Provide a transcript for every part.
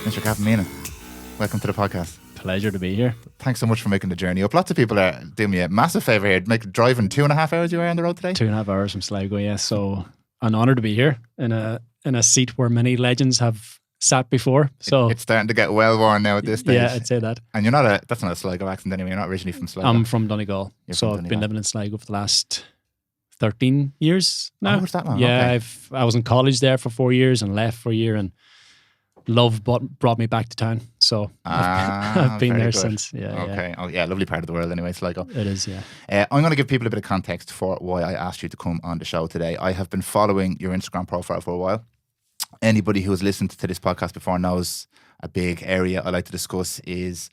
Mr. Gavin Meenan, welcome to the podcast. Pleasure to be here. Thanks so much for making the journey up. Lots of people are doing me a massive favour here. Driving 2.5 hours you were on the road today? 2.5 hours from Sligo, yeah. So an honour to be here in a seat where many legends have sat before. So it's starting to get well worn now at this stage. Yeah, I'd say that. And that's not a Sligo accent anyway. You're not originally from Sligo. I'm from Donegal. I've been living in Sligo for the last 13 years now. Oh, was that long? Yeah, Okay. I was in college there for 4 years and left for a year, and love brought me back to town. So I've been there since. Yeah. Okay. Yeah. Oh, yeah, lovely part of the world anyway, Sligo. It is, yeah. I'm going to give people a bit of context for why I asked you to come on the show today. I have been following your Instagram profile for a while. Anybody who has listened to this podcast before knows a big area I like to discuss is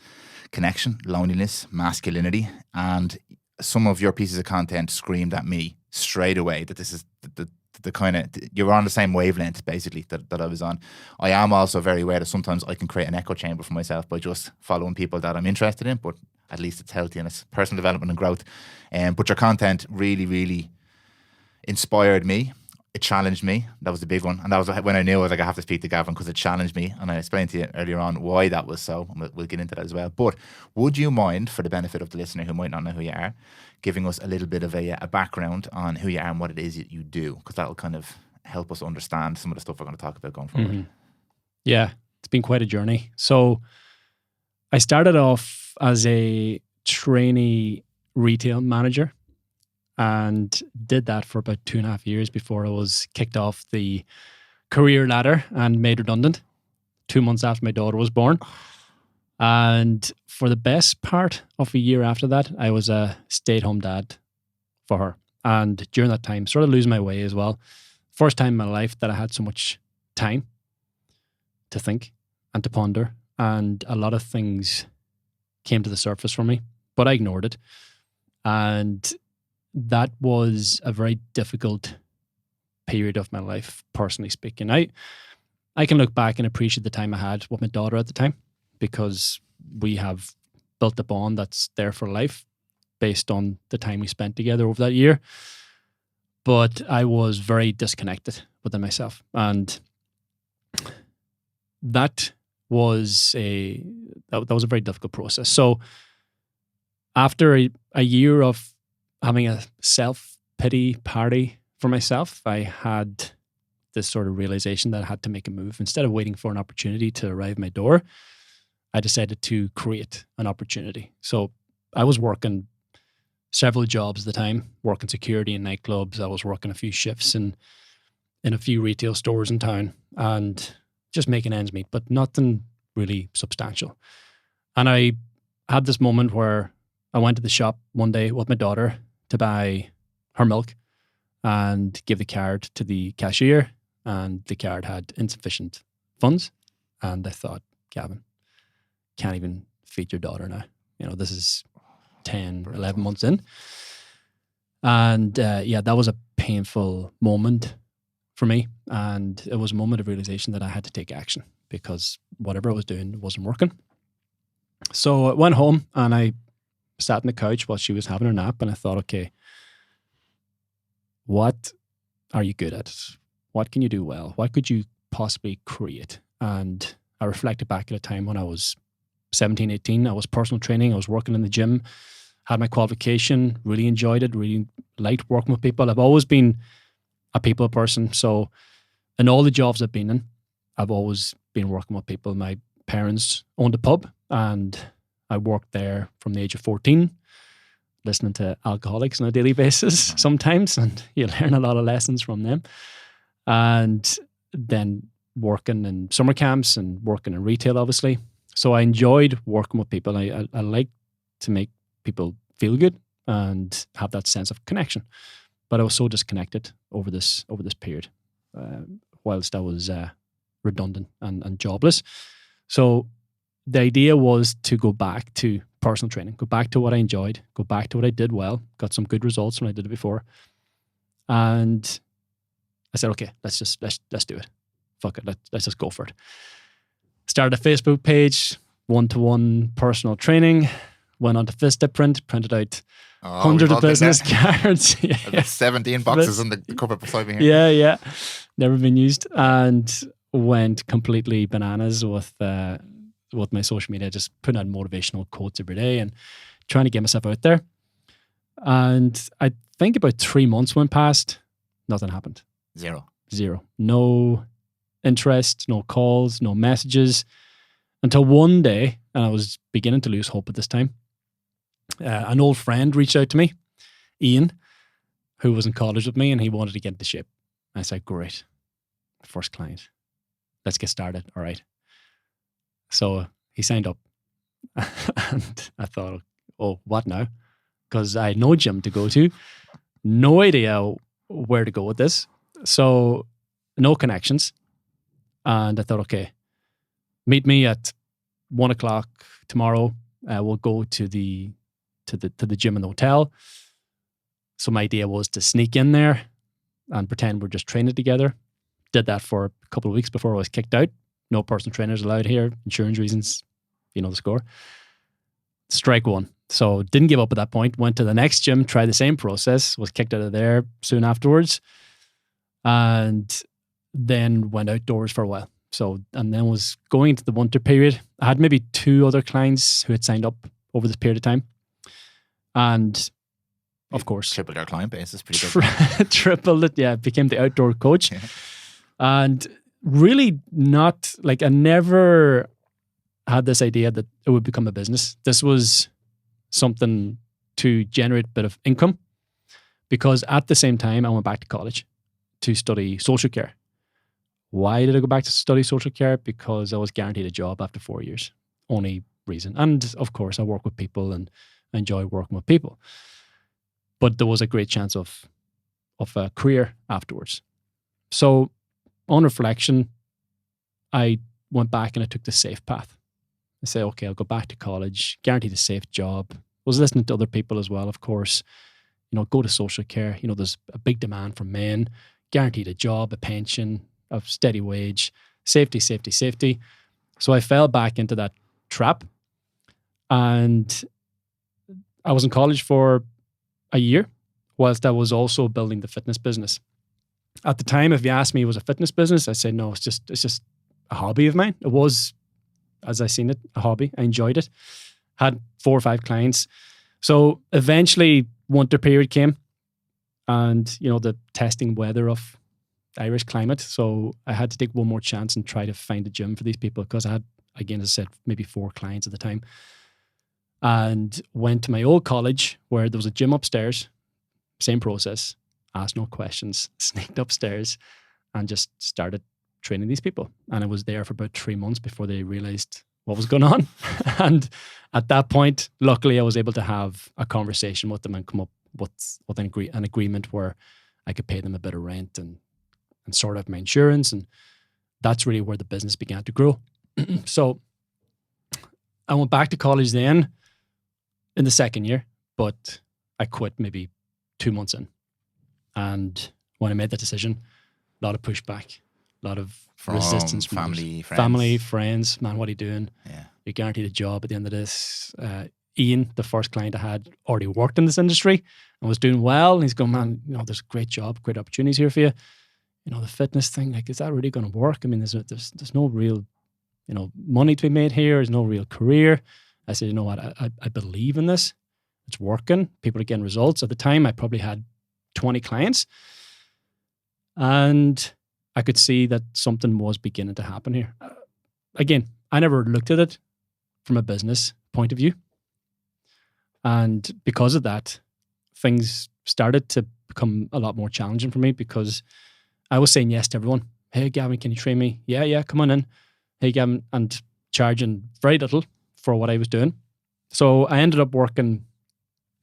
connection, loneliness, masculinity, and some of your pieces of content screamed at me straight away that this is the kind of, you're on the same wavelength basically that I was on. I am also very aware that sometimes I can create an echo chamber for myself by just following people that I'm interested in, but at least it's healthy and it's personal development and growth. But your content really, really inspired me. It challenged me. That was the big one. And that was when I knew I was like, I have to speak to Gavin because it challenged me. And I explained to you earlier on why that was so. And we'll get into that as well. But would you mind, for the benefit of the listener who might not know who you are, giving us a little bit of a background on who you are and what it is that you do? Because that'll kind of help us understand some of the stuff we're going to talk about going forward. Mm-hmm. Yeah, it's been quite a journey. So I started off as a trainee retail manager and did that for about 2.5 years before I was kicked off the career ladder and made redundant 2 months after my daughter was born. And for the best part of a year after that, I was a stay-at-home dad for her. And during that time, sort of losing my way as well. First time in my life that I had so much time to think and to ponder. And a lot of things came to the surface for me, but I ignored it. And that was a very difficult period of my life, personally speaking. I can look back and appreciate the time I had with my daughter at the time because we have built a bond that's there for life based on the time we spent together over that year. But I was very disconnected within myself. And that was a very difficult process. So after a year of having a self-pity party for myself, I had this sort of realization that I had to make a move. Instead of waiting for an opportunity to arrive at my door, I decided to create an opportunity. So I was working several jobs at the time, working security in nightclubs. I was working a few shifts in a few retail stores in town and just making ends meet, but nothing really substantial. And I had this moment where I went to the shop one day with my daughter to buy her milk and give the card to the cashier, and the card had insufficient funds. And I thought, Gavin, can't even feed your daughter now. This is 10, 11 months in. And that was a painful moment for me. And it was a moment of realization that I had to take action because whatever I was doing wasn't working. So I went home and I sat on the couch while she was having her nap, and I thought, okay, what are you good at? What can you do well? What could you possibly create? And I reflected back at a time when I was 17, 18. I was personal training. I was working in the gym, had my qualification, really enjoyed it, really liked working with people. I've always been a people person. So in all the jobs I've been in, I've always been working with people. My parents owned a pub and I worked there from the age of 14, listening to alcoholics on a daily basis sometimes, and you learn a lot of lessons from them. And then working in summer camps and working in retail, obviously. So I enjoyed working with people. I like to make people feel good and have that sense of connection. But I was so disconnected over this period, whilst I was redundant and jobless. So the idea was to go back to personal training, go back to what I enjoyed, go back to what I did well, got some good results when I did it before. And I said, okay, let's do it. Fuck it, let's just go for it. Started a Facebook page, one-to-one personal training, went on to Vista Print, printed out hundreds of business cards. Yeah. 17 boxes in the cupboard beside me here. Yeah. Never been used. And went completely bananas with my social media, just putting out motivational quotes every day and trying to get myself out there. And I think about 3 months went past, nothing happened. Zero. No interest, no calls, no messages, until one day, and I was beginning to lose hope at this time. An old friend reached out to me, Ian, who was in college with me, and he wanted to get into shape. I said, great, first client. Let's get started. All right. So he signed up. And I thought, oh, what now? Because I had no gym to go to, no idea where to go with this. So no connections. And I thought, okay, meet me at 1 o'clock tomorrow. We'll go to the gym in the hotel. So my idea was to sneak in there and pretend we're just training together. Did that for a couple of weeks before I was kicked out. No personal trainers allowed here, insurance reasons, you know the score. Strike one. So didn't give up at that point. Went to the next gym, tried the same process, was kicked out of there soon afterwards. And then went outdoors for a while. So, and then was going into the winter period. I had maybe 2 other clients who had signed up over this period of time. And of course, tripled our client base. Is pretty good. Tripled it. Yeah. Became the outdoor coach. Yeah. And really not like, I never had this idea that it would become a business. This was something to generate a bit of income, because at the same time I went back to college to study social care. Why did I go back to study social care? Because I was guaranteed a job after 4 years. Only reason. And of course I work with people and I enjoy working with people. But there was a great chance of a career afterwards. So on reflection, I went back and I took the safe path. I said, okay, I'll go back to college, guaranteed a safe job. Was listening to other people as well, of course. You know, go to social care. You know, there's a big demand for men. Guaranteed a job, a pension, a steady wage, safety. So I fell back into that trap. And I was in college for a year, whilst I was also building the fitness business. At the time, if you asked me, it was a fitness business, I'd say no, it's just a hobby of mine. It was, as I seen it, a hobby. I enjoyed it. Had 4 or 5 clients. So eventually winter period came, and you know, the testing weather of Irish climate. So I had to take one more chance and try to find a gym for these people, because I had, again, as I said, maybe 4 clients at the time. And went to my old college where there was a gym upstairs, same process, asked no questions, sneaked upstairs and just started training these people. And I was there for about 3 months before they realized what was going on. And at that point, luckily I was able to have a conversation with them and come up with an agreement where I could pay them a bit of rent and sort out my insurance. And that's really where the business began to grow. So I went back to college then in the second year, but I quit maybe 2 months in. And when I made that decision, a lot of pushback, a lot of resistance from family, friends. Man, what are you doing? Yeah. You're guaranteed a job at the end of this. Ian, the first client I had, already worked in this industry and was doing well. And he's going, man, you know, there's a great job, great opportunities here for you. You know, the fitness thing, like, is that really going to work? I mean, there's no real, you know, money to be made here. There's no real career. I said, you know what, I believe in this. It's working. People are getting results. At the time, I probably had 20 clients. And I could see that something was beginning to happen here. Again, I never looked at it from a business point of view. And because of that, things started to become a lot more challenging for me, because I was saying yes to everyone. Hey, Gavin, can you train me? Yeah, come on in. Hey, Gavin, and charging very little for what I was doing. So I ended up working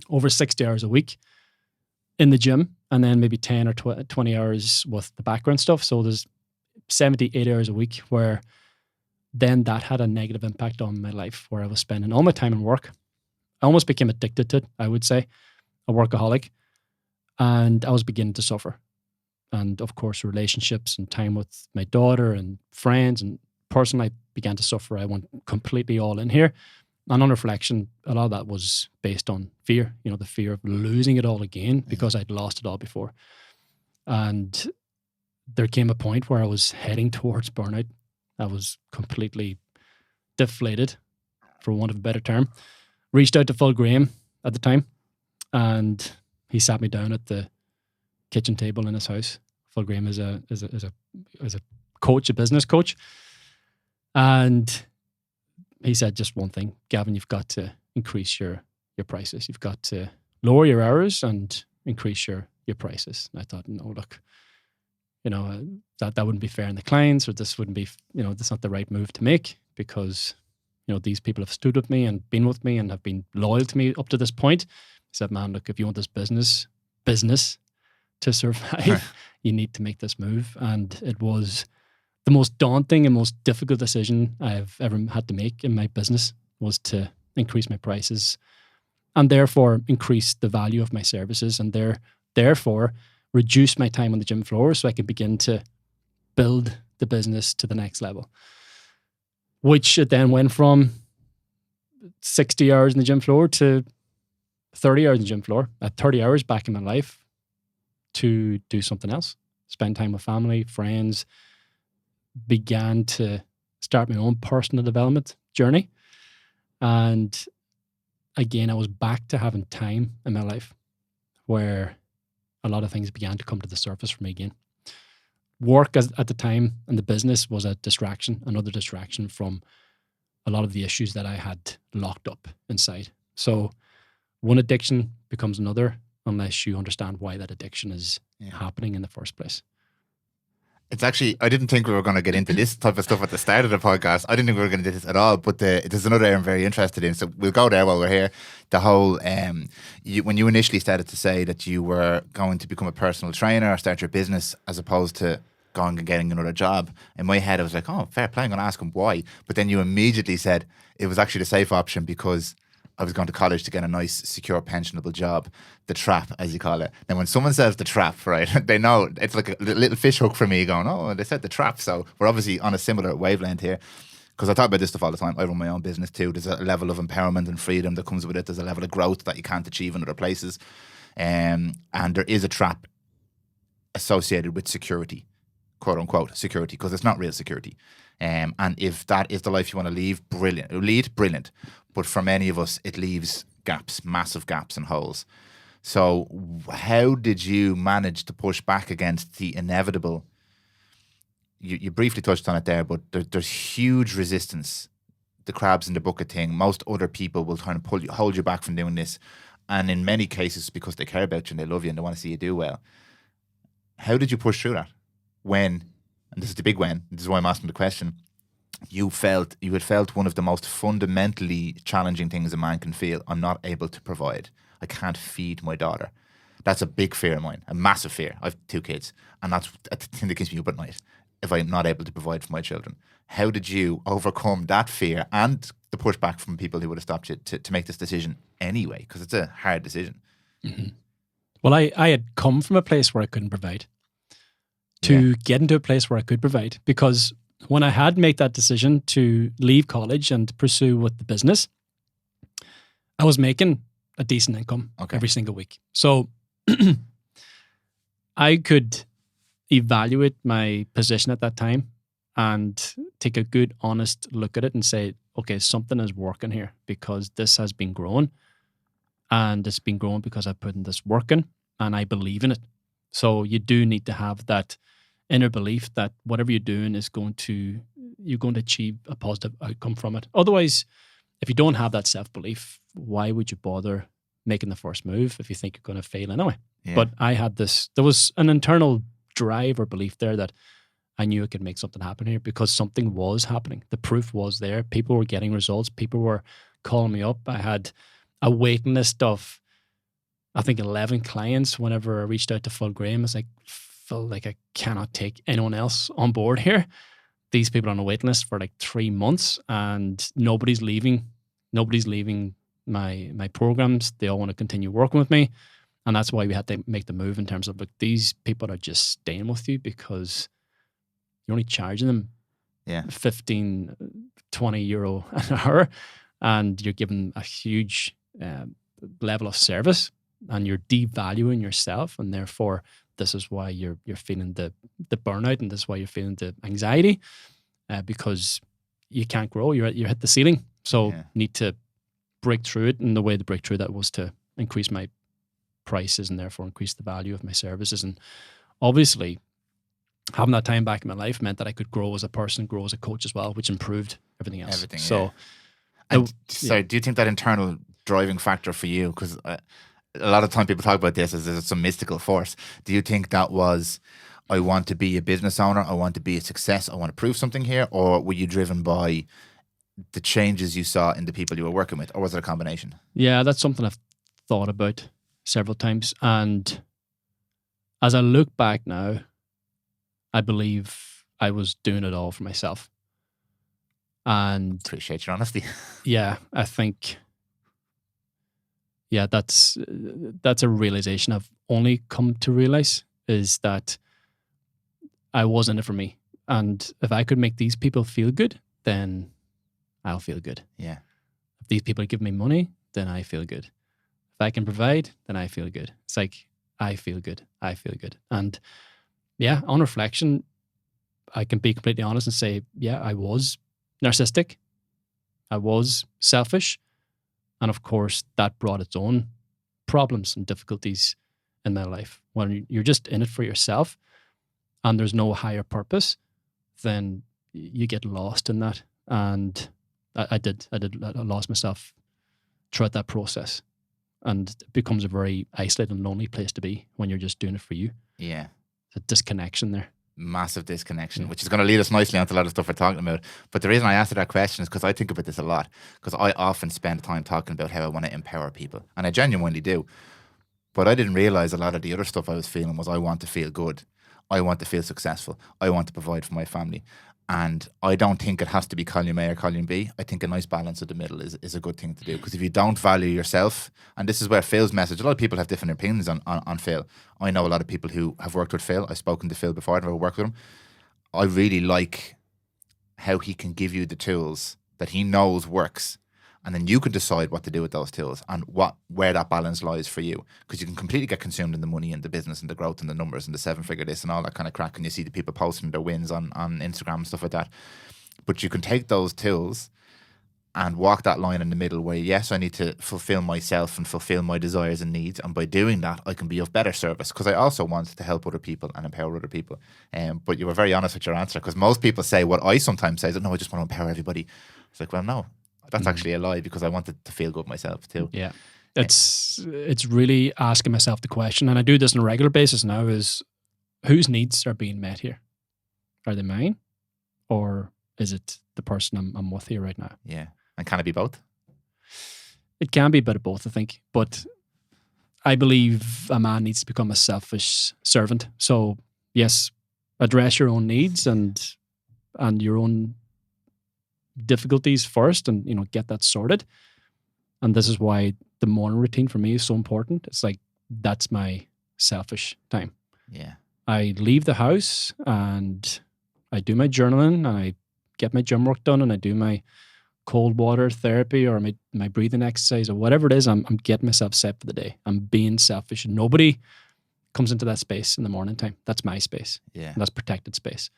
over 60 hours a week in the gym, and then maybe 10 or 20 hours with the background stuff. So there's 78 hours a week, where then that had a negative impact on my life, where I was spending all my time in work. I almost became addicted to it, I would say, a workaholic. And I was beginning to suffer. And of course, relationships and time with my daughter and friends and personally, I began to suffer. I went completely all in here. And on reflection, a lot of that was based on fear, you know, the fear of losing it all again, because I'd lost it all before. And there came a point where I was heading towards burnout. I was completely deflated, for want of a better term. Reached out to Phil Graham at the time, and he sat me down at the kitchen table in his house. Phil Graham is a coach, a business coach, and he said just one thing: Gavin, you've got to increase your prices. You've got to lower your hours and increase your prices. And I thought, no, look, that wouldn't be fair on the clients, or this wouldn't be, that's not the right move to make, because these people have stood with me and been with me and have been loyal to me up to this point. He said, man, look, if you want this business to survive, you need to make this move. And it was the most daunting and most difficult decision I've ever had to make in my business, was to increase my prices and therefore increase the value of my services, and therefore reduce my time on the gym floor so I could begin to build the business to the next level. Which it then went from 60 hours in the gym floor to 30 hours in the gym floor, at 30 hours back in my life, to do something else, spend time with family, friends, began to start my own personal development journey. And again, I was back to having time in my life where a lot of things began to come to the surface for me again. Work at the time and the business was a distraction, another distraction from a lot of the issues that I had locked up inside. So one addiction becomes another unless you understand why that addiction is happening in the first place. It's actually, I didn't think we were going to get into this type of stuff at the start of the podcast. I didn't think we were going to do this at all, but there's another area I'm very interested in. So we'll go there while we're here. The whole, when you initially started to say that you were going to become a personal trainer or start your business as opposed to going and getting another job, in my head I was like, oh, fair play, I'm going to ask him why. But then you immediately said it was actually the safe option because I was going to college to get a nice, secure, pensionable job. The trap, as you call it. Now, when someone says the trap, right, they know it's like a little fish hook for me going, oh, they said the trap. So we're obviously on a similar wavelength here. Because I talk about this stuff all the time. I run my own business too. There's a level of empowerment and freedom that comes with it. There's a level of growth that you can't achieve in other places. And there is a trap associated with security, quote unquote, security, because it's not real security. And if that is the life you want to lead, brilliant. But for many of us, it leaves gaps, massive gaps and holes. So how did you manage to push back against the inevitable? You briefly touched on it there, but there's huge resistance. The crabs in the bucket thing. Most other people will try and hold you back from doing this. And in many cases, because they care about you and they love you and they want to see you do well. How did you push through that? When, and this is the big when, this is why I'm asking the question, you had felt one of the most fundamentally challenging things a man can feel. I'm not able to provide. I can't feed my daughter. That's a big fear of mine, a massive fear. I have 2 kids, and that's the thing that keeps me up at night, if I'm not able to provide for my children. How did you overcome that fear and the pushback from people who would have stopped you to make this decision anyway? Because it's a hard decision. Mm-hmm. Well, I had come from a place where I couldn't provide to get into a place where I could provide, because when I had made that decision to leave college and pursue with the business, I was making a decent income every single week. So I could evaluate my position at that time and take a good, honest look at it and say, okay, something is working here because this has been growing, and it's been growing because I put in this work in and I believe in it. So you do need to have that inner belief that whatever you're doing you're going to achieve a positive outcome from it. Otherwise, if you don't have that self-belief, why would you bother making the first move if you think you're going to fail anyway? Yeah. But I had there was an internal drive or belief there that I knew I could make something happen here because something was happening. The proof was there. People were getting results. People were calling me up. I had a waiting list of, I think, 11 clients whenever I reached out to Phil Graham. I was like, Phil, I cannot take anyone else on board here. These people are on a waiting list for 3 months and nobody's leaving. Nobody's leaving my programs. They all want to continue working with me. And that's why we had to make the move in terms of, these people are just staying with you because you're only charging them 15, 20 euro an hour, and you're giving a huge level of service, and you're devaluing yourself, and therefore this is why you're feeling the burnout, and this is why you're feeling the anxiety, because you can't grow. You're hit the ceiling. So need to break through it. And the way to break through that was to increase my prices and therefore increase the value of my services. And obviously, having that time back in my life meant that I could grow as a person, grow as a coach as well, which improved everything else. Everything. So, and so do you think that internal driving factor for you? Because a lot of time people talk about this as there's some mystical force. Do you think that was, I want to be a business owner, I want to be a success, I want to prove something here, or were you driven by the changes you saw in the people you were working with, or was it a combination? Yeah, that's something I've thought about several times. And as I look back now, I believe I was doing it all for myself. And appreciate your honesty. Yeah, I think, yeah, that's a realization I've only come to realize, is that I was in it for me. And if I could make these people feel good, then I'll feel good. Yeah. If these people give me money, then I feel good. If I can provide, then I feel good. It's like, I feel good. I feel good. And yeah, on reflection, I can be completely honest and say, yeah, I was narcissistic. I was selfish. And of course, that brought its own problems and difficulties in my life. When you're just in it for yourself and there's no higher purpose, then you get lost in that. And I lost myself throughout that process. And it becomes a very isolated and lonely place to be when you're just doing it for you. Yeah. A disconnection there. Massive disconnection, which is going to lead us nicely onto a lot of stuff we're talking about. But the reason I asked that question is because I think about this a lot, because I often spend time talking about how I want to empower people, and I genuinely do. But I didn't realize a lot of the other stuff I was feeling was I want to feel good, I want to feel successful, I want to provide for my family. And I don't think it has to be column A or column B. I think a nice balance of the middle is a good thing to do. Because if you don't value yourself, and this is where Phil's message, a lot of people have different opinions on Phil. I know a lot of people who have worked with Phil. I've spoken to Phil before, I've never worked with him. I really like how he can give you the tools that he knows works. And then you can decide what to do with those tools and where that balance lies for you. Because you can completely get consumed in the money and the business and the growth and the numbers and the 7-figure this and all that kind of crack. And you see the people posting their wins on Instagram and stuff like that. But you can take those tools and walk that line in the middle where, yes, I need to fulfill myself and fulfill my desires and needs. And by doing that, I can be of better service, because I also want to help other people and empower other people. But you were very honest with your answer, because most people say what I sometimes say is, no, I just want to empower everybody. It's like, well, no. That's actually a lie, because I wanted to feel good myself too. Yeah. It's really asking myself the question, and I do this on a regular basis now, is whose needs are being met here? Are they mine? Or is it the person I'm with here right now? Yeah. And can it be both? It can be a bit of both, I think. But I believe a man needs to become a selfish servant. So yes, address your own needs and your own difficulties first, and get that sorted. And this is why the morning routine for me is so important. It's like, that's my selfish time. Yeah. I leave the house and I do my journaling and I get my gym work done and I do my cold water therapy or my breathing exercise or whatever it is. I'm getting myself set for the day. I'm being selfish, and nobody comes into that space in the morning time. That's my space. Yeah. And that's protected space.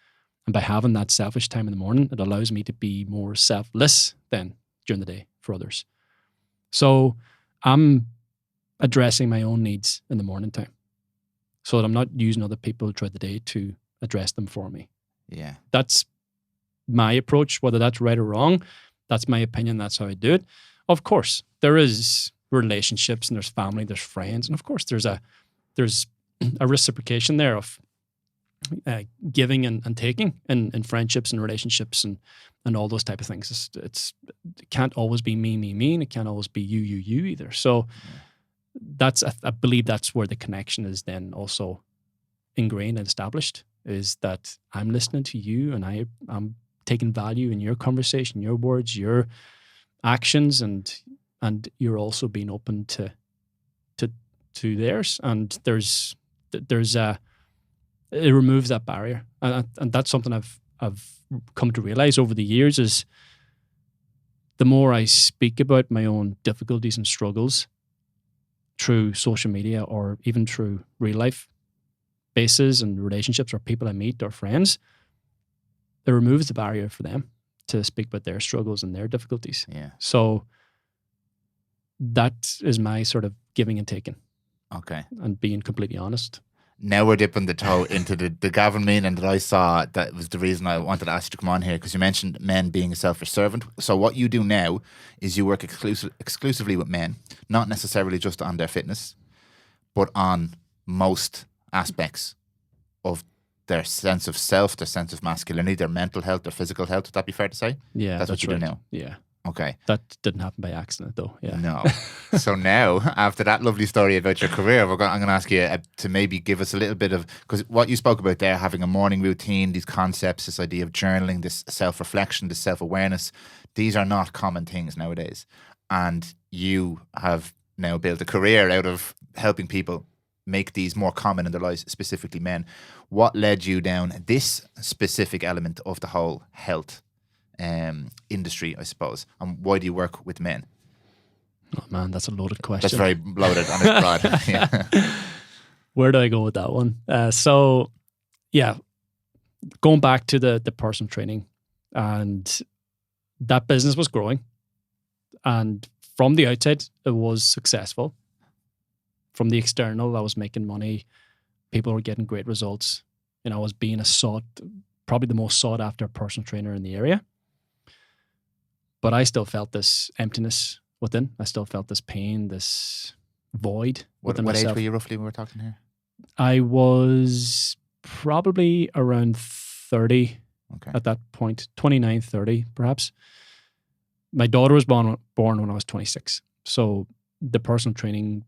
And by having that selfish time in the morning, it allows me to be more selfless then during the day for others. So I'm addressing my own needs in the morning time so that I'm not using other people throughout the day to address them for me. Yeah. That's my approach. Whether that's right or wrong, that's my opinion. That's how I do it. Of course, there is relationships and there's family, there's friends. And of course, there's a reciprocation there of giving and taking in friendships and relationships and all those type of things. It can't always be me, and it can't always be you either. So I believe that's where the connection is then also ingrained and established, is that I'm listening to you and I'm taking value in your conversation, your words, your actions, and you're also being open to theirs. And there's it removes that barrier, and that's something I've come to realize over the years, is the more I speak about my own difficulties and struggles through social media or even through real life, bases and relationships or people I meet or friends, it removes the barrier for them to speak about their struggles and their difficulties. Yeah. So that is my sort of giving and taking Okay. and being completely honest. Now we're dipping the toe into the Gavin Meenan that I saw. That was the reason I wanted to ask you to come on here, because you mentioned men being a selfish servant. So what you do now is you work exclusively with men, not necessarily just on their fitness, but on most aspects of their sense of self, their sense of masculinity, their mental health, their physical health. Would that be fair to say? Yeah, That's what you right. do now? Yeah. Okay. That didn't happen by accident, though. Yeah. No. So now, after that lovely story about your career, I'm going to ask you to maybe give us a little bit of, because what you spoke about there, having a morning routine, these concepts, this idea of journaling, this self-reflection, this self-awareness, these are not common things nowadays. And you have now built a career out of helping people make these more common in their lives, specifically men. What led you down this specific element of the whole health industry, I suppose, and why do you work with men? Oh man, that's a loaded question. That's very loaded and it's broad. Yeah. Where do I go with that one? So yeah, going back to the personal training, and that business was growing, and from the outside it was successful. From the external, I was making money, people were getting great results, I was being probably the most sought after personal trainer in the area. But I still felt this emptiness within. I still felt this pain, this void within What myself. age were you roughly when we were talking here? I was probably around 30 at that point, 29, 30 perhaps. My daughter was born when I was 26. So the personal training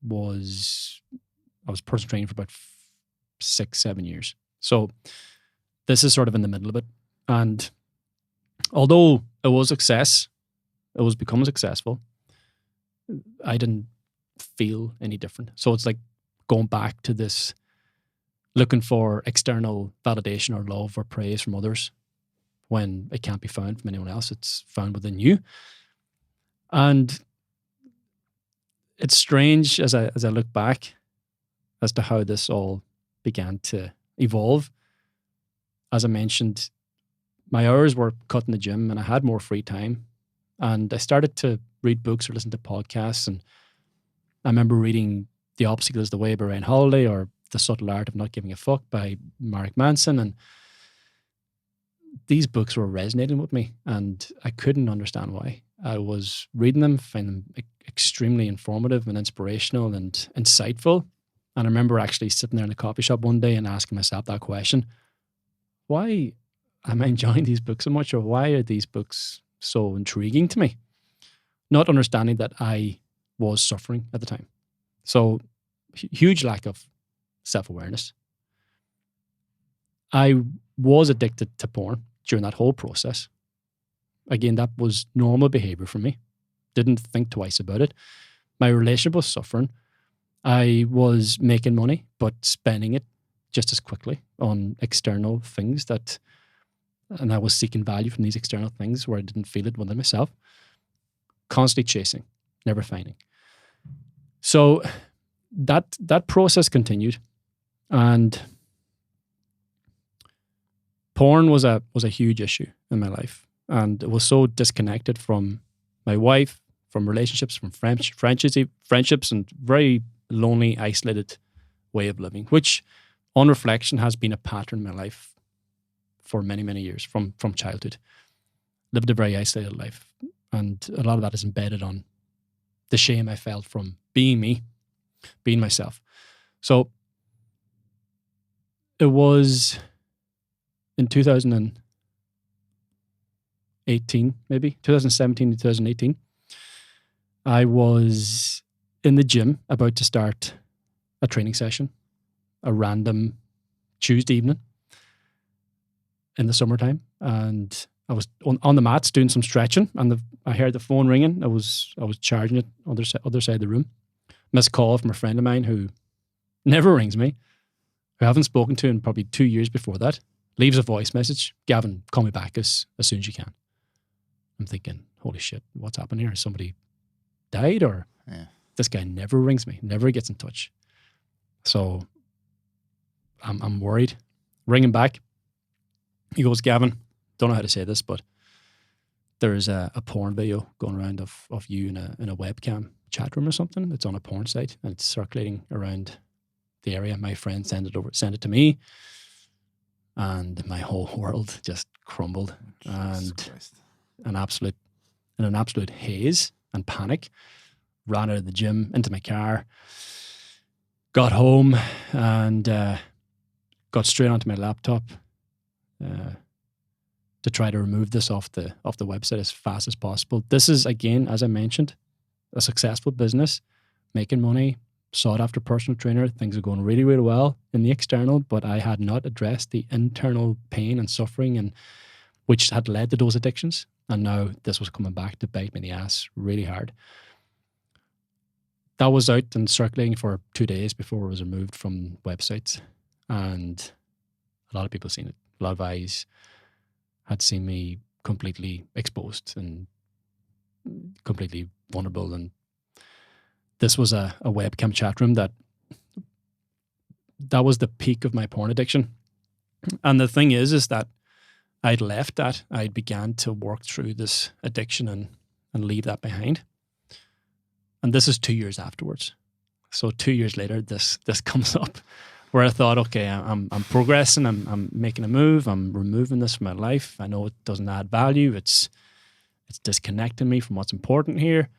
I was personal training for about 6-7 years. So this is sort of in the middle of it. And although it was becoming successful, I didn't feel any different. So it's like going back to this, looking for external validation or love or praise from others when it can't be found from anyone else. It's found within you. And it's strange as I look back as to how this all began to evolve. As I mentioned, my hours were cut in the gym and I had more free time. And I started to read books or listen to podcasts. And I remember reading The Obstacle is the Way by Ryan Holiday, or The Subtle Art of Not Giving a Fuck by Mark Manson. And these books were resonating with me and I couldn't understand why. I was reading them, finding them extremely informative and inspirational and insightful. And I remember actually sitting there in a coffee shop one day and asking myself that question: why am I enjoying these books so much, or why are these books so intriguing to me? Not understanding that I was suffering at the time. So huge lack of self-awareness. I was addicted to porn during that whole process. Again, that was normal behavior for me. Didn't think twice about it. My relationship was suffering. I was making money, but spending it just as quickly on external things and I was seeking value from these external things where I didn't feel it within myself. Constantly chasing, never finding. So that process continued, and porn was a huge issue in my life, and it was so disconnected from my wife, from relationships, from friendships, and very lonely, isolated way of living, which on reflection has been a pattern in my life for many, many years, from childhood. Lived a very isolated life, and a lot of that is embedded on the shame I felt from being me, being myself. So it was in 2018, maybe 2017 to 2018, I was in the gym about to start a training session, a random Tuesday evening in the summertime, and I was on the mats doing some stretching, and I heard the phone ringing. I was charging it other side of the room. Missed call from a friend of mine who never rings me, who I haven't spoken to in probably 2 years before that. Leaves a voice message: "Gavin, call me back as soon as you can." I'm thinking, holy shit, what's happened here? Has somebody died? Or this guy never rings me, never gets in touch. So I'm worried. Ring him back. He goes, Gavin, don't know how to say this, but there's a porn video going around of you in a webcam chat room or something. It's on a porn site and it's circulating around the area. My friend sent it to me, and my whole world just crumbled. Jesus And Christ. in an absolute haze and panic, ran out of the gym into my car, got home, and got straight onto my laptop to try to remove this off the website as fast as possible. This is, again, as I mentioned, a successful business, making money, sought after personal trainer. Things are going really, really well in the external, but I had not addressed the internal pain and suffering, and which had led to those addictions. And now this was coming back to bite me in the ass really hard. That was out and circulating for 2 days before it was removed from websites. And a lot of people seen it. A lot of eyes had seen me completely exposed and completely vulnerable. And this was a webcam chat room that was the peak of my porn addiction. And the thing is that I'd left that. I'd began to work through this addiction and leave that behind. And this is 2 years afterwards. So 2 years later, this comes up where I thought, okay, I'm progressing. I'm making a move. I'm removing this from my life. I know it doesn't add value. It's disconnecting me from what's important here.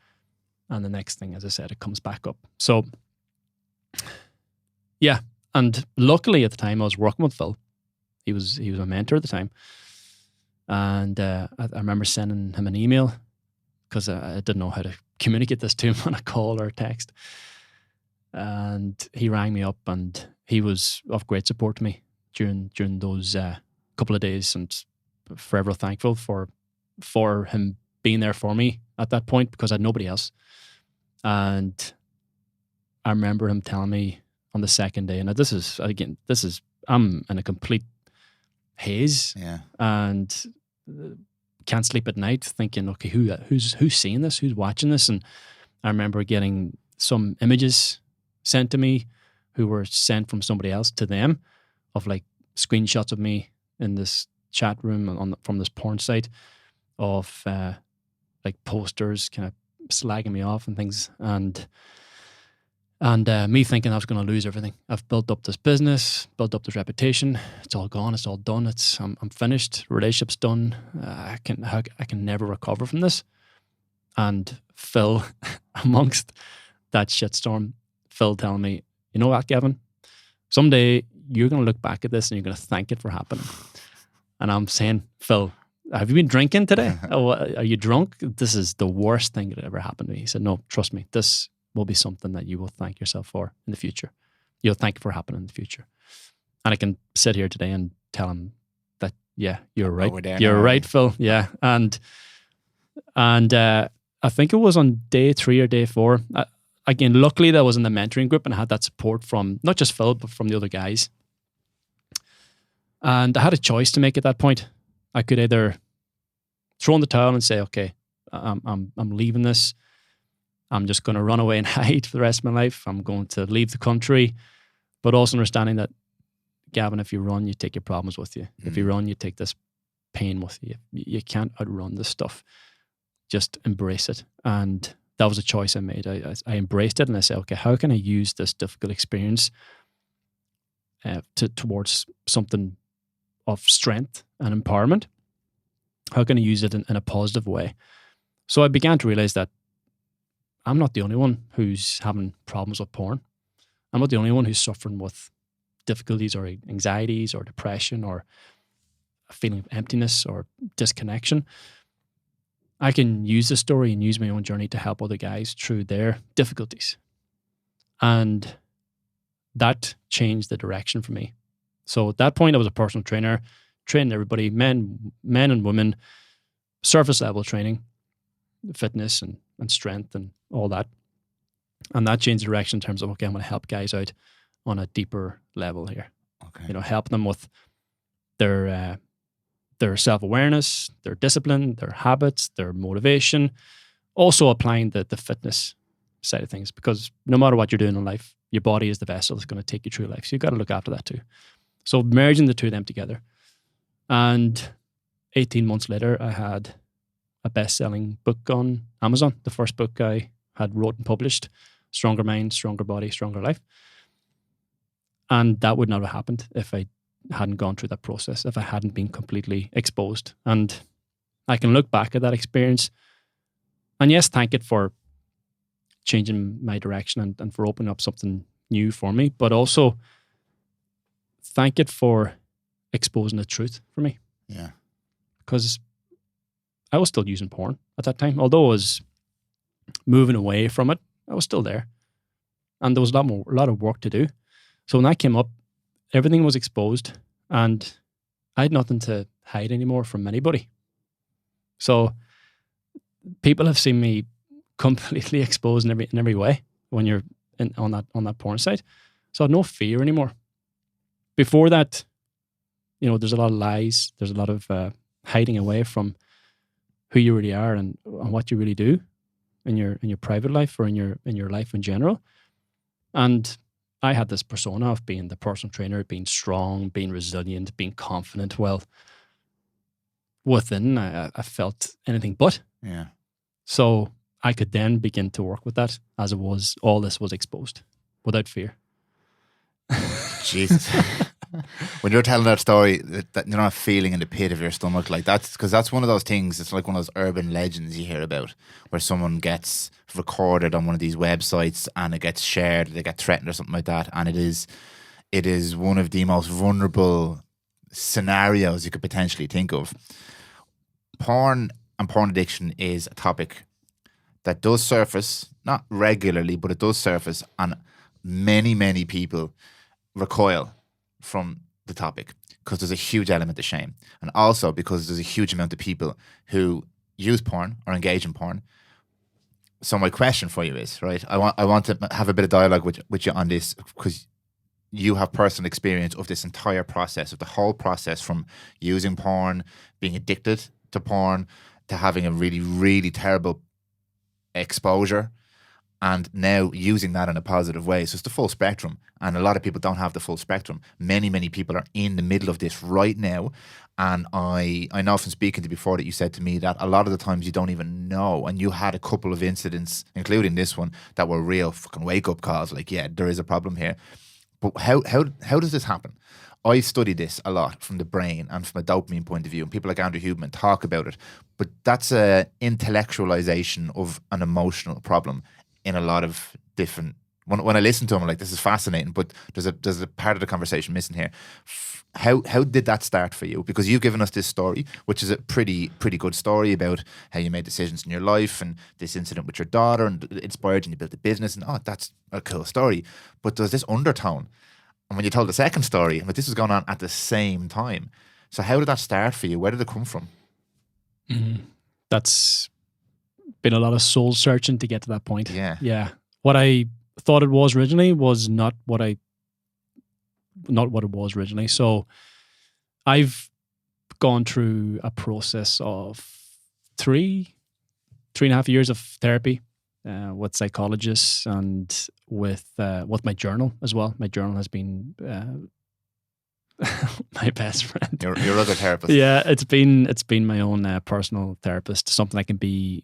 And the next thing, as I said, it comes back up. So, yeah. And luckily at the time I was working with Phil. He was my mentor at the time. And I remember sending him an email because I didn't know how to communicate this to him on a call or a text. And he rang me up, and he was of great support to me during those couple of days, and forever thankful for him being there for me at that point, because I had nobody else. And I remember him telling me on the second day, and this is I'm in a complete haze, and can't sleep at night thinking, okay, who's seeing this, who's watching this? And I remember getting some images sent to me, who were sent from somebody else to them, of like screenshots of me in this chat room from this porn site, of like posters kind of slagging me off and things, and me thinking I was going to lose everything. I've built up this business, built up this reputation. It's all gone. It's all done. I'm finished. Relationship's done. I can never recover from this. And Phil, amongst that shitstorm, Phil telling me, you know what, Gavin? Someday you're going to look back at this and you're going to thank it for happening. And I'm saying, Phil, have you been drinking today? Are you drunk? This is the worst thing that ever happened to me. He said, no, trust me. This will be something that you will thank yourself for in the future. You'll thank it for happening in the future. And I can sit here today and tell him that, yeah, you're right. You're right, Phil. Yeah. And I think it was on day 3 or day 4. Again, luckily that was in the mentoring group, and I had that support from not just Phil, but from the other guys. And I had a choice to make at that point. I could either throw in the towel and say, okay, I'm leaving this. I'm just going to run away and hide for the rest of my life. I'm going to leave the country, but also understanding that, Gavin, if you run, you take your problems with you. If you run, you take this pain with you. You can't outrun this stuff. Just embrace it. And that was a choice I made. I embraced it, and I said, okay, how can I use this difficult experience towards something of strength and empowerment? How can I use it in a positive way? So I began to realize that I'm not the only one who's having problems with porn. I'm not the only one who's suffering with difficulties or anxieties or depression or a feeling of emptiness or disconnection. I can use this story and use my own journey to help other guys through their difficulties. And that changed the direction for me. So at that point, I was a personal trainer, training everybody, men and women, surface level training, fitness and strength and all that. And that changed the direction in terms of, okay, I'm going to help guys out on a deeper level here. Okay. Help them with their self-awareness, their discipline, their habits, their motivation, also applying the fitness side of things, because no matter what you're doing in life, your body is the vessel that's going to take you through life. So you've got to look after that too. So merging the two of them together. And 18 months later, I had a best-selling book on Amazon. The first book I had wrote and published, Stronger Mind, Stronger Body, Stronger Life. And that would not have happened if I hadn't gone through that process, if I hadn't been completely exposed. And I can look back at that experience and yes, thank it for changing my direction and for opening up something new for me, but also thank it for exposing the truth for me. Yeah. Because I was still using porn at that time. Although I was moving away from it, I was still there. And there was a lot of work to do. So when that came up, everything was exposed and I had nothing to hide anymore from anybody. So people have seen me completely exposed in every way when you're on that porn site. So I had no fear anymore. Before that, there's a lot of lies. There's a lot of hiding away from who you really are and what you really do in your private life or in your life in general. And I had this persona of being the personal trainer, being strong, being resilient, being confident. Well, within, I felt anything but. Yeah. So I could then begin to work with that as it was, all this was exposed without fear. Jesus. When you're telling that story, that you're not feeling in the pit of your stomach, like that's because that's one of those things. It's like one of those urban legends you hear about, where someone gets recorded on one of these websites and it gets shared, they get threatened or something like that, and it is one of the most vulnerable scenarios you could potentially think of. Porn and porn addiction is a topic that does surface, not regularly, but it does surface, and many people recoil from the topic because there's a huge element of shame, and also because there's a huge amount of people who use porn or engage in porn. So my question for you is, right, I want to have a bit of dialogue with you on this, because you have personal experience of this entire process, of the whole process from using porn, being addicted to porn, to having a really, really terrible exposure, and now using that in a positive way. So it's the full spectrum. And a lot of people don't have the full spectrum. Many people are in the middle of this right now. And I know from speaking to you before that you said to me that a lot of the times you don't even know. And you had a couple of incidents, including this one, that were real fucking wake-up calls. Like, yeah, there is a problem here. But how does this happen? I study this a lot from the brain and from a dopamine point of view, and people like Andrew Huberman talk about it. But that's a intellectualization of an emotional problem in a lot of different. When I listen to him, I'm like, this is fascinating, but there's a part of the conversation missing here. How did that start for you? Because you've given us this story, which is a pretty good story about how you made decisions in your life and this incident with your daughter, and it inspired you and you built a business, and that's a cool story. But there's this undertone. And when you told the second story, this was going on at the same time. So how did that start for you? Where did it come from? That's been a lot of soul searching to get to that point. Yeah. What I thought it was originally was not what it was originally. So I've gone through a process of 3.5 years of therapy with psychologists and with my journal as well. My journal has been my best friend. Your other therapist. Yeah, it's been my own personal therapist. Something I can be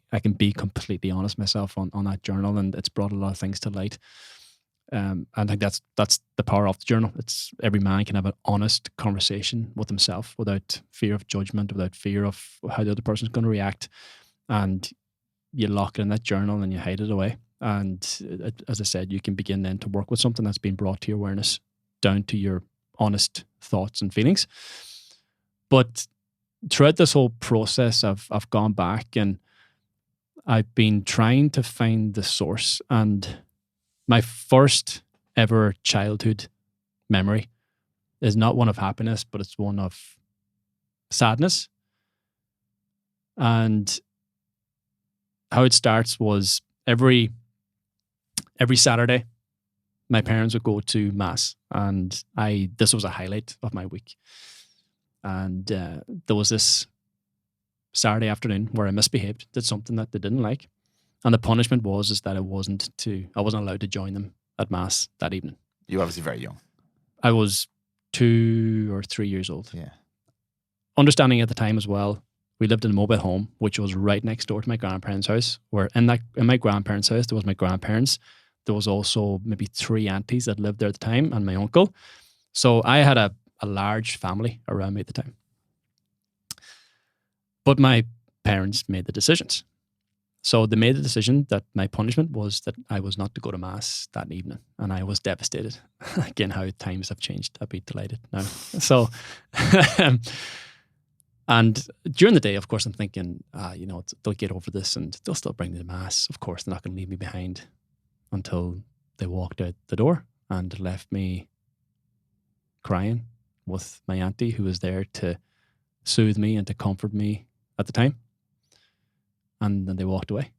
completely honest myself on that journal, and it's brought a lot of things to light. I think that's the power of the journal. It's every man can have an honest conversation with himself without fear of judgment, without fear of how the other person's going to react, and you lock it in that journal and you hide it away. And as I said, you can begin then to work with something that's been brought to your awareness, down to your honest thoughts and feelings. But throughout this whole process, I've gone back and I've been trying to find the source. And my first ever childhood memory is not one of happiness, but it's one of sadness. And how it starts was every Saturday, my parents would go to mass, and this was a highlight of my week. And there was this Saturday afternoon where I misbehaved, did something that they didn't like, And the punishment was that I wasn't allowed to join them at mass that evening. You were obviously very young. I was 2 or 3 years old. Yeah. Understanding at the time as well, we lived in a mobile home, which was right next door to my grandparents' house. Where in my grandparents' house, there was my grandparents. There was also maybe 3 aunties that lived there at the time, and my uncle. So I had a large family around me at the time. But my parents made the decisions. So they made the decision that my punishment was that I was not to go to mass that evening, and I was devastated. Again, how times have changed. I'd be delighted now. So, and during the day, of course, I'm thinking, they'll get over this and they'll still bring me to mass. Of course, they're not going to leave me behind, until they walked out the door and left me crying with my auntie, who was there to soothe me and to comfort me at the time. And then they walked away.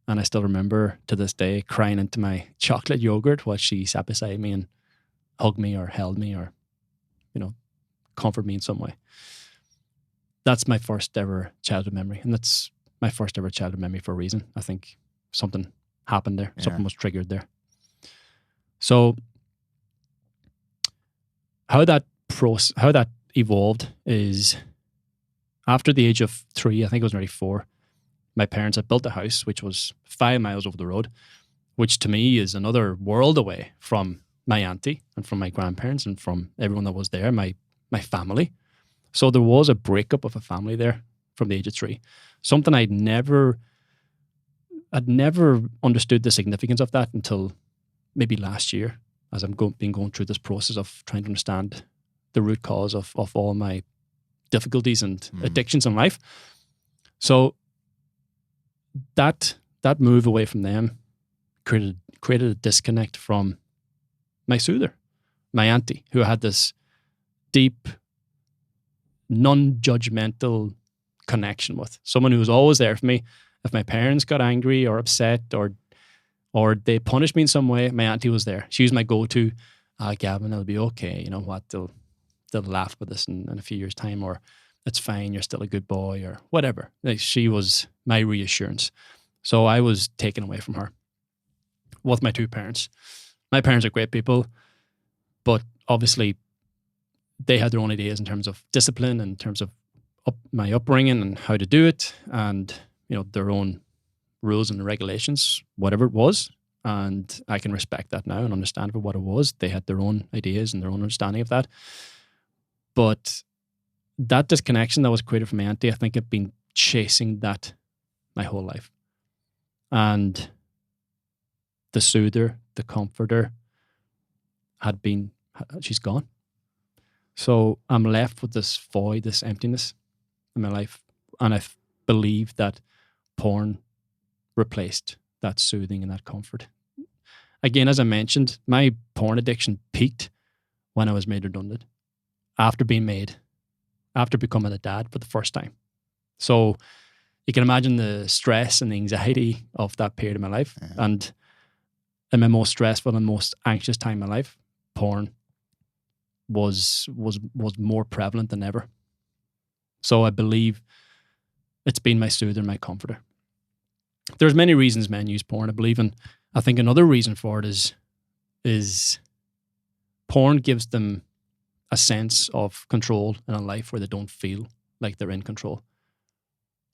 And I still remember to this day crying into my chocolate yogurt while she sat beside me and hugged me or held me or, comforted me in some way. That's my first ever childhood memory. And that's my first ever childhood memory for a reason. I think something happened there. Yeah. Something was triggered there. So how that evolved is after the age of 3, I think I was nearly 4, my parents had built a house which was 5 miles over the road, which to me is another world away from my auntie and from my grandparents and from everyone that was there, my family. So there was a breakup of a family there from the age of 3. Something I'd never understood the significance of that until maybe last year, as I'm been going through this process of trying to understand the root cause of all my difficulties and addictions in life. So that move away from them created a disconnect from my soother, my auntie, who had this deep, non-judgmental connection with. Someone who was always there for me. If my parents got angry or upset or they punished me in some way, my auntie was there. She was my go-to. Gavin, it'll be okay. You know what? They'll laugh with this in a few years' time, or it's fine. You're still a good boy, or whatever. Like, she was my reassurance. So I was taken away from her with my 2 parents. My parents are great people, but obviously they had their own ideas in terms of discipline, in terms of my upbringing and how to do it, and their own rules and regulations, whatever it was. And I can respect that now and understand for what it was. They had their own ideas and their own understanding of that. But that disconnection that was created from my auntie, I think I've been chasing that my whole life. And the soother, the comforter she's gone. So I'm left with this void, this emptiness in my life. And I believe that porn replaced that soothing and that comfort. Again, as I mentioned, my porn addiction peaked when I was made redundant, after becoming a dad for the first time. So you can imagine the stress and the anxiety of that period of my life. Yeah. And in my most stressful and most anxious time in my life, porn was more prevalent than ever. So I believe it's been my soother, my comforter. There's many reasons men use porn, I believe, and I think another reason for it is porn gives them a sense of control in a life where they don't feel like they're in control.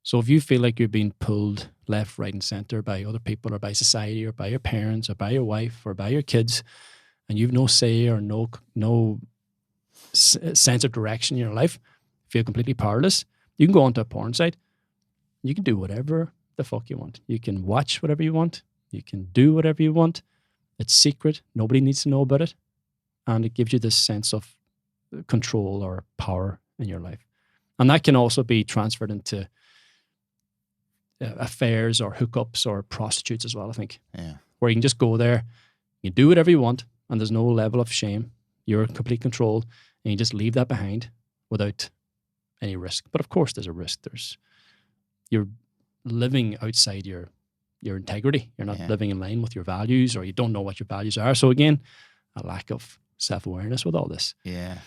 So if you feel like you're being pulled left, right, and center by other people or by society or by your parents or by your wife or by your kids, and you've no say or no sense of direction in your life, feel completely powerless, you can go onto a porn site. You can do whatever the fuck you want. You can watch whatever you want. You can do whatever you want. It's secret. Nobody needs to know about it. And it gives you this sense of control or power in your life. And that can also be transferred into affairs or hookups or prostitutes as well, I think. Yeah. Where you can just go there, you do whatever you want, and there's no level of shame. You're in complete control, and you just leave that behind without any risk. But of course there's a risk. You're living outside your integrity. You're not living in line with your values, or you don't know what your values are. So again, a lack of self-awareness with all this. Yeah.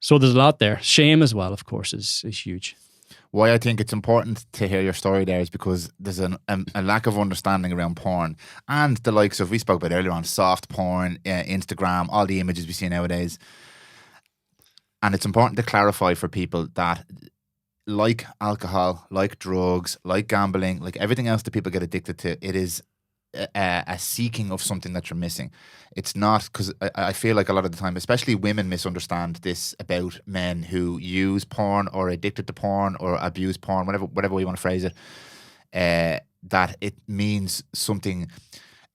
So there's a lot there. Shame as well, of course, is huge. Why I think it's important to hear your story there is because there's a lack of understanding around porn and the likes of, we spoke about earlier on, soft porn, Instagram, all the images we see nowadays. And it's important to clarify for people that, like alcohol, like drugs, like gambling, like everything else that people get addicted to, it is a seeking of something that you're missing. It's not, because I feel like a lot of the time, especially women, misunderstand this about men who use porn or are addicted to porn or abuse porn, whatever way you want to phrase it, that it means something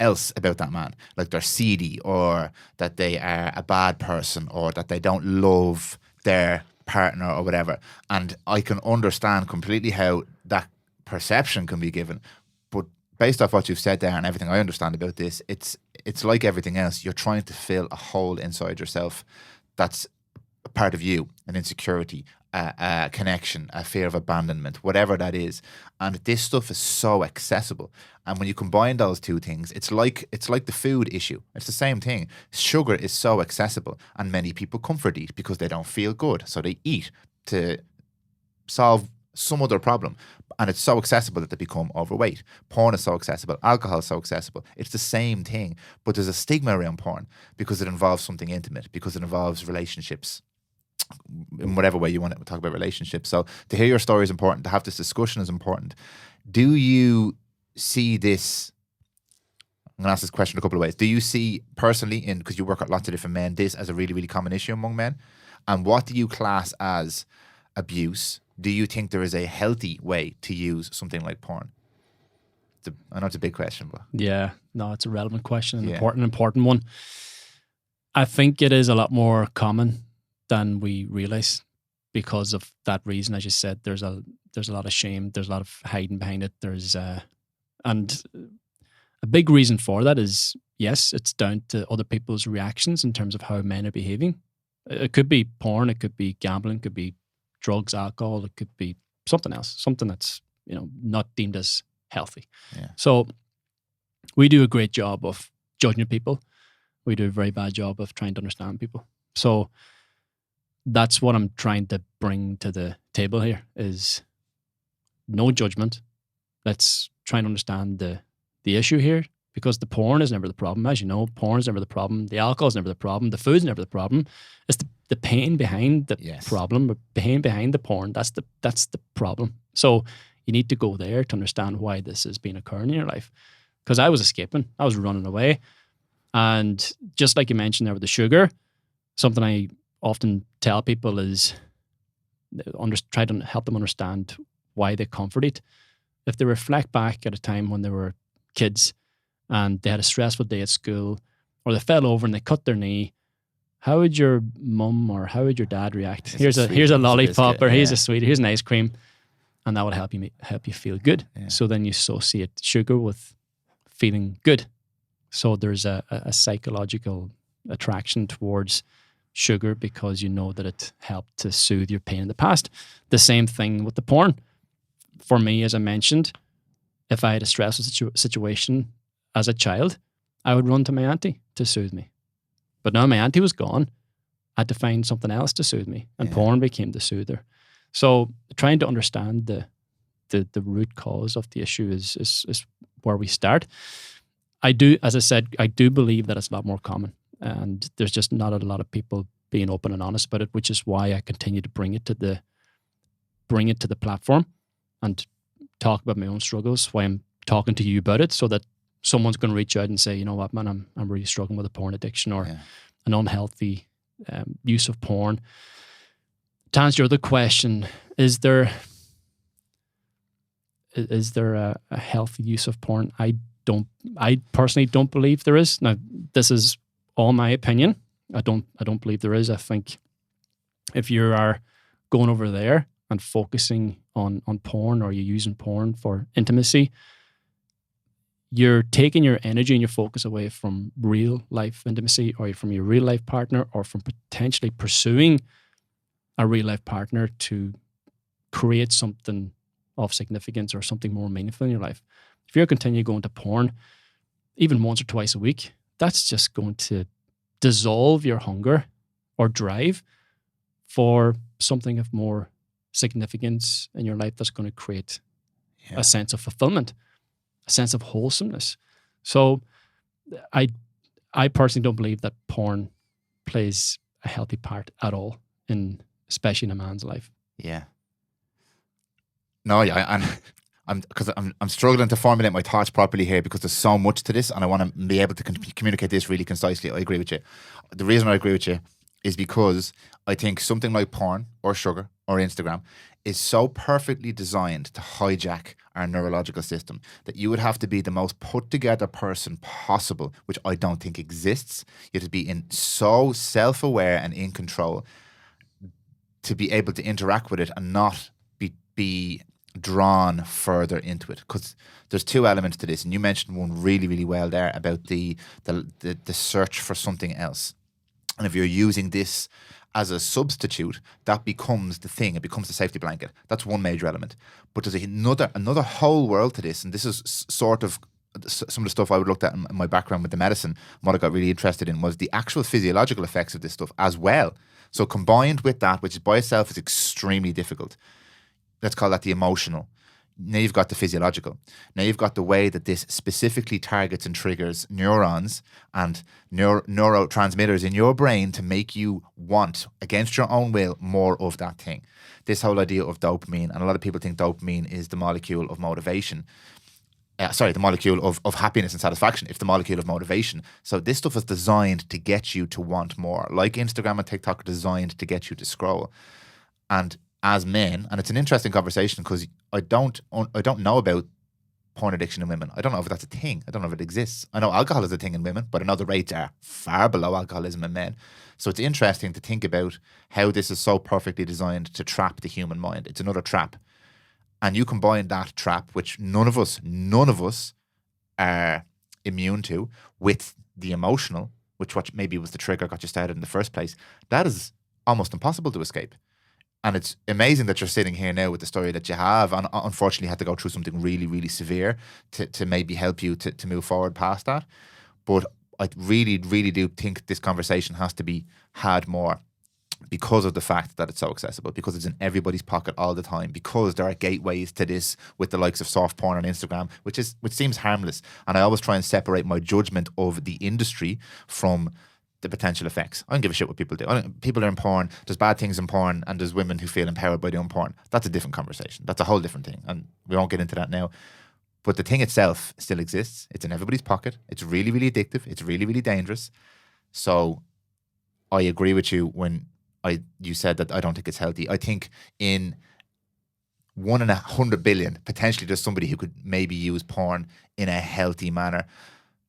else about that man, like they're seedy or that they are a bad person or that they don't love their partner or whatever. And I can understand completely how that perception can be given, but based off what you've said there and everything I understand about this, it's like everything else. You're trying to fill a hole inside yourself that's a part of you, an insecurity, a connection, a fear of abandonment, whatever that is. And this stuff is so accessible. And when you combine those two things, it's like the food issue. It's the same thing. Sugar is so accessible, and many people comfort eat because they don't feel good. So they eat to solve some other problem. And it's so accessible that they become overweight. Porn is so accessible. Alcohol is so accessible. It's the same thing. But there's a stigma around porn because it involves something intimate, because it involves relationships, in whatever way you want to talk about relationships. So to hear your story is important. To have this discussion is important. Do you see this? I'm going to ask this question a couple of ways. Do you see personally, because you work with lots of different men, this as a really, really common issue among men? And what do you class as abuse? Do you think there is a healthy way to use something like porn? I know it's a big question, but yeah, no, it's a relevant question, an important one. I think it is a lot more common than we realize because of that reason. As you said, there's a lot of shame, there's a lot of hiding behind it. And a big reason for that is, yes, it's down to other people's reactions in terms of how men are behaving. It could be porn, it could be gambling, it could be drugs, alcohol, it could be something else, something that's, not deemed as healthy. Yeah. So we do a great job of judging people. We do a very bad job of trying to understand people. So that's what I'm trying to bring to the table here is no judgment. Let's try and understand the issue here, because the porn is never the problem. As you know, porn is never the problem. The alcohol is never the problem. The food's never the problem. It's the pain behind the problem, or pain behind the porn. That's the problem. So you need to go there to understand why this has been occurring in your life. Because I was escaping. I was running away. And just like you mentioned there with the sugar, something I often tell people is try to help them understand why they comfort it. If they reflect back at a time when they were kids and they had a stressful day at school, or they fell over and they cut their knee, how would your mum or how would your dad react? Here's a lollipop, or here's a sweet, here's an ice cream, and that would help you feel good. Yeah. So then you associate sugar with feeling good. So there's a psychological attraction towards sugar because you know that it helped to soothe your pain in the past. The same thing with the porn. For me, as I mentioned, if I had a stressful situation as a child, I would run to my auntie to soothe me. But now my auntie was gone, I had to find something else to soothe me, and porn became the soother. So trying to understand the root cause of the issue is where we start. As I said, I do believe that it's a lot more common, and there's just not a lot of people being open and honest about it, which is why I continue to bring it to the platform and talk about my own struggles, why I'm talking to you about it, so that someone's going to reach out and say, you know what, man, I'm really struggling with a porn addiction or an unhealthy use of porn. To answer your other question, is there a healthy use of porn? I personally don't believe there is. Now, this is all my opinion. I don't believe there is. I think if you are going over there and focusing on porn, or you're using porn for intimacy, you're taking your energy and your focus away from real life intimacy, or from your real life partner, or from potentially pursuing a real life partner to create something of significance or something more meaningful in your life. If you're continuing going to porn, even once or twice a week, that's just going to dissolve your hunger or drive for something of more significance in your life that's going to create Yeah. a sense of fulfillment, a sense of wholesomeness. So I personally don't believe that porn plays a healthy part at all, especially in a man's life. Yeah. No, yeah, and I'm struggling to formulate my thoughts properly here because there's so much to this, and I want to be able to communicate this really concisely. I agree with you. The reason I agree with you is because I think something like porn or sugar or Instagram is so perfectly designed to hijack our neurological system that you would have to be the most put together person possible, which I don't think exists. You have to be so self-aware and in control to be able to interact with it and not be drawn further into it, because there's two elements to this, and you mentioned one really, really well there about the search for something else. And if you're using this as a substitute, that becomes the thing. It becomes the safety blanket. That's one major element. But there's another whole world to this, and this is sort of some of the stuff I would looked at in my background with the medicine. And what I got really interested in was the actual physiological effects of this stuff as well. So combined with that, which by itself is extremely difficult, let's call that the emotional. Now you've got the physiological. Now you've got the way that this specifically targets and triggers neurons and neurotransmitters in your brain to make you want, against your own will, more of that thing. This whole idea of dopamine, and a lot of people think dopamine is the molecule of motivation. The molecule of happiness and satisfaction. It's the molecule of motivation. So this stuff is designed to get you to want more. Like Instagram and TikTok are designed to get you to scroll. And as men, and it's an interesting conversation because I don't know about porn addiction in women. I don't know if that's a thing. I don't know if it exists. I know alcohol is a thing in women, but I know the rates are far below alcoholism in men. So it's interesting to think about how this is so perfectly designed to trap the human mind. It's another trap. And you combine that trap, which none of us are immune to, with the emotional, which what maybe was the trigger got you started in the first place. That is almost impossible to escape. And it's amazing that you're sitting here now with the story that you have, and unfortunately had to go through something really, really severe to maybe help you to move forward past that. But I really, really do think this conversation has to be had more because of the fact that it's so accessible, because it's in everybody's pocket all the time, because there are gateways to this with the likes of soft porn on Instagram, which seems harmless. And I always try and separate my judgment of the industry from the potential effects. I don't give a shit what people do. People are in porn. There's bad things in porn, and there's women who feel empowered by doing porn. That's a different conversation. That's a whole different thing, and we won't get into that now. But the thing itself still exists. It's in everybody's pocket. It's really, really addictive. It's really, really dangerous. So I agree with you when you said that I don't think it's healthy. I think in 1 in 100 billion, potentially there's somebody who could maybe use porn in a healthy manner.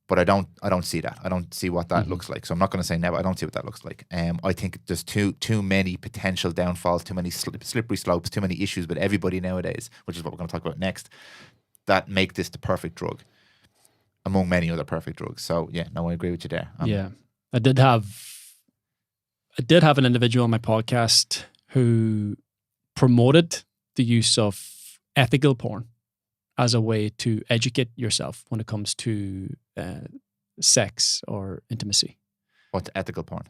But I don't see that. I don't see what that looks like. So I'm not going to say never. I don't see what that looks like. I think there's too many potential downfalls, too many slippery slopes, too many issues with everybody nowadays, which is what we're going to talk about next, that make this the perfect drug among many other perfect drugs. So yeah, no, I agree with you there. Yeah, I did have an individual on my podcast who promoted the use of ethical porn as a way to educate yourself when it comes to sex or intimacy. What's ethical porn?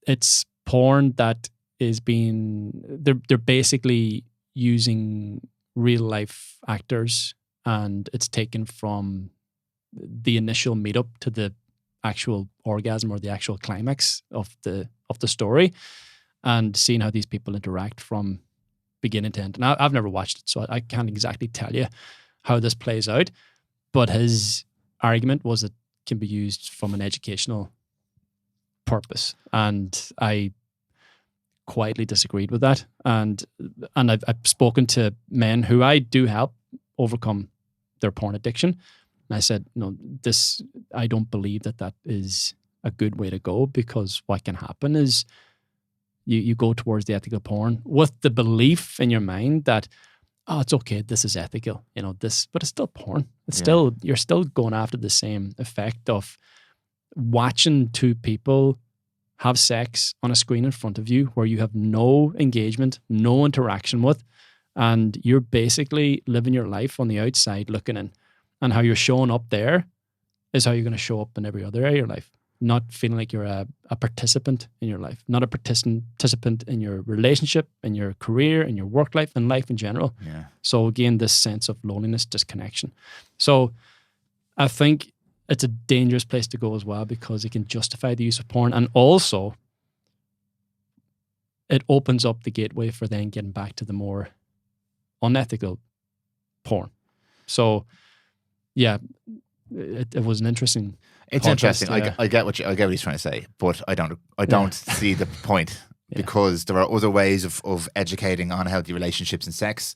It's porn that is they're basically using real life actors, and it's taken from the initial meetup to the actual orgasm or the actual climax of the story, and seeing how these people interact from beginning to end. And I've never watched it, so I can't exactly tell you how this plays out. But his argument was it can be used from an educational purpose, and I quietly disagreed with that. And I've spoken to men who I do help overcome their porn addiction, and I said, no, I don't believe that is a good way to go, because what can happen is you go towards the ethical porn with the belief in your mind that, oh, it's okay, this is ethical, but it's still porn. You're still going after the same effect of watching two people have sex on a screen in front of you where you have no engagement, no interaction with, and you're basically living your life on the outside looking in, and how you're showing up there is how you're going to show up in every other area of your life. not feeling like you're a participant in your life, not a participant in your relationship, in your career, in your work life, and life in general. Yeah. So again, this sense of loneliness, disconnection. So I think it's a dangerous place to go as well, because it can justify the use of porn, and also it opens up the gateway for then getting back to the more unethical porn. So yeah, it was an interesting. It's podcast, interesting. yeah. I get what he's trying to say, but I don't see the point, because there are other ways of educating on healthy relationships and sex,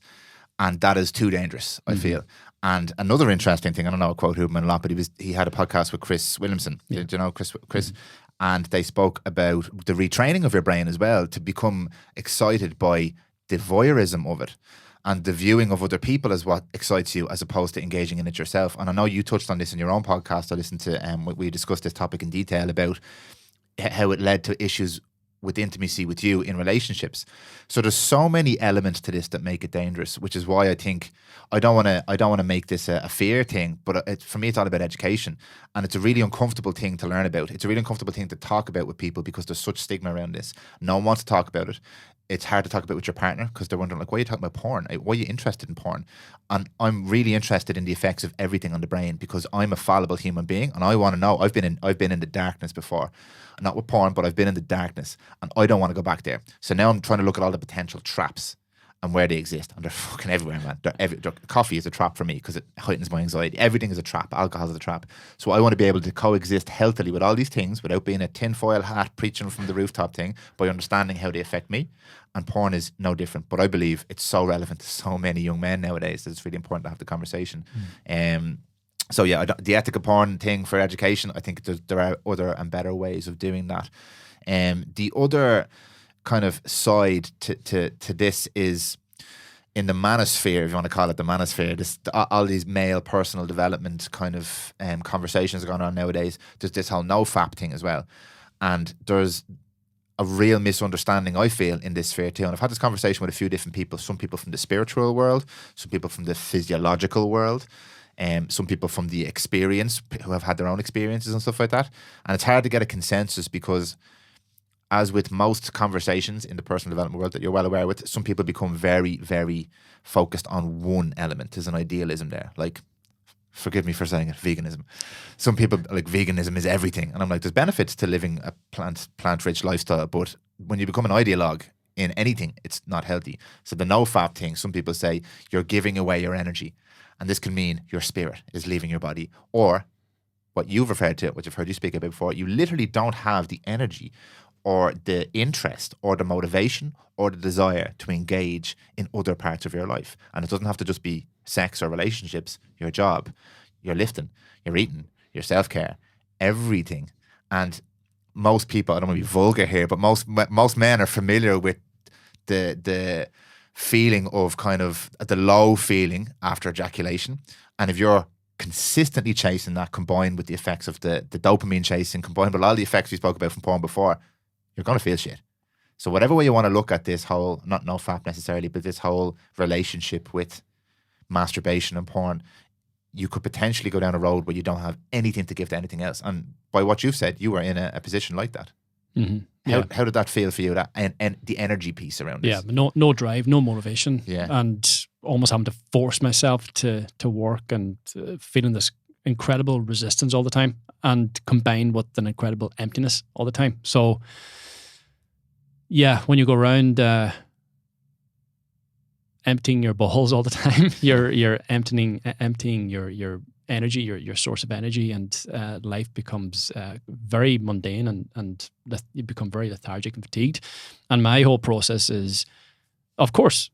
and that is too dangerous, I feel. And another interesting thing, I don't know, I quote him a lot, but he had a podcast with Chris Williamson. Yeah. Did you know Chris? And they spoke about the retraining of your brain as well to become excited by the voyeurism of it. And the viewing of other people is what excites you, as opposed to engaging in it yourself. And I know you touched on this in your own podcast. I listened to, we discussed this topic in detail about how it led to issues with intimacy with you in relationships. So there's so many elements to this that make it dangerous, which is why I think I don't want to make this a fear thing, but for me it's all about education, and it's a really uncomfortable thing to learn about. It's a really uncomfortable thing to talk about with people, because there's such stigma around this. No one wants to talk about it. It's hard to talk about with your partner, because they're wondering, like, why are you talking about porn? Why are you interested in porn? And I'm really interested in the effects of everything on the brain, because I'm a fallible human being, and I want to know. I've been in the darkness before, not with porn, but I've been in the darkness, and I don't want to go back there. So now I'm trying to look at all the potential traps and where they exist, and they're fucking everywhere, man. Coffee is a trap for me, because it heightens my anxiety. Everything is a trap. Alcohol is a trap. So I want to be able to coexist healthily with all these things without being a tinfoil hat preaching from the rooftop thing, by understanding how they affect me. And porn is no different. But I believe it's so relevant to so many young men nowadays that it's really important to have the conversation. So yeah, the ethical porn thing for education, I think there are other and better ways of doing that. The other kind of side to this is in the manosphere, if you want to call it the manosphere. All these male personal development kind of conversations are going on nowadays. There's this whole no-fap thing as well, and there's a real misunderstanding, I feel, in this sphere too. And I've had this conversation with a few different people. Some people from the spiritual world, some people from the physiological world, some people from the experience, who have had their own experiences and stuff like that. And it's hard to get a consensus, because as with most conversations in the personal development world that you're well aware with, some people become very, very focused on one element. There's an idealism there. Like, forgive me for saying it, veganism. Some people, like, veganism is everything. And I'm like, there's benefits to living a plant-rich lifestyle, but when you become an ideologue in anything, it's not healthy. So the no-fap thing, some people say you're giving away your energy. And this can mean your spirit is leaving your body. Or what you've referred to, which I've heard you speak about before, you literally don't have the energy or the interest or the motivation or the desire to engage in other parts of your life. And it doesn't have to just be sex or relationships, your job, your lifting, your eating, your self-care, everything. And most people, I don't want to be vulgar here, but most men are familiar with the feeling of kind of the low feeling after ejaculation. And if you're consistently chasing that, combined with the effects of the dopamine chasing, combined with all the effects we spoke about from porn before, you're going to feel shit. So whatever way you want to look at this whole, not no-fap necessarily, but this whole relationship with masturbation and porn, you could potentially go down a road where you don't have anything to give to anything else. And by what you've said, you were in a position like that. Mm-hmm. How did that feel for you? That and the energy piece around this? Yeah, no drive, no motivation, and almost having to force myself to work, and feeling this incredible resistance all the time, and combined with an incredible emptiness all the time. So yeah, when you go around emptying your balls all the time, you're emptying your energy, your source of energy, and life becomes very mundane, and you become very lethargic and fatigued. And my whole process is, of course,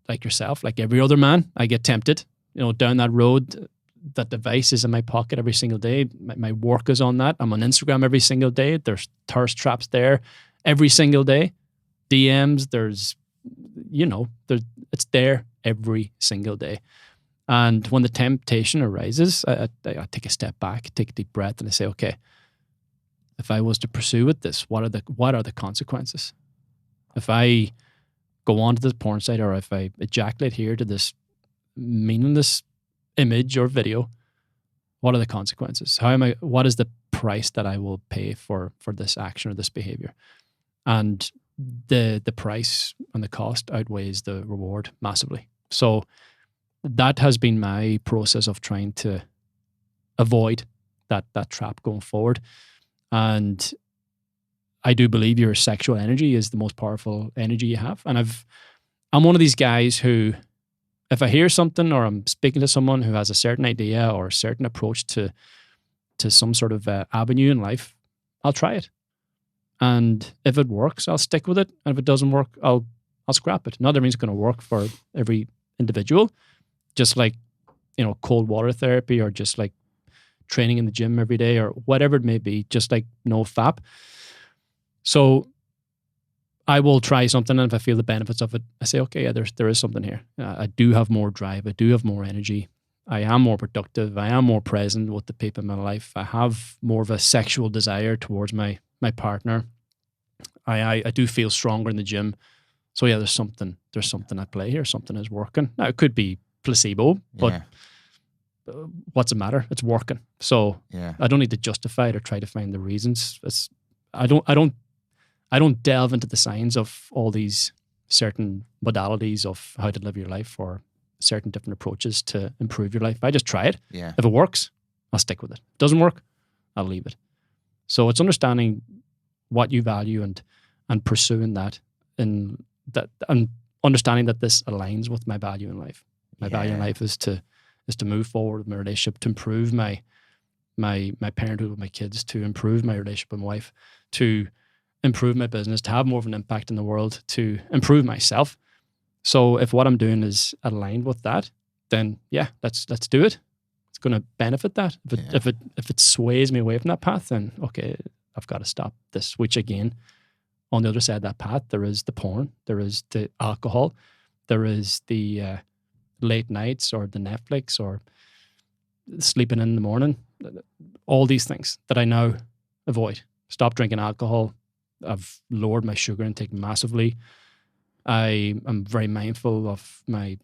like yourself, like every other man, I get tempted, down that road. That device is in my pocket every single day. My work is on that. I'm on Instagram every single day. There's thirst traps there every single day. DMs, it's there every single day. And when the temptation arises, I take a step back, take a deep breath, and I say, okay, if I was to pursue with this, what are the consequences? If I go onto this porn site, or if I ejaculate here to this meaningless image or video, what are the consequences? What is the price that I will pay for this action or this behavior? And the price and the cost outweighs the reward massively. So that has been my process of trying to avoid that trap going forward. And I do believe your sexual energy is the most powerful energy you have. And I'm one of these guys who, if I hear something or I'm speaking to someone who has a certain idea or a certain approach to some sort of avenue in life, I'll try it. And if it works, I'll stick with it. And if it doesn't work, I'll scrap it. Not everything's going to work for every individual. Just like, cold water therapy, or just like training in the gym every day, or whatever it may be, just like no FAP. So I will try something, and if I feel the benefits of it, I say, okay, yeah, there is something here. I do have more drive. I do have more energy. I am more productive. I am more present with the people in my life. I have more of a sexual desire towards my partner. I do feel stronger in the gym. So yeah, there's something at play here. Something is working. Now it could be placebo, but what's the matter? It's working. So I don't need to justify it or try to find the reasons. I don't delve into the science of all these certain modalities of how to live your life or certain different approaches to improve your life. I just try it. Yeah. If it works, I'll stick with it. If it doesn't work, I'll leave it. So it's understanding what you value and pursuing that, and understanding that this aligns with my value in life. My value in life is to move forward with my relationship, to improve my parenthood with my kids, to improve my relationship with my wife, to improve my business, to have more of an impact in the world, to improve myself. So if what I'm doing is aligned with that, then yeah, let's do it. It's going to benefit that. If it sways me away from that path, then okay, I've got to stop this. Which again, on the other side of that path, there is the porn, there is the alcohol, there is the late nights or the Netflix or sleeping in the morning. All these things that I now avoid. Stop drinking alcohol. I've lowered my sugar intake massively. I am very mindful of my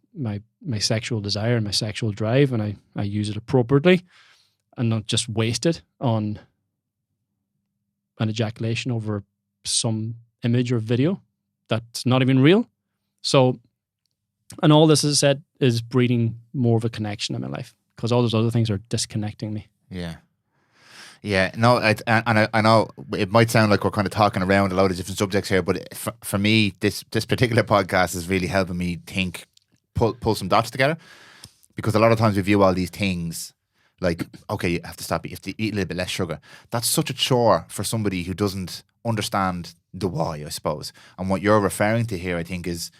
sexual desire and my sexual drive, and I use it appropriately and not just waste it on an ejaculation over some image or video that's not even real. So, and all this, as I said, is breeding more of a connection in my life, because all those other things are disconnecting me. Yeah. Yeah, no, I know it might sound like we're kind of talking around a lot of different subjects here, but for me, this particular podcast is really helping me think, pull some dots together, because a lot of times we view all these things like, okay, you have to stop, you have to eat a little bit less sugar. That's such a chore for somebody who doesn't understand the why, I suppose. And what you're referring to here, I think, is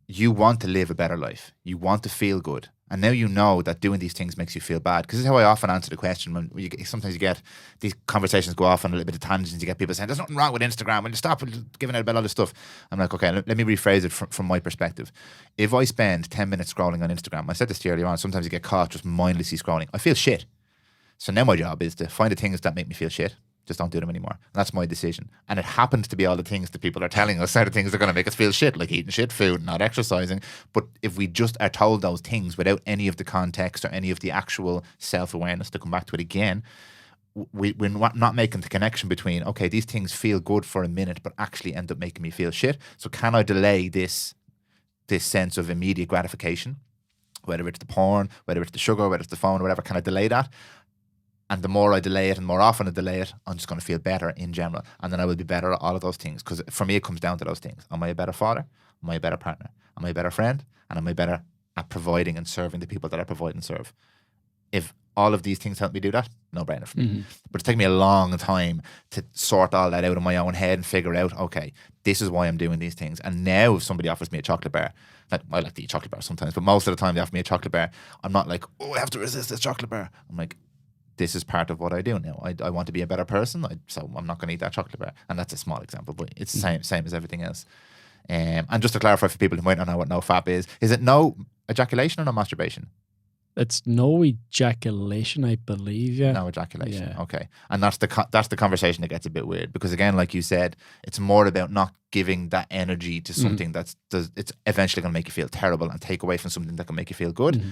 you want to live a better life. You want to feel good. And now you know that doing these things makes you feel bad. Because this is how I often answer the question when sometimes you get these conversations go off on a little bit of tangents. You get people saying, there's nothing wrong with Instagram. Will you stop giving out about all this stuff? I'm like, okay, let me rephrase it from my perspective. If I spend 10 minutes scrolling on Instagram, I said this to you earlier on, sometimes you get caught just mindlessly scrolling. I feel shit. So now my job is to find the things that make me feel shit. Just don't do them anymore. And that's my decision. And it happens to be all the things that people are telling us are the things that are going to make us feel shit, like eating shit food, not exercising. But if we just are told those things without any of the context or any of the actual self-awareness, to come back to it again, we're not making the connection between, okay, these things feel good for a minute, but actually end up making me feel shit. So can I delay this sense of immediate gratification? Whether it's the porn, whether it's the sugar, whether it's the phone, or whatever, can I delay that? And the more I delay it and more often I delay it, I'm just going to feel better in general. And then I will be better at all of those things. Because for me, it comes down to those things. Am I a better father? Am I a better partner? Am I a better friend? And am I better at providing and serving the people that I provide and serve? If all of these things help me do that, no brainer for me. Mm-hmm. But it's taken me a long time to sort all that out in my own head and figure out, okay, this is why I'm doing these things. And now if somebody offers me a chocolate bar, I like to eat chocolate bars sometimes, but most of the time they offer me a chocolate bar, I'm not like, oh, I have to resist this chocolate bar. I'm like, this is part of what I do now. I want to be a better person, so I'm not going to eat that chocolate bar. And that's a small example, but it's the same as everything else. And just to clarify for people who might not know what no FAP is it no ejaculation or no masturbation? It's no ejaculation, I believe. Yeah, no ejaculation. Yeah. Okay, and that's the conversation that gets a bit weird, because again, like you said, it's more about not giving that energy to something it's eventually going to make you feel terrible and take away from something that can make you feel good.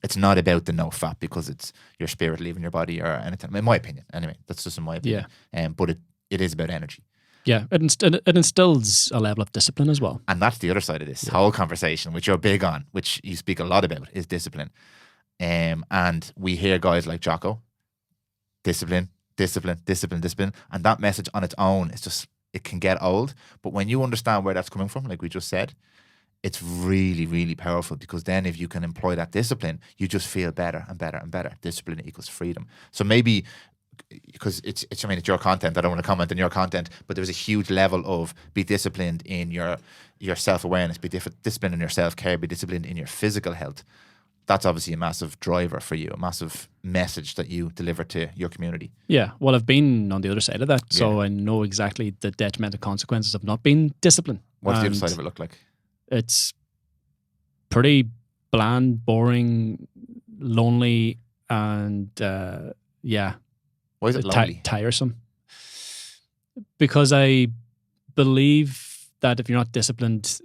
It's not about the no fat because it's your spirit leaving your body or anything. In my opinion, anyway, that's just in my opinion. But it is about energy. Yeah, it instills a level of discipline as well. And that's the other side of this whole conversation, which you're big on, which you speak a lot about, is discipline. And we hear guys like Jocko, discipline, discipline, discipline, discipline. And that message on its own is just, it can get old. But when you understand where that's coming from, like we just said, it's really, really powerful, because then if you can employ that discipline, you just feel better and better and better. Discipline equals freedom. So maybe, because it's your content, I don't want to comment on your content, but there's a huge level of be disciplined in your self-awareness, be disciplined in your self-care, be disciplined in your physical health. That's obviously a massive driver for you, a massive message that you deliver to your community. Yeah, well, I've been on the other side of that, so I know exactly the detrimental consequences of not being disciplined. What's the other side of it look like? It's pretty bland, boring, lonely, and Why is it lonely? Tiresome. Because I believe that if you're not disciplined,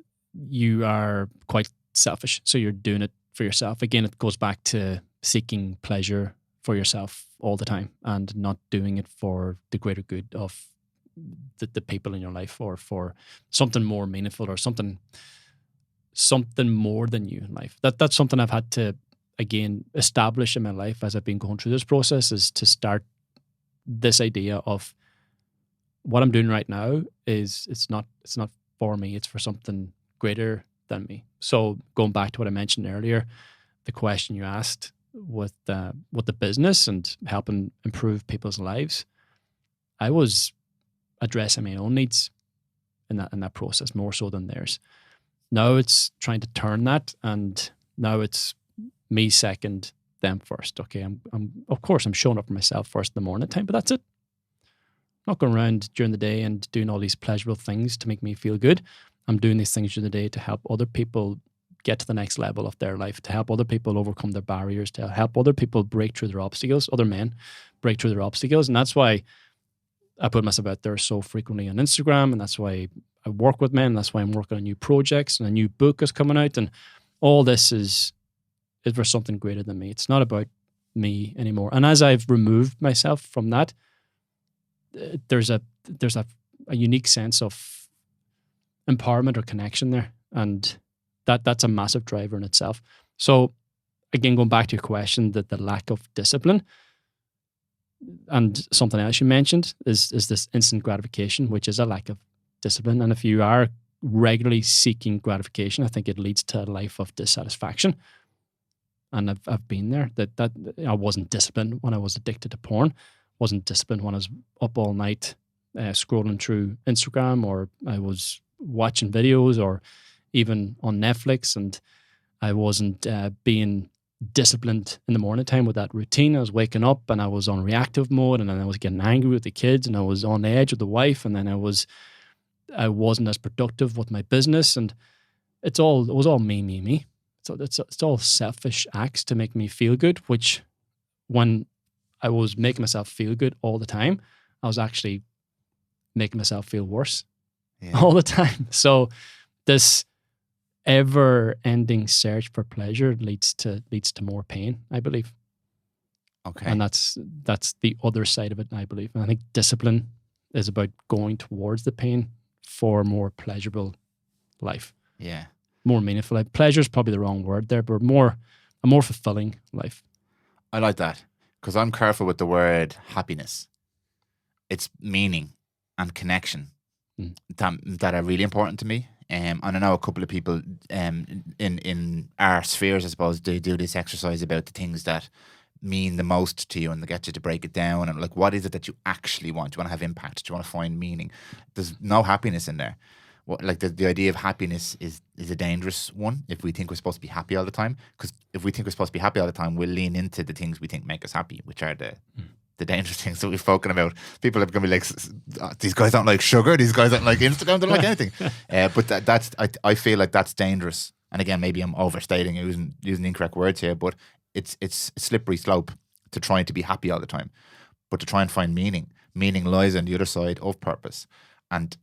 you are quite selfish. So you're doing it for yourself. Again, it goes back to seeking pleasure for yourself all the time and not doing it for the greater good of the people in your life, or for something more meaningful, or something more than you in life. That's something I've had to, again, establish in my life as I've been going through this process, is to start this idea of what I'm doing right now is it's not for me, it's for something greater than me. So going back to what I mentioned earlier, the question you asked with the business and helping improve people's lives, I was addressing my own needs in that process more so than theirs. Now it's trying to turn that, and now it's me second, them first. Okay, I'm of course I'm showing up for myself first in the morning time, but that's it. I'm not going around during the day and doing all these pleasurable things to make me feel good. I'm doing these things during the day to help other people get to the next level of their life, to help other people overcome their barriers, to help other people break through their obstacles, other men break through their obstacles. And that's why I put myself out there so frequently on Instagram, and that's why I work with men, and that's why I'm working on new projects, and a new book is coming out, and all this is for something greater than me. It's not about me anymore. And as I've removed myself from that, there's a unique sense of empowerment or connection there, and that's a massive driver in itself. So again, going back to your question, that the lack of discipline, and something else you mentioned is this instant gratification, which is a lack of discipline. And if you are regularly seeking gratification, I think it leads to a life of dissatisfaction. And I've been there. That I wasn't disciplined when I was addicted to porn. Wasn't disciplined when I was up all night scrolling through Instagram, or I was watching videos, or even on Netflix, and I wasn't being disciplined in the morning time with that routine. I was waking up and I was on reactive mode, and then I was getting angry with the kids, and I was on edge with the wife, and then I wasn't as productive with my business, and it was all me. So it's all selfish acts to make me feel good, which when I was making myself feel good all the time, I was actually making myself feel worse all the time. So this ever-ending search for pleasure leads to more pain, I believe. Okay. And that's the other side of it, I believe. And I think discipline is about going towards the pain for a more pleasurable life. Yeah. More meaningful life. Pleasure is probably the wrong word there, but a more fulfilling life. I like that, because I'm careful with the word happiness. It's meaning and connection that are really important to me. And I know a couple of people in our spheres, I suppose, they do this exercise about the things that mean the most to you, and they get you to break it down. And like, what is it that you actually want? Do you want to have impact? Do you want to find meaning? There's no happiness in there. Like the idea of happiness is a dangerous one if we think we're supposed to be happy all the time. Because if we think we're supposed to be happy all the time, we'll lean into the things we think make us happy, which are the dangerous things that we've spoken about. People are going to be like, these guys don't like sugar, these guys don't like Instagram, they don't like anything. But I feel like that's dangerous. And again, maybe I'm overstating, using incorrect words here, but it's a slippery slope to trying to be happy all the time. But to try and find meaning lies on the other side of purpose. And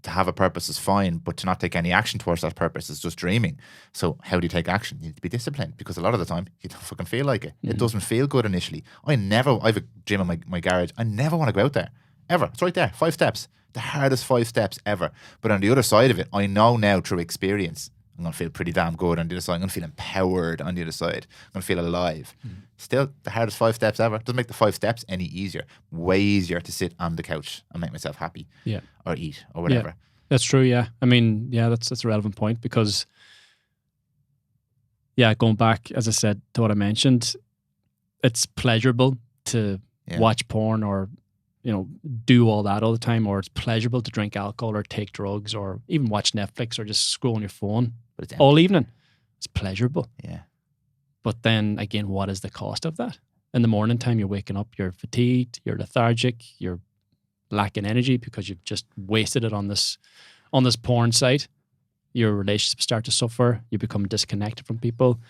to have a purpose is fine, but to not take any action towards that purpose is just dreaming. So how do you take action? You need to be disciplined, because a lot of the time you don't fucking feel like it. It doesn't feel good initially. I have a gym in my garage. I never want to go out there, ever. It's right there, 5 steps. The hardest 5 steps ever. But on the other side of it, I know now through experience, I'm going to feel pretty damn good on the other side. I'm going to feel empowered on the other side. I'm going to feel alive. Still, the hardest 5 steps ever. Doesn't make the 5 steps any easier. Way easier to sit on the couch and make myself happy. Yeah. Or eat or whatever. Yeah, that's true, yeah. I mean, yeah, that's a relevant point, because, yeah, going back, as I said, to what I mentioned, it's pleasurable to watch porn or, you know, do all that all the time, or it's pleasurable to drink alcohol or take drugs or even watch Netflix or just scroll on your phone all evening. It's pleasurable. Yeah. But then again, what is the cost of that? In the morning time, you're waking up, you're fatigued, you're lethargic, you're lacking energy because you've just wasted it on this porn site. Your relationships start to suffer. You become disconnected from people,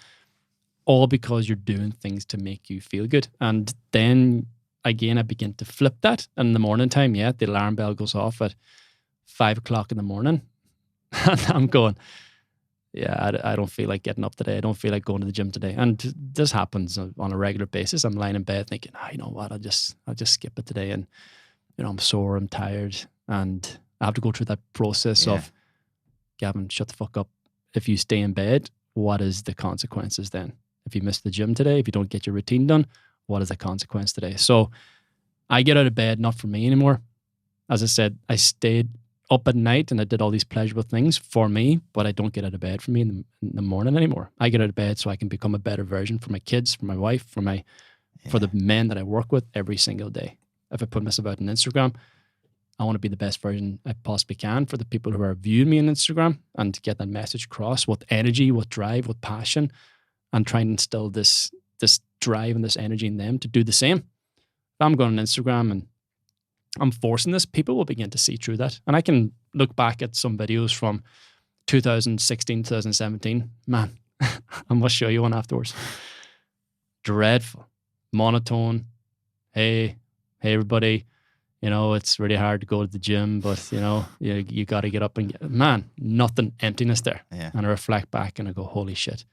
all because you're doing things to make you feel good. And then again, I begin to flip that. And in the morning time, the alarm bell goes off at 5 o'clock in the morning. And I'm going, I don't feel like getting up today. I don't feel like going to the gym today. And this happens on a regular basis. I'm lying in bed thinking, you know what, I'll just skip it today. And, you know, I'm sore, I'm tired. And I have to go through that process of, Gavin, shut the fuck up. If you stay in bed, what is the consequences then? If you miss the gym today, if you don't get your routine done, what is the consequence today? So I get out of bed, not for me anymore. As I said, I stayed up at night and I did all these pleasurable things for me, but I don't get out of bed for me in the morning anymore. I get out of bed so I can become a better version for my kids, for my wife, for the men that I work with every single day. If I put myself out on Instagram, I want to be the best version I possibly can for the people who are viewing me on Instagram, and to get that message across with energy, with drive, with passion, and try and instill this drive and this energy in them to do the same. If I'm going on Instagram and I'm forcing this, people will begin to see through that. And I can look back at some videos from 2016, 2017. Man, I must show you one afterwards. Dreadful. Monotone. Hey everybody. You know, it's really hard to go to the gym, but, you know, you got to get up and get... Man, nothing, emptiness there. Yeah. And I reflect back and I go, holy shit.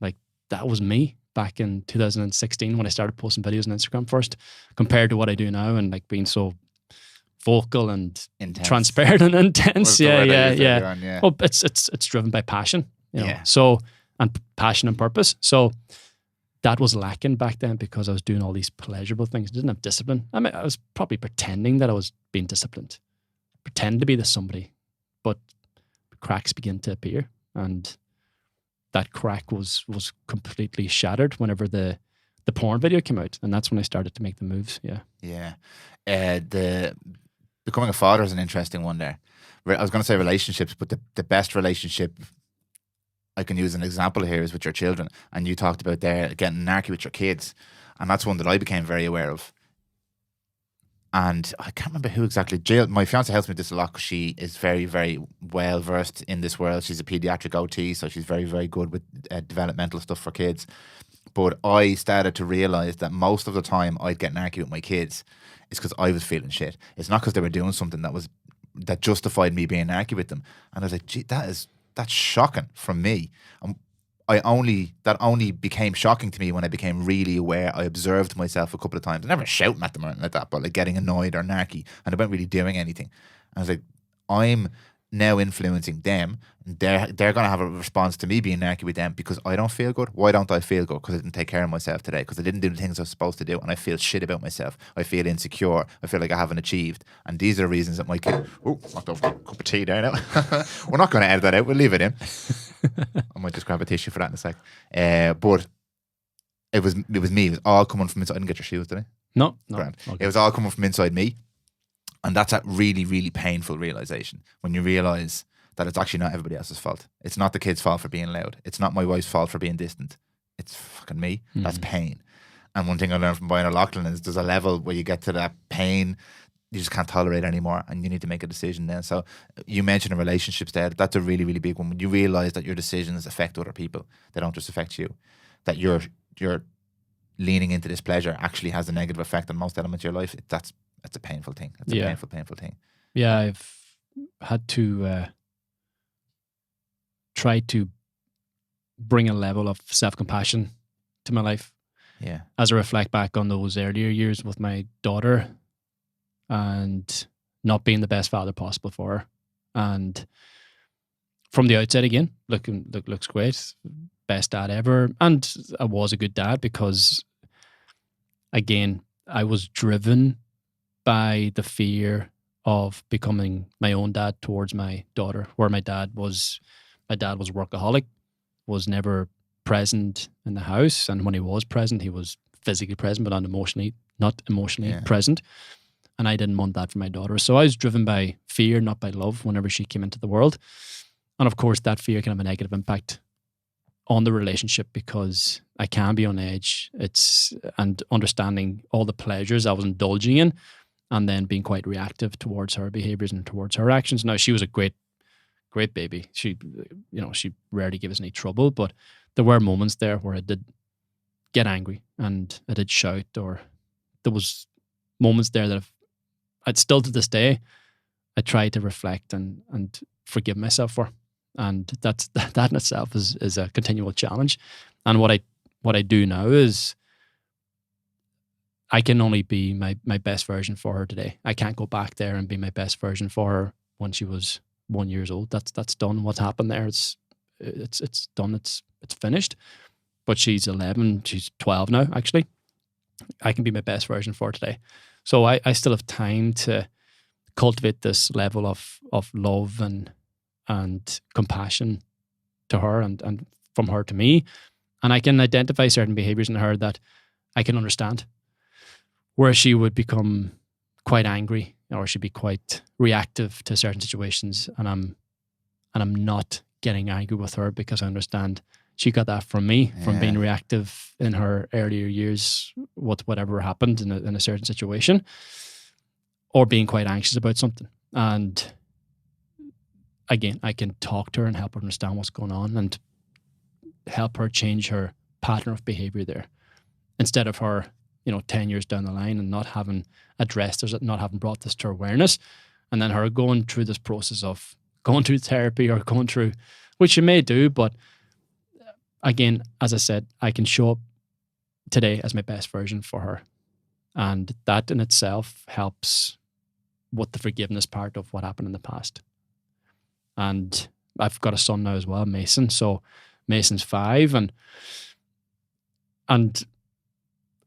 Like, that was me back in 2016 when I started posting videos on Instagram first, compared to what I do now, and like being so vocal and intense. Transparent and intense. Yeah. Well, it's driven by passion, you know. So, and passion and purpose. So that was lacking back then because I was doing all these pleasurable things. I didn't have discipline. I mean, I was probably pretending that I was being disciplined, pretend to be this somebody, but cracks begin to appear, and that crack was completely shattered whenever the porn video came out, and that's when I started to make the moves. Yeah. The becoming a father is an interesting one there. I was going to say relationships, but the best relationship I can use an example here is with your children. And you talked about there getting narky with your kids, and that's one that I became very aware of. And I can't remember who exactly. Jill, my fiance, helps me with this a lot because she is very, very well versed in this world. She's a pediatric OT, so she's very, very good with developmental stuff for kids. But I started to realize that most of the time I'd get narky with my kids is because I was feeling shit. It's not because they were doing something that justified me being narky with them. And I was like, gee, that's shocking from me. That only became shocking to me when I became really aware. I observed myself a couple of times. I never shouting at them or anything like that, but like getting annoyed or narky, and I wasn't really doing anything. I was like, I'm now influencing them. They're going to have a response to me being narky with them because I don't feel good. Why don't I feel good? Because I didn't take care of myself today. Because I didn't do the things I was supposed to do, and I feel shit about myself. I feel insecure. I feel like I haven't achieved. And these are the reasons that my kid... Oh, knocked over a cup of tea there now. We're not going to edit that out. We'll leave it in. I might just grab a tissue for that in a sec. But it was me. It was all coming from inside. I didn't get your shoes, did I? No. Okay. Okay. It was all coming from inside me. And that's a really, really painful realization when you realize that it's actually not everybody else's fault. It's not the kid's fault for being loud. It's not my wife's fault for being distant. It's fucking me. Mm. That's pain. And one thing I learned from buying a Lachlan is there's a level where you get to that pain you just can't tolerate anymore, and you need to make a decision then. So you mentioned relationships there. That's a really, really big one. When you realize that your decisions affect other people, they don't just affect you, that you're leaning into this pleasure actually has a negative effect on most elements of your life. That's a painful thing. That's a painful thing. Yeah, had to try to bring a level of self-compassion to my life. Yeah. As I reflect back on those earlier years with my daughter and not being the best father possible for her. And from the outset again, looks great. Best dad ever. And I was a good dad because, again, I was driven by the fear of becoming my own dad towards my daughter, where my dad was workaholic, was never present in the house. And when he was present, he was physically present, but not emotionally present. And I didn't want that for my daughter. So I was driven by fear, not by love, whenever she came into the world. And of course, that fear can have a negative impact on the relationship because I can be on edge. And understanding all the pleasures I was indulging in and then being quite reactive towards her behaviors and towards her actions. Now, she was a great baby. She rarely gave us any trouble, but there were moments there where I did get angry and I did shout, or there was moments there that I'd still to this day, I try to reflect and forgive myself for. And that in itself is a continual challenge. And what I do now is I can only be my best version for her today. I can't go back there and be my best version for her when she was 1 year old. That's done. What's happened there? It's done. It's finished. But she's 11. She's 12 now. Actually, I can be my best version for her today. So I still have time to cultivate this level of love and compassion to her and from her to me. And I can identify certain behaviors in her that I can understand, where she would become quite angry or she'd be quite reactive to certain situations. And I'm not getting angry with her because I understand she got that from me, from being reactive in her earlier years with whatever happened in a certain situation, or being quite anxious about something. And again, I can talk to her and help her understand what's going on and help her change her pattern of behavior there. Instead of her, 10 years down the line and not having addressed this, not having brought this to her awareness, and then her going through this process of going through therapy or going through, which she may do, but again, as I said, I can show up today as my best version for her. And that in itself helps with the forgiveness part of what happened in the past. And I've got a son now as well, Mason. So Mason's 5, and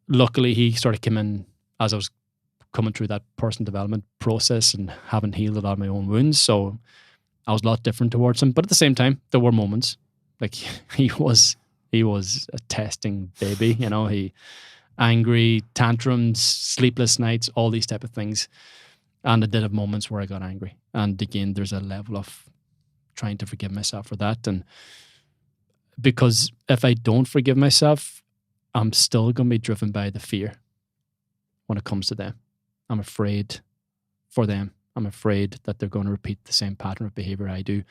luckily he sort of came in as I was coming through that personal development process and having healed a lot of my own wounds. So I was a lot different towards him. But at the same time, there were moments like he was a testing baby, he angry, tantrums, sleepless nights, all these type of things. And I did have moments where I got angry. And again, there's a level of trying to forgive myself for that. And because if I don't forgive myself, I'm still going to be driven by the fear when it comes to them. I'm afraid for them. I'm afraid that they're going to repeat the same pattern of behavior I do,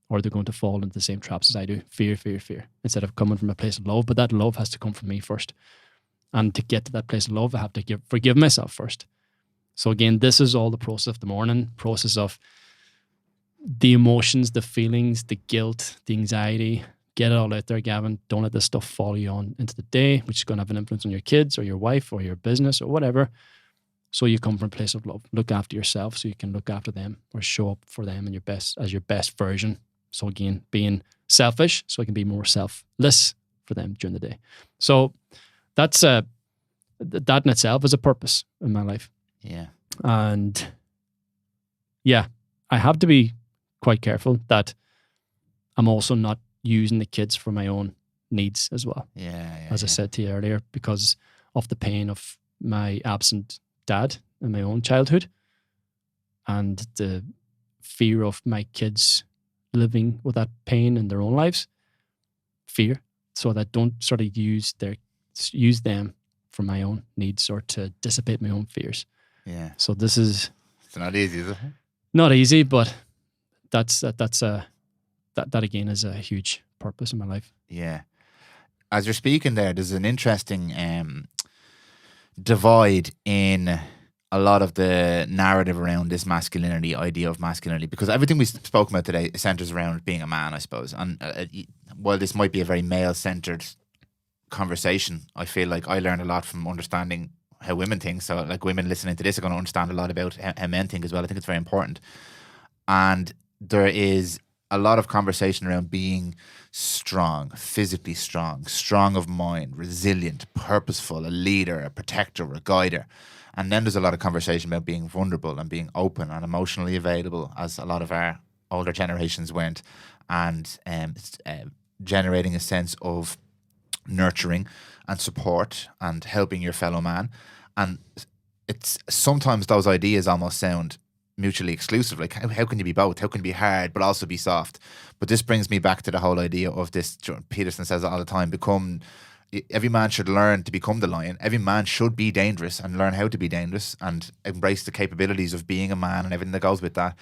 or they're going to fall into the same traps as I do. Fear, fear, fear. Instead of coming from a place of love, but that love has to come from me first. And to get to that place of love, I have to forgive myself first. So again, this is all the process of the morning, process of the emotions, the feelings, the guilt, the anxiety. Get it all out there, Gavin. Don't let this stuff follow you on into the day, which is going to have an influence on your kids or your wife or your business or whatever. So you come from a place of love. Look after yourself so you can look after them or show up for them in your best version. So again, being selfish so I can be more selfless for them during the day. So that's that in itself is a purpose in my life. Yeah. And yeah, I have to be quite careful that I'm also not using the kids for my own needs as well. As I said to you earlier, because of the pain of my absent dad in my own childhood and the fear of my kids living with that pain in their own lives, fear, so that I don't sort of use them for my own needs or to dissipate my own fears. Yeah. So it's not easy, is it? Not easy, but that again is a huge purpose in my life. Yeah. As you're speaking there's an interesting divide in a lot of the narrative around this masculinity, idea of masculinity, because everything we've spoken about today centers around being a man, I suppose. And while this might be a very male-centered conversation, I feel like I learned a lot from understanding how women think. So like women listening to this are going to understand a lot about how men think as well. I think it's very important. And there is a lot of conversation around being strong, physically strong, strong of mind, resilient, purposeful, a leader, a protector, a guider. And then there's a lot of conversation about being vulnerable and being open and emotionally available, as a lot of our older generations weren't, and generating a sense of nurturing and support and helping your fellow man. And it's sometimes those ideas almost sound mutually exclusive. Like, how can you be both? How can you be hard but also be soft? But this brings me back to the whole idea of this. Peterson says it all the time, every man should learn to become the lion. Every man should be dangerous and learn how to be dangerous and embrace the capabilities of being a man and everything that goes with that.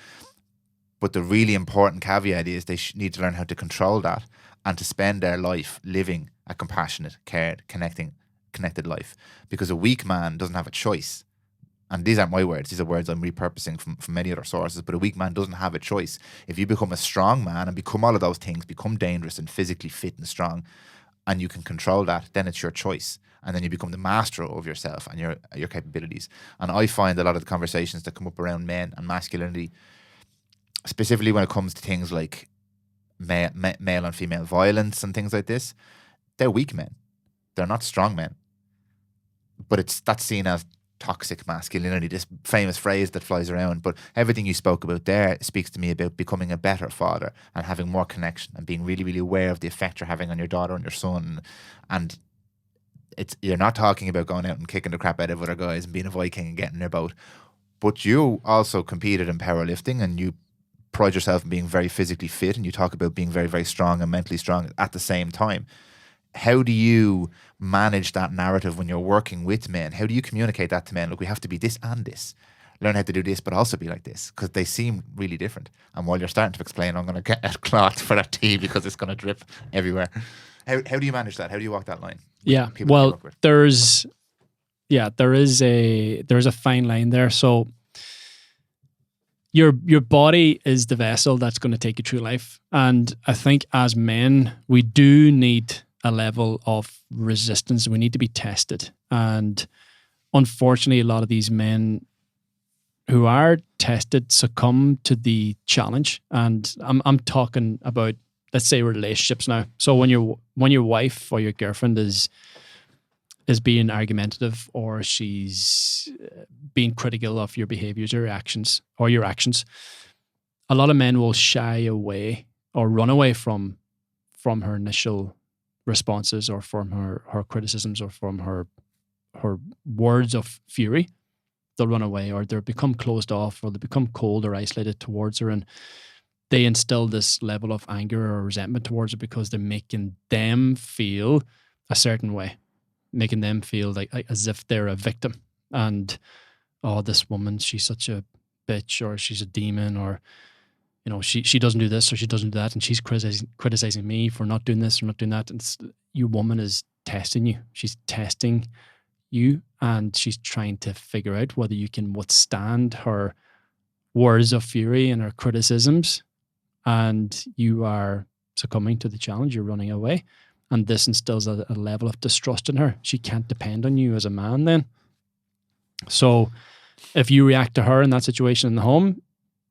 But the really important caveat is they need to learn how to control that and to spend their life living a compassionate, cared, connected life. Because a weak man doesn't have a choice. And these aren't my words, these are words I'm repurposing from many other sources, but a weak man doesn't have a choice. If you become a strong man and become all of those things, become dangerous and physically fit and strong, and you can control that, then it's your choice. And then you become the master of yourself and your capabilities. And I find a lot of the conversations that come up around men and masculinity, specifically when it comes to things like male and female violence and things like this, they're weak men. They're not strong men. But that's seen as toxic masculinity, this famous phrase that flies around. But everything you spoke about there speaks to me about becoming a better father and having more connection and being really, really aware of the effect you're having on your daughter and your son. And you're not talking about going out and kicking the crap out of other guys and being a Viking and getting their boat. But you also competed in powerlifting and you pride yourself in being very physically fit, and you talk about being very, very strong and mentally strong at the same time. How do you manage that narrative when you're working with men? How do you communicate that to men? Look, we have to be this and this. Learn how to do this, but also be like this, because they seem really different. And while you're starting to explain, I'm going to get a cloth for that tea because it's going to drip everywhere. How do you manage that? How do you walk that line? Yeah, well, there is a fine line there. So your body is the vessel that's going to take you through life. And I think as men, we do need a level of resistance. We need to be tested. And unfortunately, a lot of these men who are tested succumb to the challenge. And I'm talking about, let's say, relationships now. So when your wife or your girlfriend is being argumentative, or she's being critical of your behaviors or reactions or your actions, a lot of men will shy away or run away from her initial responses, or from her criticisms, or from her words of fury. They'll run away, or they'll become closed off, or they become cold or isolated towards her, and they instill this level of anger or resentment towards her because they're making them feel a certain way, making them feel like as if they're a victim. And, oh, this woman, she's such a bitch, or she's a demon, or, you know, she doesn't do this or she doesn't do that, and she's criticizing me for not doing this or not doing that. And your woman is testing you. She's testing you, and she's trying to figure out whether you can withstand her words of fury and her criticisms. And you are succumbing to the challenge. You're running away. And this instills a level of distrust in her. She can't depend on you as a man then. So if you react to her in that situation in the home,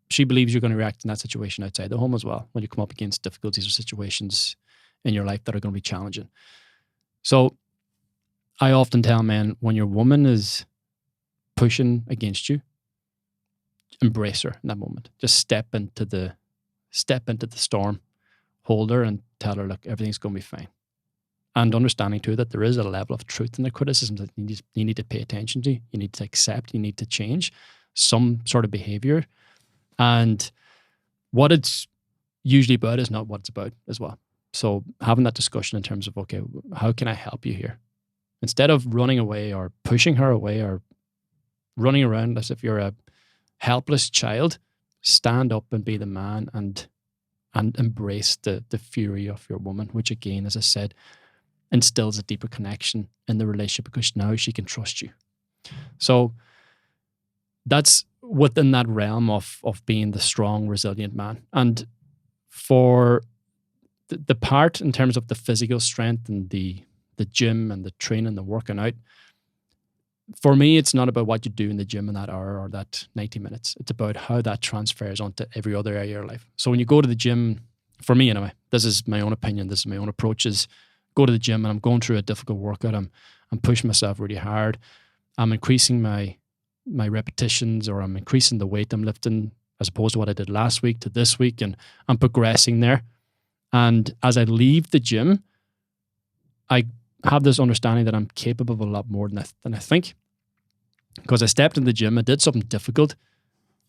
she believes you're going to react in that situation outside the home as well, when you come up against difficulties or situations in your life that are going to be challenging. So I often tell men, when your woman is pushing against you, embrace her in that moment. Just step into the storm, hold her and tell her, look, everything's going to be fine. And understanding too that there is a level of truth in the criticism that you need to pay attention to, you need to accept, you need to change some sort of behavior. And what it's usually about is not what it's about as well. So having that discussion in terms of, okay, how can I help you here? Instead of running away or pushing her away or running around as if you're a helpless child, stand up and be the man and embrace the fury of your woman, which again, as I said, instills a deeper connection in the relationship because now she can trust you. So that's within that realm of being the strong, resilient man. And for the part in terms of the physical strength and the gym and the training, the working out, for me, it's not about what you do in the gym in that hour or that 90 minutes. It's about how that transfers onto every other area of your life. So when you go to the gym, for me anyway, this is my own opinion, this is my own approach, is go to the gym and I'm going through a difficult workout. I'm pushing myself really hard. I'm increasing my repetitions, or I'm increasing the weight I'm lifting as opposed to what I did last week to this week, and I'm progressing there. And as I leave the gym, I have this understanding that I'm capable of a lot more than I think. Because I stepped in the gym, I did something difficult.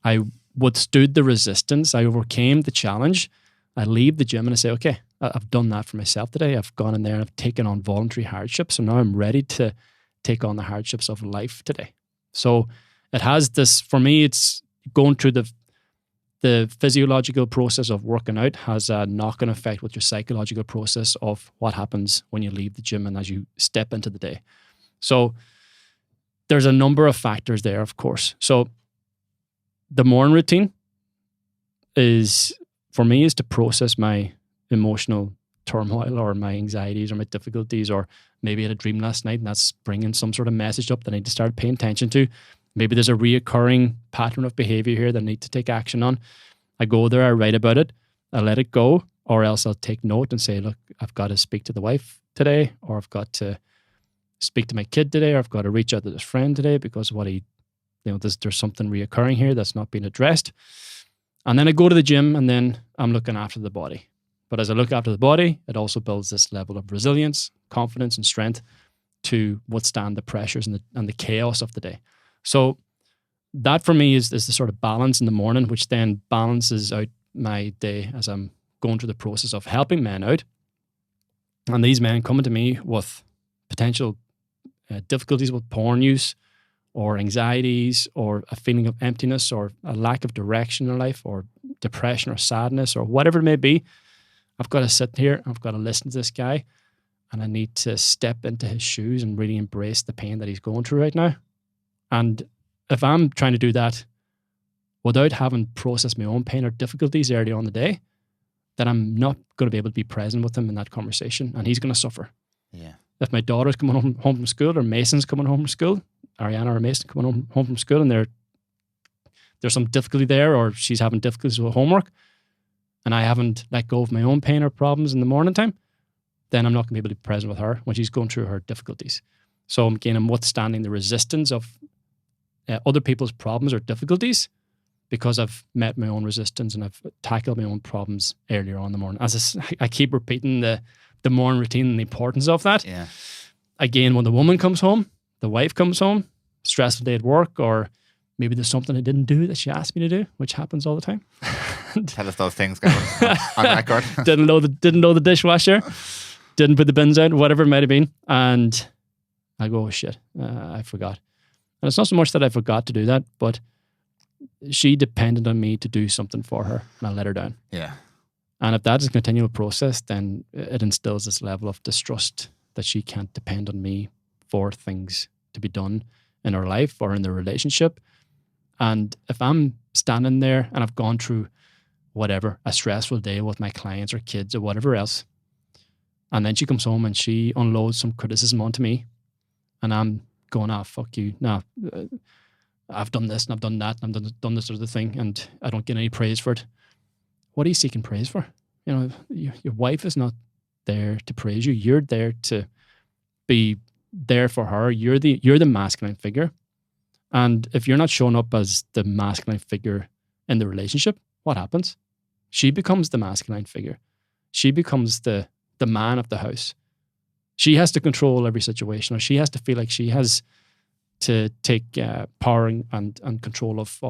I withstood the resistance. I overcame the challenge. I leave the gym and I say, okay, I've done that for myself today. I've gone in there and I've taken on voluntary hardships. So now I'm ready to take on the hardships of life today. So it has this, for me, it's going through the physiological process of working out has a knock-on effect with your psychological process of what happens when you leave the gym and as you step into the day. So there's a number of factors there, of course. So the morning routine is, for me, is to process my emotional turmoil or my anxieties or my difficulties, or maybe I had a dream last night and that's bringing some sort of message up that I need to start paying attention to. Maybe there's a reoccurring pattern of behavior here that I need to take action on. I go there, I write about it, I let it go, or else I'll take note and say, look, I've got to speak to the wife today, or I've got to speak to my kid today, or I've got to reach out to this friend today because there's something reoccurring here that's not being addressed. And then I go to the gym and then I'm looking after the body. But as I look after the body, it also builds this level of resilience, confidence, and strength to withstand the pressures and the chaos of the day. So that for me is the sort of balance in the morning, which then balances out my day as I'm going through the process of helping men out. And these men coming to me with potential difficulties with porn use, or anxieties, or a feeling of emptiness, or a lack of direction in life, or depression or sadness, or whatever it may be. I've got to sit here, I've got to listen to this guy, and I need to step into his shoes and really embrace the pain that he's going through right now. And if I'm trying to do that without having processed my own pain or difficulties early on in the day, then I'm not going to be able to be present with him in that conversation, and he's going to suffer. Yeah. If my daughter's coming home from school, or Mason's coming home from school, Ariana or Mason coming home from school, and there's some difficulty there, or she's having difficulties with homework, and I haven't let go of my own pain or problems in the morning time, then I'm not going to be able to be present with her when she's going through her difficulties. So again, I'm withstanding the resistance of other people's problems or difficulties because I've met my own resistance and I've tackled my own problems earlier on in the morning. As I keep repeating the morning routine and the importance of that. Yeah. Again, when the woman comes home, the wife comes home, stressful day at work, or maybe there's something I didn't do that she asked me to do, which happens all the time. Tell us those things, Gavin, on record. didn't know the dishwasher, didn't put the bins out, whatever it might have been, and I go, oh shit, I forgot. And it's not so much that I forgot to do that, but she depended on me to do something for her, and I let her down. Yeah. And if that is a continual process, then it instills this level of distrust that she can't depend on me for things to be done in her life or in the relationship. And if I'm standing there and I've gone through whatever, a stressful day with my clients or kids or whatever else, and then she comes home and she unloads some criticism onto me, and I'm going, fuck you. No, I've done this and I've done that and I've done this other thing, and I don't get any praise for it. What are you seeking praise for? You know, your wife is not there to praise you. You're there to be there for her. You're the masculine figure. And if you're not showing up as the masculine figure in the relationship, what happens? She becomes the masculine figure. She becomes the man of the house. She has to control every situation, or she has to feel like she has to take power and control of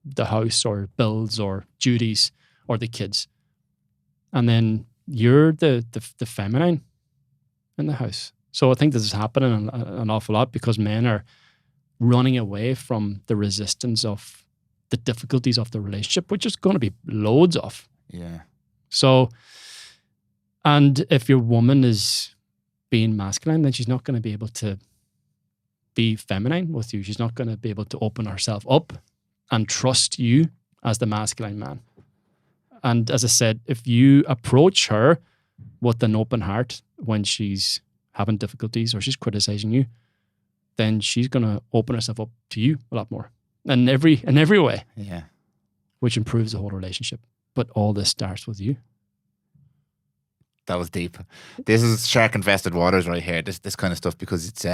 the house or bills or duties or the kids. And then you're the feminine in the house. So I think this is happening an awful lot because men are running away from the resistance of the difficulties of the relationship, which is going to be loads of. Yeah. So, and if your woman is being masculine, then she's not going to be able to be feminine with you. She's not going to be able to open herself up and trust you as the masculine man. And as I said, if you approach her with an open heart when she's having difficulties or she's criticizing you, then she's going to open herself up to you a lot more in every way. Yeah. Which improves the whole relationship. But all this starts with you. That was deep. This is shark infested waters right here, this kind of stuff, because it's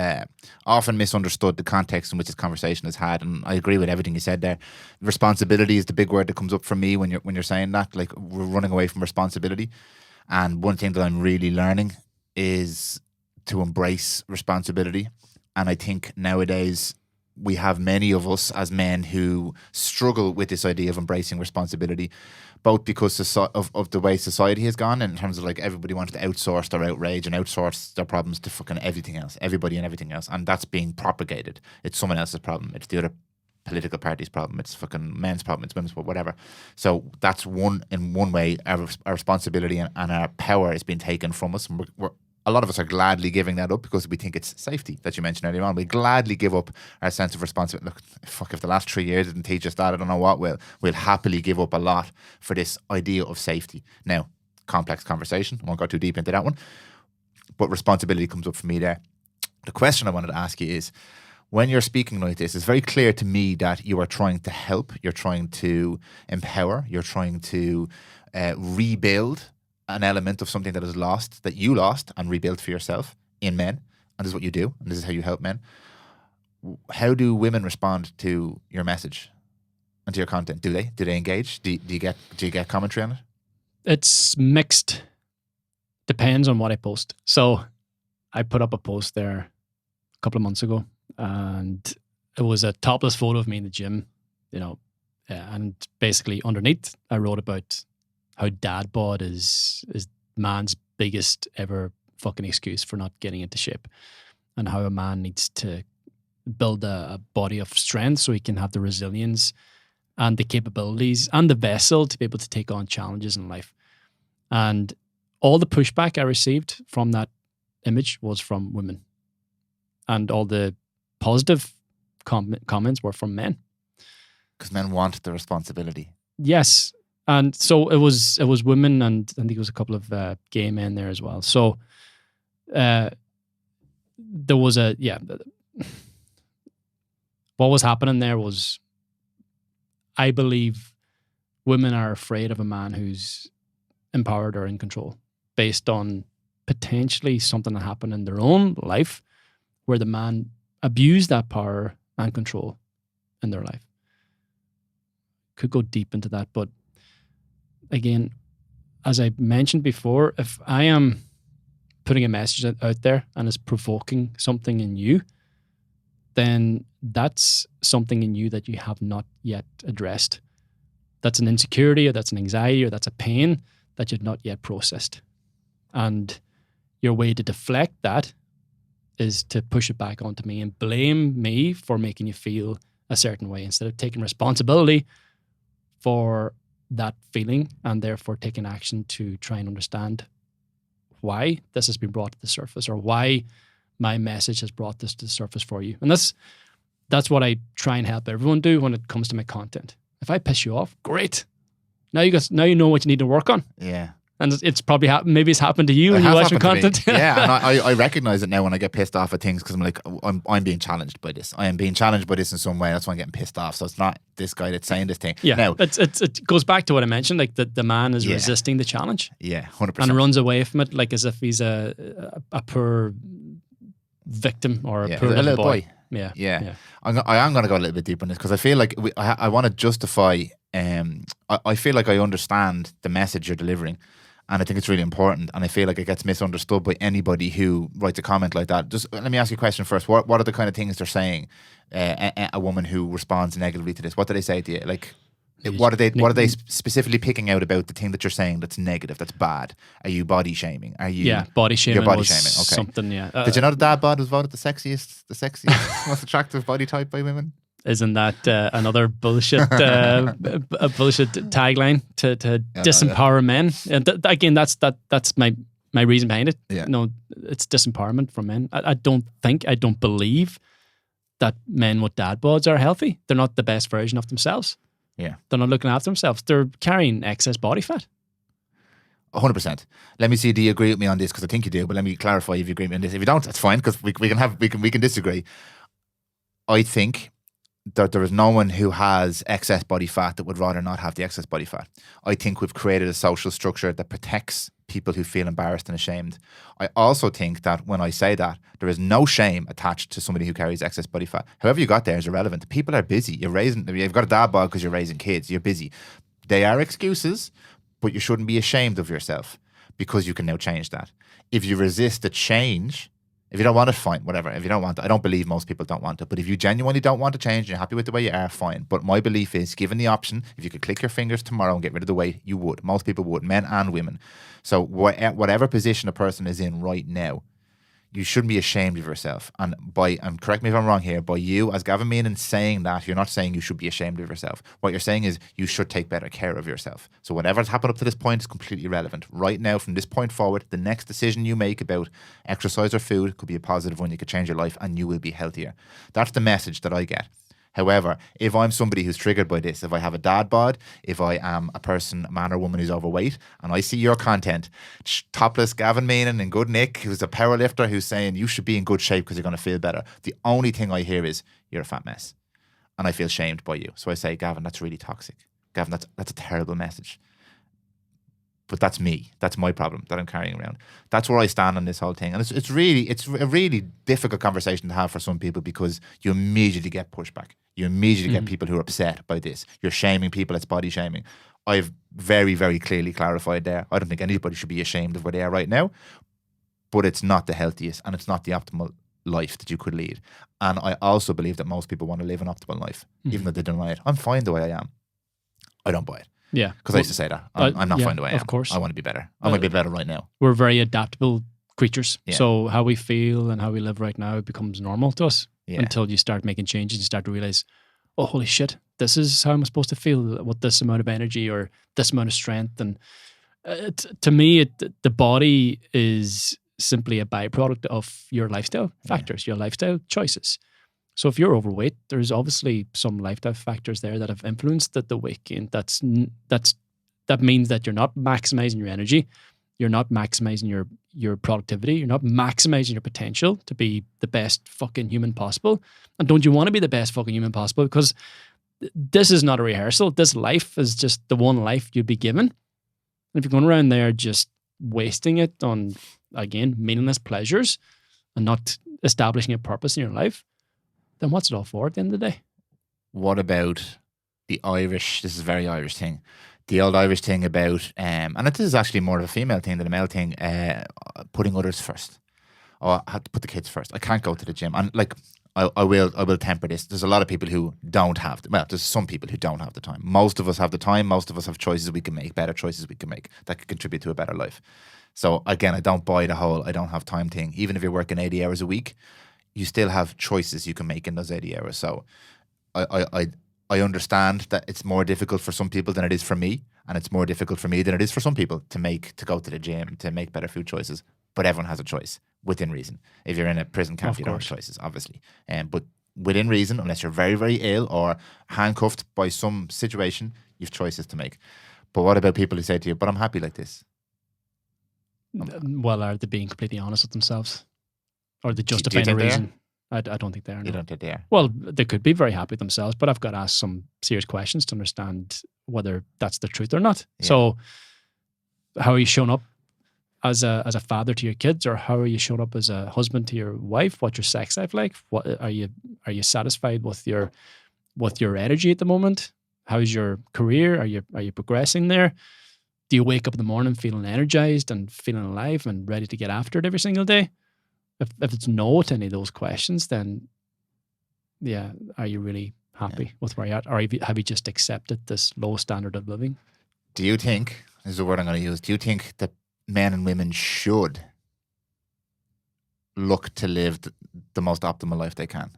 often misunderstood, the context in which this conversation is had. And I agree with everything you said there. Responsibility is the big word that comes up for me when you're saying that. Like, we're running away from responsibility. And one thing that I'm really learning is to embrace responsibility. And I think nowadays we have many of us as men who struggle with this idea of embracing responsibility, both because of the way society has gone, in terms of like everybody wanted to outsource their outrage and outsource their problems to fucking everything else, everybody and everything else. And that's being propagated. It's someone else's problem. It's the other political party's problem. It's fucking men's problem. It's women's problem, whatever. So that's one way our responsibility and our power is being taken from us. And a lot of us are gladly giving that up because we think it's safety that you mentioned earlier on. We gladly give up our sense of responsibility. Look, fuck, if the last 3 years didn't teach us that, I don't know what will. We'll happily give up a lot for this idea of safety. Now, complex conversation. I won't go too deep into that one. But responsibility comes up for me there. The question I wanted to ask you is, when you're speaking like this, it's very clear to me that you are trying to help, you're trying to empower, you're trying to rebuild an element of something that is lost, that you lost and rebuilt for yourself in men. And this is what you do, and this is how you help men. How do women respond to your message and to your content? Do they engage? Do you get commentary on it? It's mixed. Depends on what I post. So I put up a post there a couple of months ago, and it was a topless photo of me in the gym, and basically underneath I wrote about how dad bod is man's biggest ever fucking excuse for not getting into shape, and how a man needs to build a body of strength so he can have the resilience and the capabilities and the vessel to be able to take on challenges in life. And all the pushback I received from that image was from women, and all the positive comments were from men. Because men want the responsibility. Yes. And so it was women, and I think it was a couple of gay men there as well. So there was what was happening there was, I believe women are afraid of a man who's empowered or in control, based on potentially something that happened in their own life where the man abused that power and control in their life. Could go deep into that, but again, as I mentioned before, if I am putting a message out there and it's provoking something in you, then that's something in you that you have not yet addressed. That's an insecurity, or that's an anxiety, or that's a pain that you've not yet processed. And your way to deflect that is to push it back onto me and blame me for making you feel a certain way, instead of taking responsibility for that feeling and therefore taking action to try and understand why this has been brought to the surface, or why my message has brought this to the surface for you. And that's what I try and help everyone do when it comes to my content. If I piss you off, great. Now you know what you need to work on. Yeah. And it's probably maybe it's happened to you when you watch my content. Yeah, and I recognize it now when I get pissed off at things, because I'm like, I'm being challenged by this. I am being challenged by this in some way. That's why I'm getting pissed off. So it's not this guy that's saying this thing. Yeah, now, it goes back to what I mentioned, like the man is resisting the challenge. Yeah, 100%. And runs away from it like as if he's a poor victim or a poor little boy. Yeah. I am going to go a little bit deeper on this, because I feel like I want to justify. I feel like I understand the message you're delivering, and I think it's really important. And I feel like it gets misunderstood by anybody who writes a comment like that. Just let me ask you a question first. What are the kind of things they're saying? A woman who responds negatively to this, what do they say to you? Like, what are they specifically picking out about the thing that you're saying that's negative, that's bad? Are you body shaming? Are you body shaming? Body shaming. Okay. Something. Yeah. Did you know that dad bod was voted the sexiest, most attractive body type by women? Isn't that another bullshit a bullshit tagline to disempower men? And again, that's my reason behind it. Yeah. No, it's disempowerment for men. I don't believe that men with dad bods are healthy. They're not the best version of themselves. Yeah. They're not looking after themselves. They're carrying excess body fat. 100%. Let me see. Do you agree with me on this? Because I think you do. But let me clarify if you agree with me on this. If you don't, that's fine. Because we can disagree. I think that there is no one who has excess body fat that would rather not have the excess body fat. I think we've created a social structure that protects people who feel embarrassed and ashamed. I also think that when I say that, there is no shame attached to somebody who carries excess body fat. However you got there is irrelevant. People are busy. You've got a dad bod because you're raising kids. You're busy. They are excuses, but you shouldn't be ashamed of yourself because you can now change that. If you resist the change, if you don't want it, fine, whatever. If you don't want it, I don't believe most people don't want it. But if you genuinely don't want to change and you're happy with the way you are, fine. But my belief is, given the option, if you could click your fingers tomorrow and get rid of the weight, you would. Most people would, men and women. So whatever position a person is in right now, you shouldn't be ashamed of yourself. And correct me if I'm wrong here, by you, as Gavin Meenan saying that, you're not saying you should be ashamed of yourself. What you're saying is you should take better care of yourself. So whatever's happened up to this point is completely irrelevant. Right now, from this point forward, the next decision you make about exercise or food could be a positive one. You could change your life and you will be healthier. That's the message that I get. However, if I'm somebody who's triggered by this, if I have a dad bod, if I am a person, a man or woman who's overweight, and I see your content, topless Gavin Meenan and good Nick, who's a power lifter, who's saying you should be in good shape because you're going to feel better. The only thing I hear is, you're a fat mess. And I feel shamed by you. So I say, Gavin, that's really toxic. Gavin, that's a terrible message. But that's me. That's my problem that I'm carrying around. That's where I stand on this whole thing. And it's a really difficult conversation to have for some people because you immediately get pushback. You immediately get people who are upset by this. You're shaming people. It's body shaming. I've very, very clearly clarified there. I don't think anybody should be ashamed of where they are right now. But it's not the healthiest and it's not the optimal life that you could lead. And I also believe that most people want to live an optimal life, even though they deny it. I'm fine the way I am. I don't buy it. Yeah. Because I used to say that. I'm not fine the way I am. Of course. I want to be better. I want to be better right now. We're very adaptable creatures. Yeah. So how we feel and how we live right now becomes normal to us until you start making changes and start to realize, oh, holy shit, this is how I'm supposed to feel with this amount of energy or this amount of strength. And to me, the body is simply a byproduct of your lifestyle factors, your lifestyle choices. So if you're overweight, there's obviously some lifestyle factors there that have influenced the weight gain. That means that you're not maximizing your energy, you're not maximizing your productivity, you're not maximizing your potential to be the best fucking human possible. And don't you want to be the best fucking human possible? Because this is not a rehearsal. This life is just the one life you'll be given. And if you're going around there just wasting it on, again, meaningless pleasures and not establishing a purpose in your life, then what's it all for at the end of the day? What about the Irish, this is a very Irish thing, the old Irish thing about, and this is actually more of a female thing than a male thing, putting others first. Oh, I had to put the kids first. I can't go to the gym. And like, I will temper this. There's a lot of people who don't have, there's some people who don't have the time. Most of us have the time. Most of us have choices we can make, better choices we can make that could contribute to a better life. So again, I don't buy the whole I don't have time thing. Even if you're working 80 hours a week, you still have choices you can make in those 80 hours. So I understand that it's more difficult for some people than it is for me. And it's more difficult for me than it is for some people to go to the gym, to make better food choices. But everyone has a choice within reason. If you're in a prison camp, you don't have choices, obviously. But within reason, unless you're very, very ill or handcuffed by some situation, you have choices to make. But what about people who say to you, but I'm happy like this? Well, are they being completely honest with themselves? Or they justify a reason? I don't think they are. No. You don't think they are? Well, they could be very happy with themselves, but I've got to ask some serious questions to understand whether that's the truth or not. Yeah. So how are you showing up as a father to your kids, or how are you showing up as a husband to your wife? What's your sex life like? What are you satisfied with your energy at the moment? How's your career? Are you progressing there? Do you wake up in the morning feeling energized and feeling alive and ready to get after it every single day? If it's no to any of those questions, then yeah, are you really happy with where you're at? Or have you just accepted this low standard of living? Do you think, this is the word I'm going to use, do you think that men and women should look to live the most optimal life they can?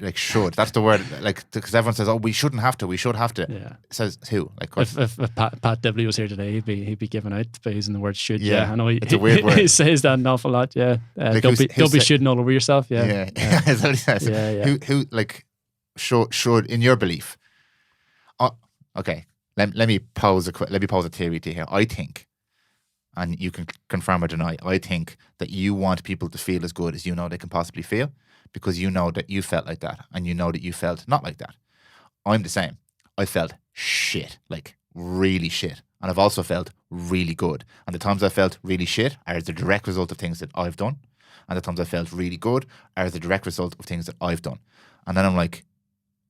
like should. That's the word. Like, because everyone says, "Oh, we shouldn't have to. We should have to." Yeah. Says who? Like, if Pat Dibley was here today, he'd be giving out by using the word should. Yeah. I know It's a weird word. He says that an awful lot. Yeah, Like, don't be shooting all over yourself. Yeah, yeah. Is that what he says? Yeah. Who like should in your belief? Okay. Let me pose a theory to you here. I think, and you can confirm or deny, I think that you want people to feel as good as you know they can possibly feel, because you know that you felt like that, and you know that you felt not like that. I'm the same. I felt shit, like really shit. And I've also felt really good. And the times I felt really shit are as a direct result of things that I've done. And the times I felt really good are as a direct result of things that I've done. And then I'm like,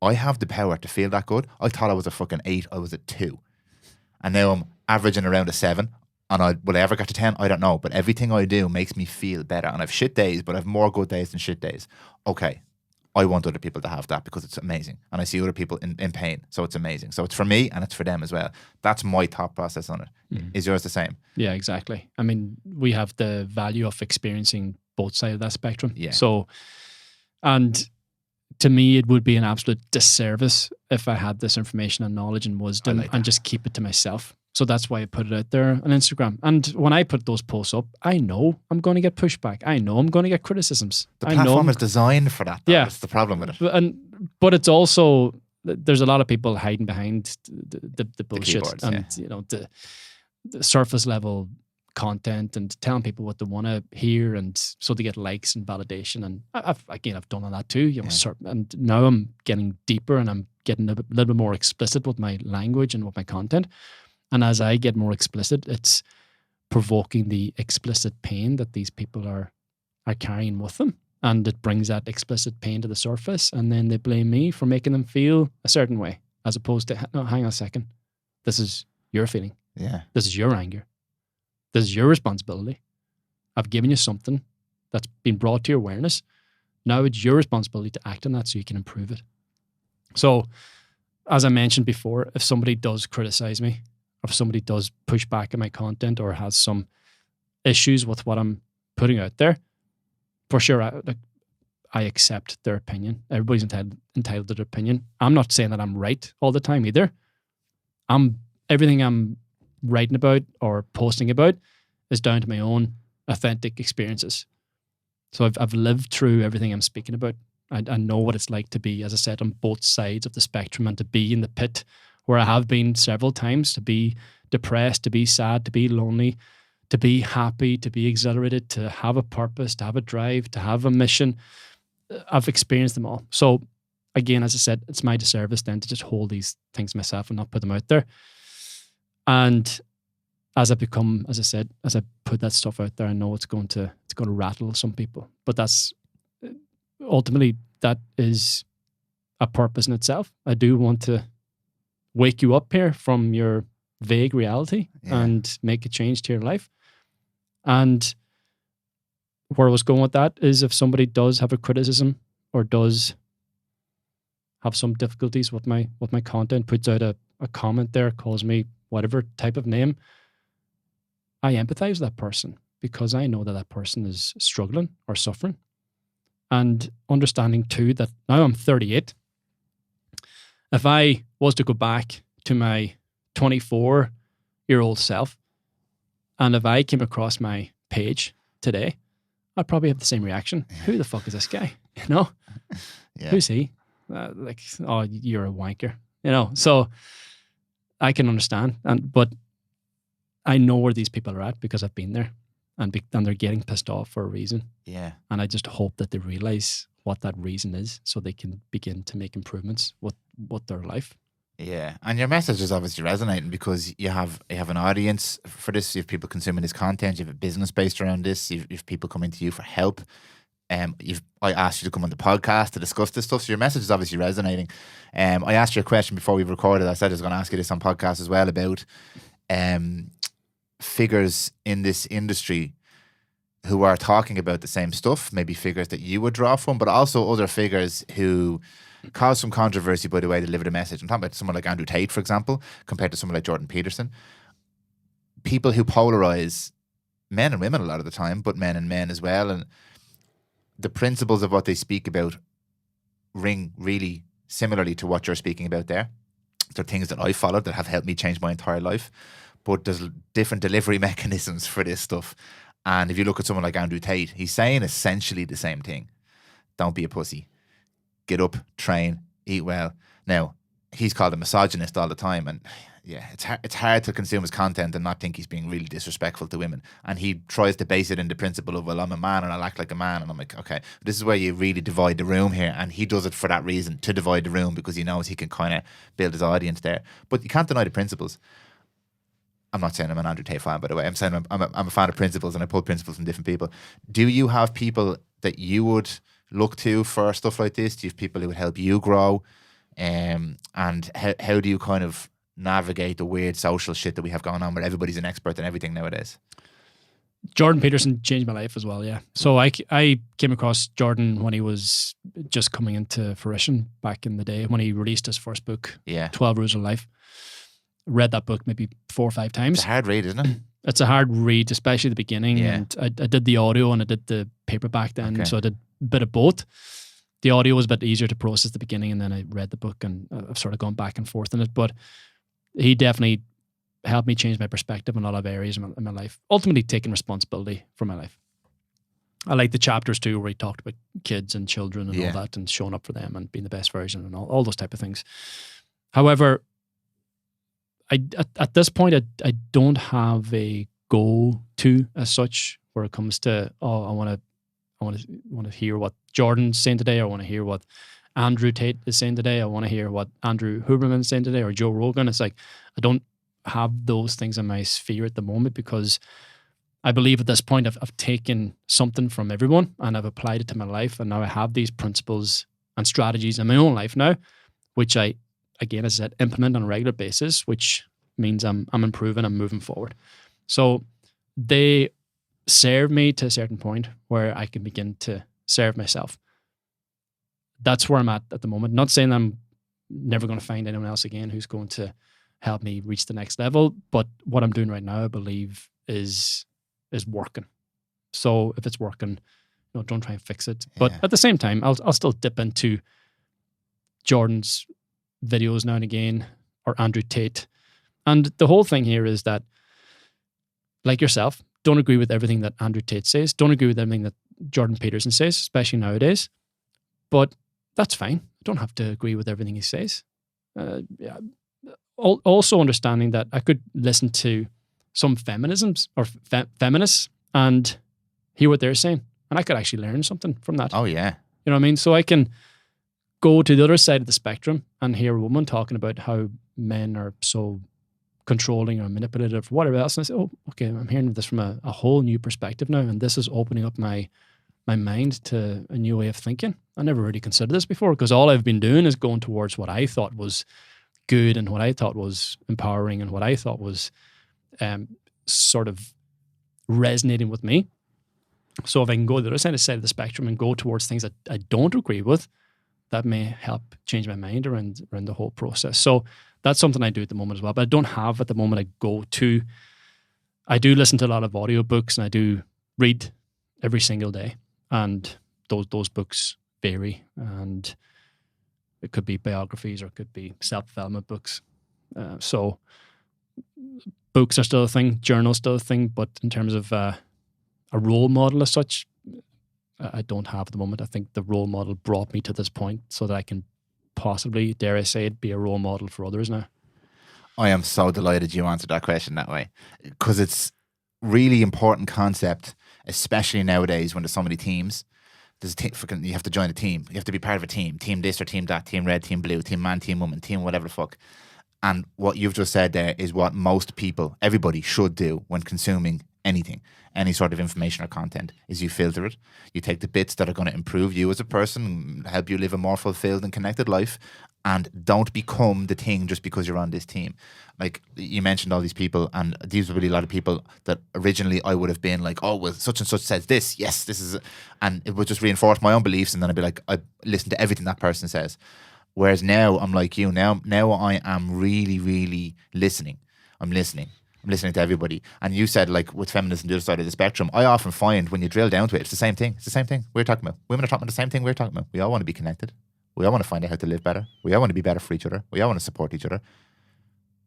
I have the power to feel that good. I thought I was a fucking 8. I was a 2. And now I'm averaging around a 7. And will I ever get to 10? I don't know. But everything I do makes me feel better. And I've shit days, but I've more good days than shit days. Okay. I want other people to have that because it's amazing. And I see other people in pain. So it's amazing. So it's for me and it's for them as well. That's my thought process on it. Is yours the same? Yeah, exactly. I mean, we have the value of experiencing both sides of that spectrum. Yeah. So, and to me, it would be an absolute disservice if I had this information and knowledge and wisdom and just keep it to myself. So that's why I put it out there on Instagram. And when I put those posts up, I know I'm going to get pushback. I know I'm going to get criticisms. The platform is designed for that, though. Yeah. That's the problem with it. But it's also, there's a lot of people hiding behind the bullshit keyboards, and the surface level content and telling people what they want to hear, and so they get likes and validation. And I've done all that too. And now I'm getting deeper and I'm getting a little bit more explicit with my language and with my content. And as I get more explicit, it's provoking the explicit pain that these people are carrying with them. And it brings that explicit pain to the surface. And then they blame me for making them feel a certain way, as opposed to, no, hang on a second. This is your feeling. Yeah. This is your anger. This is your responsibility. I've given you something that's been brought to your awareness. Now it's your responsibility to act on that so you can improve it. So, as I mentioned before, if somebody does criticize me, if somebody does push back at my content or has some issues with what I'm putting out there, for sure, I accept their opinion. Everybody's entitled to their opinion. I'm not saying that I'm right all the time either. Everything I'm writing about or posting about is down to my own authentic experiences. So I've lived through everything I'm speaking about. I know what it's like to be, as I said, on both sides of the spectrum, and to be in the pit where I have been several times, to be depressed, to be sad, to be lonely, to be happy, to be exhilarated, to have a purpose, to have a drive, to have a mission. I've experienced them all. So again, as I said, it's my disservice then to just hold these things myself and not put them out there. And as I put that stuff out there, I know it's going to rattle some people. But that's ultimately, that is a purpose in itself. I do want to wake you up here from your vague reality and make a change to your life. And where I was going with that is, if somebody does have a criticism or does have some difficulties with my content, puts out a comment there, calls me whatever type of name, I empathize with that person, because I know that person is struggling or suffering. And understanding too that now I'm 38. If I was to go back to my 24-year-old self, and if I came across my page today, I'd probably have the same reaction. Who the fuck is this guy? You know? Yeah. Who's he? Oh, you're a wanker. You know? So I can understand. But I know where these people are at because I've been there. And they're getting pissed off for a reason. Yeah. And I just hope that they realize what that reason is, so they can begin to make improvements with their life. Yeah. And your message is obviously resonating, because you have an audience for this. You have people consuming this content. You have a business based around this. You have people coming to you for help. I asked you to come on the podcast to discuss this stuff. So your message is obviously resonating. I asked you a question before we recorded. I said I was going to ask you this on podcast as well, about figures in this industry who are talking about the same stuff, maybe figures that you would draw from, but also other figures who cause some controversy by the way they deliver the message. I'm talking about someone like Andrew Tate, for example, compared to someone like Jordan Peterson. People who polarize men and women a lot of the time, but men and men as well. And the principles of what they speak about ring really similarly to what you're speaking about there. They're things that I followed that have helped me change my entire life. But there's different delivery mechanisms for this stuff. And if you look at someone like Andrew Tate, he's saying essentially the same thing. Don't be a pussy. Get up, train, eat well. Now, he's called a misogynist all the time. And yeah, it's hard to consume his content and not think he's being really disrespectful to women. And he tries to base it in the principle of, well, I'm a man and I'll act like a man. And I'm like, okay, this is where you really divide the room here. And he does it for that reason, to divide the room, because he knows he can kind of build his audience there. But you can't deny the principles. I'm not saying I'm an Andrew Tate fan, by the way. I'm saying I'm a fan of principles, and I pull principles from different people. Do you have people that you would look to for stuff like this? Do you have people who would help you grow? And how do you kind of navigate the weird social shit that we have going on where everybody's an expert in everything nowadays? Jordan Peterson changed my life as well, yeah. So I came across Jordan when he was just coming into fruition back in the day, when he released his first book, 12 Rules of Life. Read that book maybe 4 or 5 times. It's a hard read, isn't it? It's a hard read, especially at the beginning. Yeah. And I did the audio and I did the paperback then. Okay. So I did a bit of both. The audio was a bit easier to process at the beginning, and then I read the book, and I've sort of gone back and forth in it. But he definitely helped me change my perspective in a lot of areas in my life. Ultimately taking responsibility for my life. I like the chapters too where he talked about kids and children and all that, and showing up for them and being the best version and all those type of things. However, at this point, I don't have a go-to as such where it comes to, I want to hear what Jordan's saying today, or I want to hear what Andrew Tate is saying today, I want to hear what Andrew Huberman's saying today, or Joe Rogan. It's like I don't have those things in my sphere at the moment, because I believe at this point I've taken something from everyone and I've applied it to my life, and now I have these principles and strategies in my own life now, which I, again, as I said, implement on a regular basis, which means I'm improving, I'm moving forward. So they serve me to a certain point where I can begin to serve myself. That's where I'm at the moment. Not saying I'm never going to find anyone else again who's going to help me reach the next level, but what I'm doing right now, I believe, is working. So if it's working, don't try and fix it. But at the same time, I'll still dip into Jordan's videos now and again, or Andrew Tate. And the whole thing here is that, like yourself, don't agree with everything that Andrew Tate says. Don't agree with everything that Jordan Peterson says, especially nowadays. But that's fine. I don't have to agree with everything he says. Also understanding that I could listen to some feminisms or feminists and hear what they're saying. And I could actually learn something from that. Oh, yeah. You know what I mean? So I can go to the other side of the spectrum and hear a woman talking about how men are so controlling or manipulative or whatever else. And I say, oh, okay, I'm hearing this from a whole new perspective now. And this is opening up my mind to a new way of thinking. I never really considered this before, because all I've been doing is going towards what I thought was good and what I thought was empowering and what I thought was sort of resonating with me. So if I can go to the other side of the spectrum and go towards things that I don't agree with, that may help change my mind around the whole process. So that's something I do at the moment as well. But I don't have at the moment a go-to. I do listen to a lot of audiobooks, and I do read every single day. And those books vary. And it could be biographies or it could be self-development books. So books are still a thing, journals still a thing. But in terms of a role model as such, I don't have at the moment. I think the role model brought me to this point so that I can possibly, dare I say it, be a role model for others now. I am so delighted you answered that question that way, because it's really important concept, especially nowadays when there's so many teams. There's you have to join a team. You have to be part of a team. Team this or team that, team red, team blue, team man, team woman, team whatever the fuck. And what you've just said there is what most people, everybody should do when consuming anything, any sort of information or content, is you filter it. You take the bits that are going to improve you as a person, help you live a more fulfilled and connected life, and don't become the thing just because you're on this team. Like you mentioned all these people, and these were really a lot of people that originally I would have been like, oh, well, such and such says this. Yes, this is, and it would just reinforce my own beliefs, and then I'd be like, I listen to everything that person says. Whereas now I'm like you. Now I am really, really listening. I'm listening to everybody. And you said, like, with feminism, the other side of the spectrum, I often find when you drill down to it, it's the same thing. It's the same thing we're talking about. Women are talking about the same thing we're talking about. We all want to be connected. We all want to find out how to live better. We all want to be better for each other. We all want to support each other.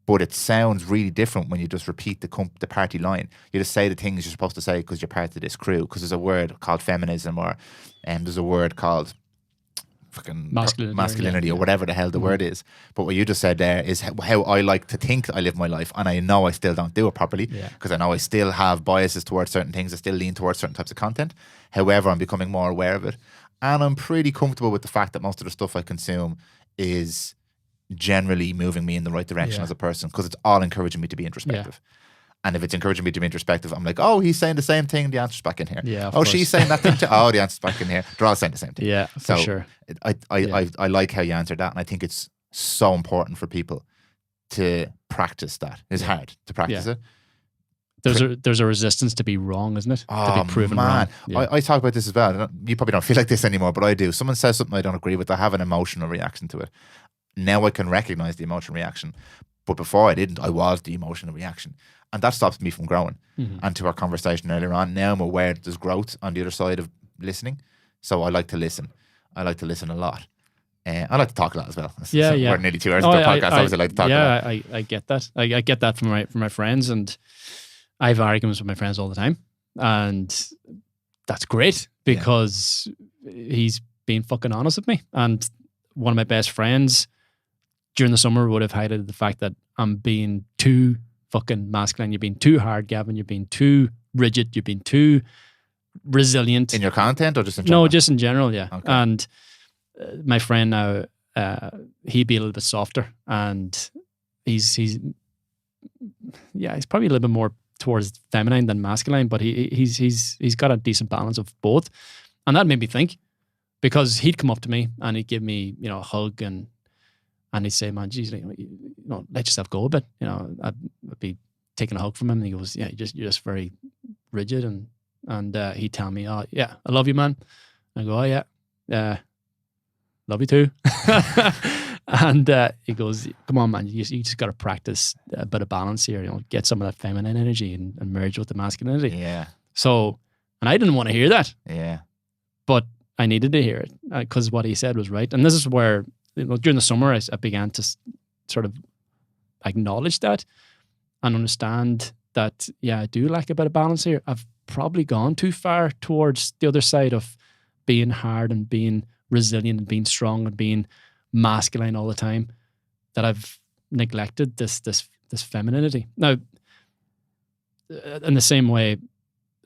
But it sounds really different when you just repeat the party line. You just say the things you're supposed to say because you're part of this crew. Because there's a word called feminism, or there's a word called fucking masculinity or whatever the hell the word is. But what you just said there is how I like to think I live my life, and I know I still don't do it properly because I know I still have biases towards certain things. I still lean towards certain types of content. However, I'm becoming more aware of it, and I'm pretty comfortable with the fact that most of the stuff I consume is generally moving me in the right direction as a person, because it's all encouraging me to be introspective. And if it's encouraging me to be introspective, I'm like, oh, he's saying the same thing, the answer's back in here. Oh, she's saying that thing too. Oh, the answer's back in here. They're all saying the same thing. Yeah, for sure. I like how you answered that, and I think it's so important for people to practice that. It's hard to practice it. There's a resistance to be wrong, isn't it? To be proven wrong. I talk about this as well. You probably don't feel like this anymore, but I do. Someone says something I don't agree with, I have an emotional reaction to it. Now I can recognize the emotional reaction. But before I didn't, I was the emotional reaction. And that stops me from growing. And to our conversation earlier on, now I'm aware that there's growth on the other side of listening. So I like to listen. I like to listen a lot. I like to talk a lot as well. We're nearly 2 hours into the podcast. I always like to talk a lot. I get that. I get that from my friends, and I have arguments with my friends all the time. And that's great because he's being fucking honest with me. And one of my best friends during the summer would have highlighted the fact that I'm being too fucking masculine. You're being too hard, Gavin. You're being too rigid. You're being too resilient. In your content or just in general? No, just in general, yeah. Okay. And my friend now, he'd be a little bit softer, and he's probably a little bit more towards feminine than masculine, but he's got a decent balance of both. And that made me think, because he'd come up to me and he'd give me, a hug, and he'd say, man, geez, let yourself go a bit. I'd be taking a hug from him, and he goes, yeah, you're just very rigid. And he'd tell me, oh, yeah, I love you, man. I go, oh, yeah, love you too. And he goes, come on, man, you just got to practice a bit of balance here. Get some of that feminine energy and merge with the masculinity. Yeah. So, and I didn't want to hear that. Yeah. But I needed to hear it because what he said was right. And this is where, during the summer, I began to sort of acknowledge that and understand that, I do lack a bit of balance here. I've probably gone too far towards the other side of being hard and being resilient and being strong and being masculine all the time, that I've neglected this femininity. Now, in the same way,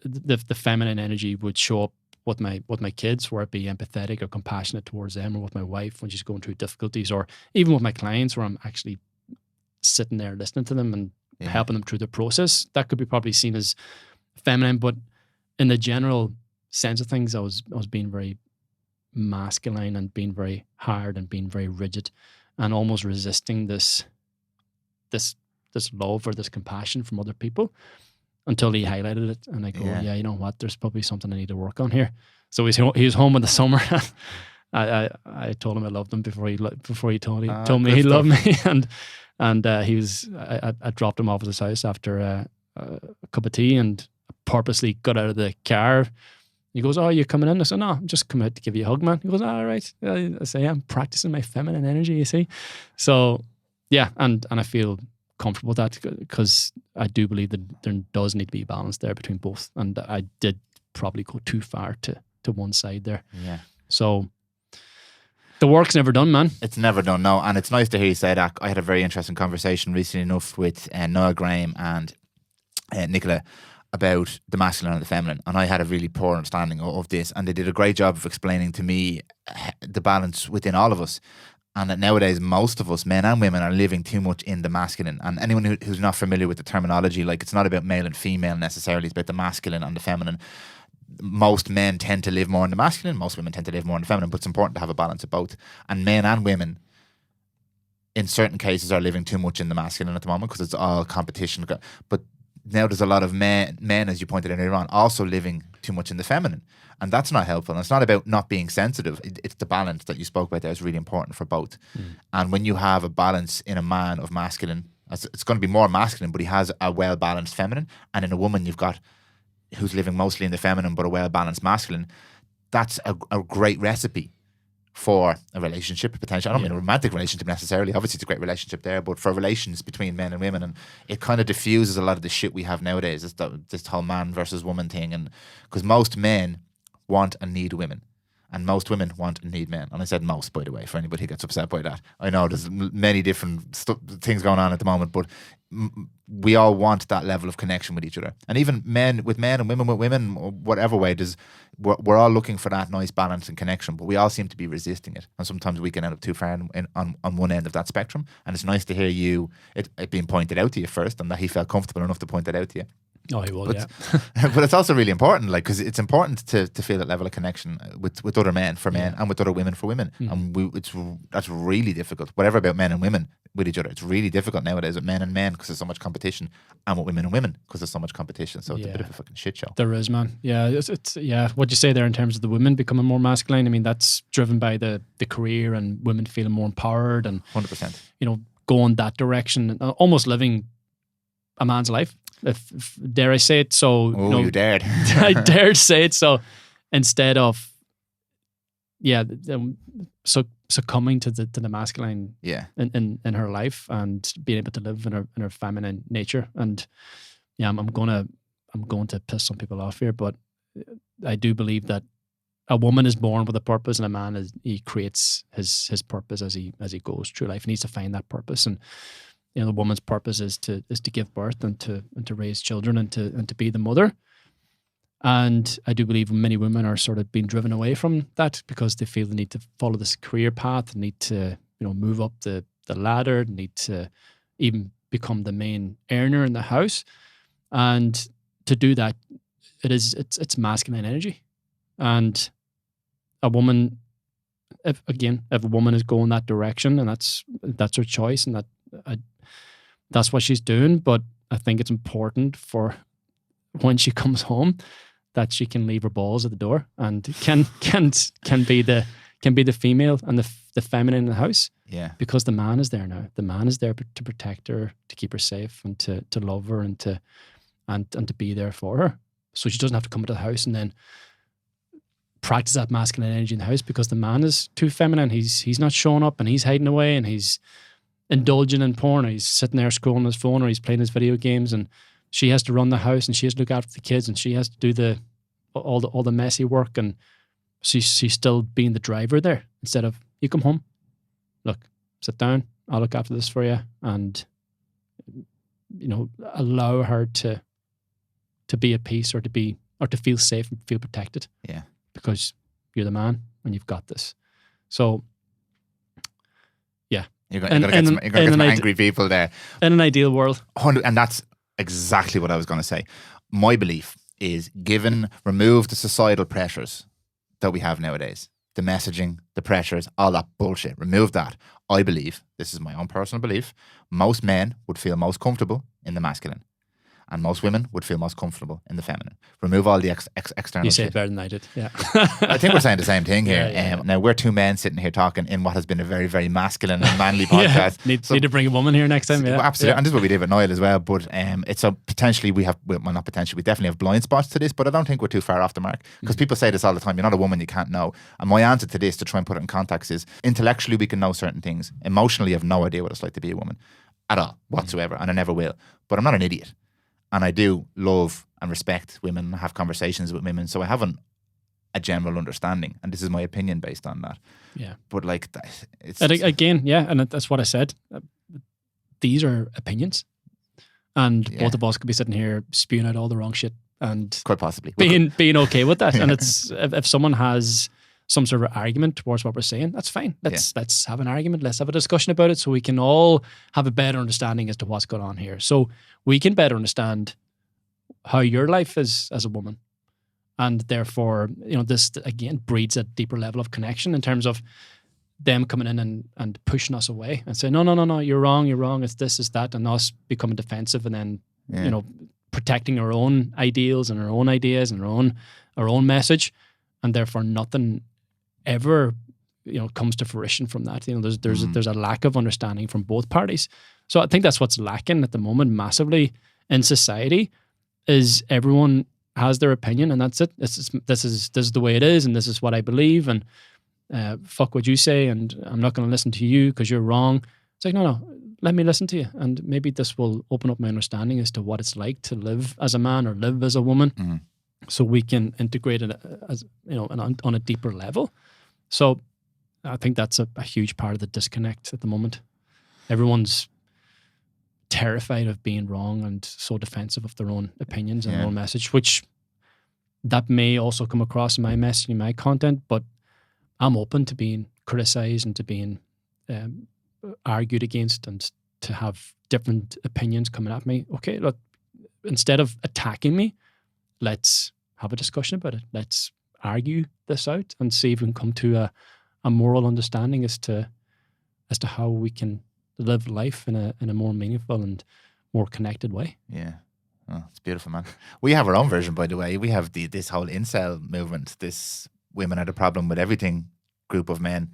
the feminine energy would show up with my kids, where I'd be empathetic or compassionate towards them, or with my wife when she's going through difficulties, or even with my clients where I'm actually sitting there listening to them and helping them through the process. That could be probably seen as feminine, but in the general sense of things, I was being very masculine and being very hard and being very rigid and almost resisting this love or this compassion from other people, until he highlighted it, and I go, you know what, there's probably something I need to work on here. So he was home in the summer. I told him I loved him before he told me he loved me, and he was. I dropped him off at his house after a cup of tea, and purposely got out of the car. He goes, "Oh, you coming in?" I said, "No, I'm just coming out to give you a hug, man." He goes, "All right." I say, "I'm practicing my feminine energy." You see, so and I feel comfortable with that, because I do believe that there does need to be a balance there between both, and I did probably go too far to one side there. Yeah. So the work's never done, man. It's never done, no. And it's nice to hear you say that. I had a very interesting conversation recently enough with Noah Graham and Nicola about the masculine and the feminine, and I had a really poor understanding of this, and they did a great job of explaining to me the balance within all of us. And that nowadays, most of us, men and women, are living too much in the masculine. And anyone who's not familiar with the terminology, like, it's not about male and female necessarily, it's about the masculine and the feminine. Most men tend to live more in the masculine, most women tend to live more in the feminine, but it's important to have a balance of both. And men and women, in certain cases, are living too much in the masculine at the moment, because it's all competition. But now there's a lot of men, as you pointed out earlier on, also living too much in the feminine. And that's not helpful. And it's not about not being sensitive. It's the balance that you spoke about there is really important for both. And when you have a balance in a man of masculine, it's going to be more masculine, but he has a well-balanced feminine. And in a woman, you've got who's living mostly in the feminine, but a well-balanced masculine. That's a great recipe for a relationship potentially. I don't mean a Yeah. romantic relationship necessarily. Obviously, it's a great relationship there, but for relations between men and women, and it kind of diffuses a lot of the shit we have nowadays. This whole man versus woman thing, and because most men want and need women, and most women want and need men. And I said most, by the way, for anybody who gets upset by that. I know there's many different things going on at the moment, but we all want that level of connection with each other. And even men with men and women with women, or whatever way, we're all looking for that nice balance and connection, but we all seem to be resisting it. And sometimes we can end up too far on one end of that spectrum. And it's nice to hear it being pointed out to you first, and that he felt comfortable enough to point it out to you. Oh, he will, yeah. But it's also really important, like, because it's important to feel that level of connection with other men for men, and with other women for women. And that's really difficult. Whatever about men and women with each other, it's really difficult nowadays with men and men, because there's so much competition, and with women and women because there's so much competition. So it's a bit of a fucking shit show. There is, man. Yeah, it's what you say there in terms of the women becoming more masculine. I mean, that's driven by the career and women feeling more empowered and 100%. Going that direction, and almost living a man's life. If dare I say it? So you dared. I dared say it. So instead of succumbing to the masculine in her life, and being able to live in her feminine nature. And I'm going to piss some people off here, but I do believe that a woman is born with a purpose, and a man he creates his purpose as he goes through life. He needs to find that purpose. And the woman's purpose is to give birth and to raise children and to be the mother. And I do believe many women are sort of being driven away from that because they feel the need to follow this career path, need to move up the ladder, need to even become the main earner in the house. And to do that, it's masculine energy. And a woman, if a woman is going that direction, and that's her choice, and that's what she's doing. But I think it's important for when she comes home that she can leave her balls at the door and can be the female and the feminine in the house. Yeah. Because the man is there now. The man is there to protect her, to keep her safe, and to love her, and to be there for her. So she doesn't have to come into the house and then practice that masculine energy in the house, because the man is too feminine. He's not showing up, and he's hiding away, and he's indulging in porn, or he's sitting there scrolling his phone, or he's playing his video games, and she has to run the house, and she has to look after the kids, and she has to do all the messy work, and she's still being the driver there, instead of, you come home, look, sit down, I'll look after this for you, and allow her to be at peace, or to feel safe and feel protected. Yeah. Because you're the man and you've got this. So yeah. You're going to get some angry people there. In an ideal world. And that's exactly what I was going to say. My belief is, remove the societal pressures that we have nowadays. The messaging, the pressures, all that bullshit. Remove that. I believe, this is my own personal belief, most men would feel most comfortable in the masculine, and most women would feel most comfortable in the feminine. Remove all the external You say shit. it better than I did. Yeah. I think we're saying the same thing here. Yeah. Now, we're two men sitting here talking in what has been a very, very masculine and manly podcast. Need to bring a woman here next time. Yeah. Absolutely. Yeah. And this is what we did with Niall as well. But it's potentially we definitely have blind spots to this, but I don't think we're too far off the mark. Because people say this all the time, you're not a woman, you can't know. And my answer to this, to try and put it in context, is intellectually we can know certain things. Emotionally, I have no idea what it's like to be a woman at all, whatsoever. And I never will. But I'm not an idiot. And I do love and respect women, have conversations with women. So I have a general understanding. And this is my opinion based on that. Yeah. But like, it's... And again, yeah, and that's what I said. These are opinions. And both of us could be sitting here spewing out all the wrong shit. And quite possibly. Being okay with that. And it's if someone has some sort of argument towards what we're saying, that's fine. Let's have an argument. Let's have a discussion about it, so we can all have a better understanding as to what's going on here. So we can better understand how your life is as a woman. And therefore, this again breeds a deeper level of connection in terms of them coming in and pushing us away and saying, no, you're wrong, it's this, it's that, and us becoming defensive, and then, protecting our own ideals and our own ideas and our own message. And therefore nothing ever comes to fruition from that. There's a lack of understanding from both parties. So I think that's what's lacking at the moment massively in society, is everyone has their opinion, and that's it. This is the way it is, and this is what I believe, and fuck what you say, and I'm not going to listen to you because you're wrong. It's like, no, let me listen to you, and maybe this will open up my understanding as to what it's like to live as a man or live as a woman, so we can integrate it as on a deeper level. So I think that's a huge part of the disconnect at the moment. Everyone's terrified of being wrong and so defensive of their own opinions and their own message, which that may also come across in my message, in my content, but I'm open to being criticized and to being argued against and to have different opinions coming at me. Okay, look, instead of attacking me, let's have a discussion about it. Let's argue this out and see if we can come to a moral understanding as to how we can live life in a more meaningful and more connected way. Yeah. Oh, it's beautiful, man. We have our own version, by the way. We have this whole incel movement, this women are the problem with everything group of men,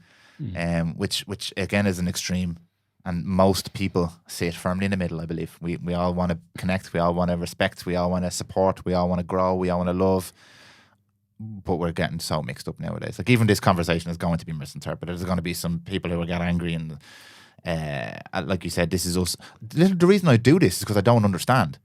which again is an extreme. And most people sit firmly in the middle, I believe. We all want to connect, we all want to respect, we all want to support, we all want to grow, we all want to love. But we're getting so mixed up nowadays. Like, even this conversation is going to be misinterpreted. There's going to be some people who will get angry, and like you said, this is us. The reason I do this is because I don't understand.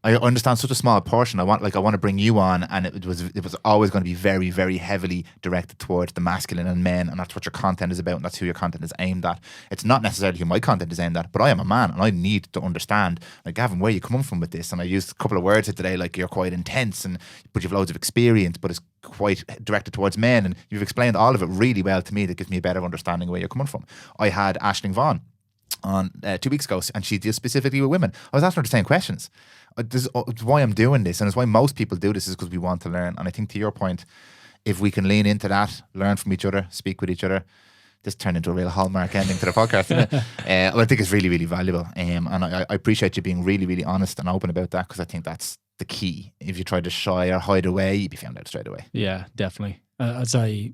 I understand such a small portion. I want to bring you on, and it was always going to be very, very heavily directed towards the masculine and men, and that's what your content is about, and that's who your content is aimed at. It's not necessarily who my content is aimed at, but I am a man, and I need to understand, like, Gavin, where you coming from with this? And I used a couple of words today, like, you're quite intense, but you've loads of experience, but it's quite directed towards men, and you've explained all of it really well to me. That gives me a better understanding of where you're coming from. I had Aisling Vaughan on 2 weeks ago, and she deals specifically with women. I was asking her the same questions. This is why I'm doing this, and it's why most people do this, is because we want to learn. And I think, to your point, if we can lean into that, learn from each other, speak with each other, this turned into a real hallmark ending to the podcast, didn't it? Well, I think it's really, really valuable. And I appreciate you being really, really honest and open about that, because I think that's the key. If you try to shy or hide away, you'd be found out straight away. Yeah, definitely. As I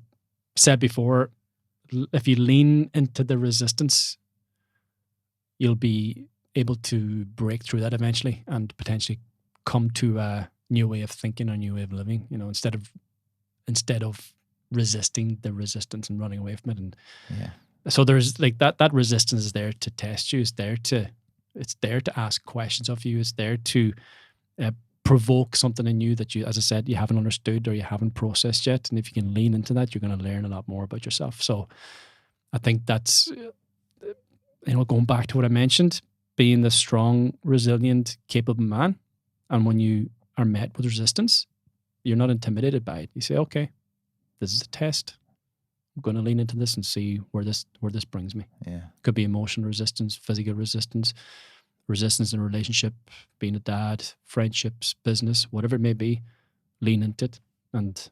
said before, if you lean into the resistance, you'll be able to break through that eventually and potentially come to a new way of thinking, or a new way of living, instead of resisting the resistance and running away from it. And so there's like that resistance is there to test you. It's there to ask questions of you. It's there to provoke something in you that you, as I said, you haven't understood or you haven't processed yet. And if you can lean into that, you're going to learn a lot more about yourself. So I think that's, going back to what I mentioned, being the strong, resilient, capable man. And when you are met with resistance, you're not intimidated by it. You say, okay, this is a test. I'm going to lean into this and see where this brings me. Yeah. Could be emotional resistance, physical resistance in a relationship, being a dad, friendships, business, whatever it may be. Lean into it, and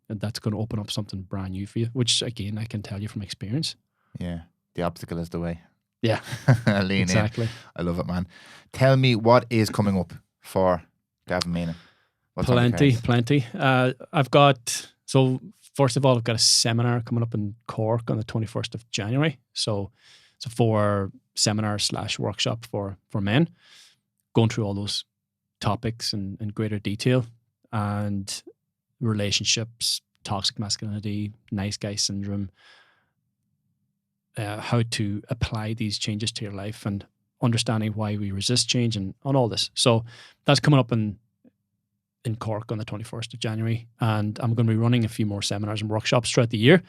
that's going to open up something brand new for you, which, again, I can tell you from experience. Yeah. The obstacle is the way. Yeah, lean exactly. in. I love it, man. Tell me, what is coming up for Gavin Meenan? Plenty. First of all, I've got a seminar coming up in Cork on the 21st of January. So it's a 4 seminar / workshop for men, going through all those topics in greater detail, and relationships, toxic masculinity, nice guy syndrome, how to apply these changes to your life, and understanding why we resist change, and on all this. So that's coming up in Cork on the 21st of January. And I'm going to be running a few more seminars and workshops throughout the year.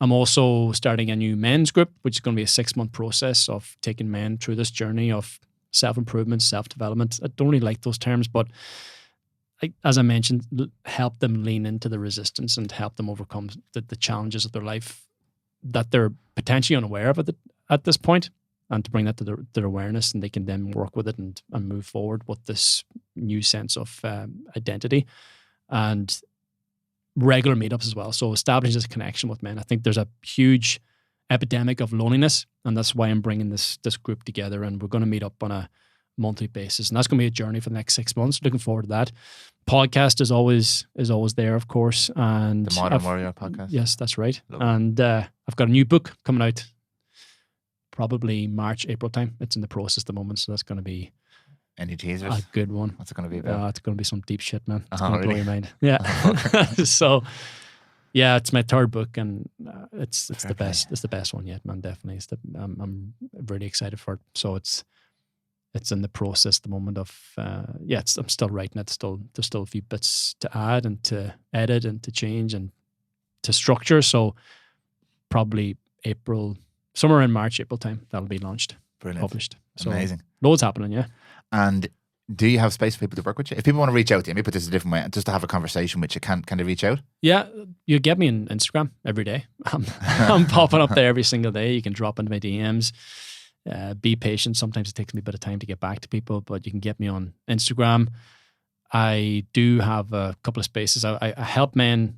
I'm also starting a new men's group, which is going to be a 6-month process of taking men through this journey of self-improvement, self-development. I don't really like those terms, but as I mentioned, help them lean into the resistance and help them overcome the challenges of their life that they're potentially unaware of at this point, and to bring that to their awareness, and they can then work with it and move forward with this new sense of identity, and regular meetups as well. So establishing this connection with men. I think there's a huge epidemic of loneliness, and that's why I'm bringing this group together, and we're going to meet up on a monthly basis, and that's going to be a journey for the next 6 months. Looking forward to that. Podcast is always there, of course, and the Modern Warrior podcast. Yes, that's right. Lovely. And I've got a new book coming out probably March, April time. It's in the process at the moment, so that's going to be any teasers. A good one. What's it going to be about? It's going to be some deep shit, man. It's Oh, going to really? blow your mind. Yeah. So Yeah, it's my third book, and it's Fair the play. best. It's the best one yet, man. Definitely, I'm really excited for it. So it's in the process at the moment of I'm still writing it. There's still a few bits to add and to edit and to change and to structure. So probably somewhere in March, April time, that'll be launched, Brilliant. published. So Amazing. loads happening, yeah. And do you have space for people to work with you? If people want to reach out to you, maybe put this a different way, just to have a conversation with you, can they reach out? Yeah, you get me on Instagram every day. I'm popping up there every single day. You can drop into my DMs. Be patient. Sometimes it takes me a bit of time to get back to people, but you can get me on Instagram. I do have a couple of spaces. I help men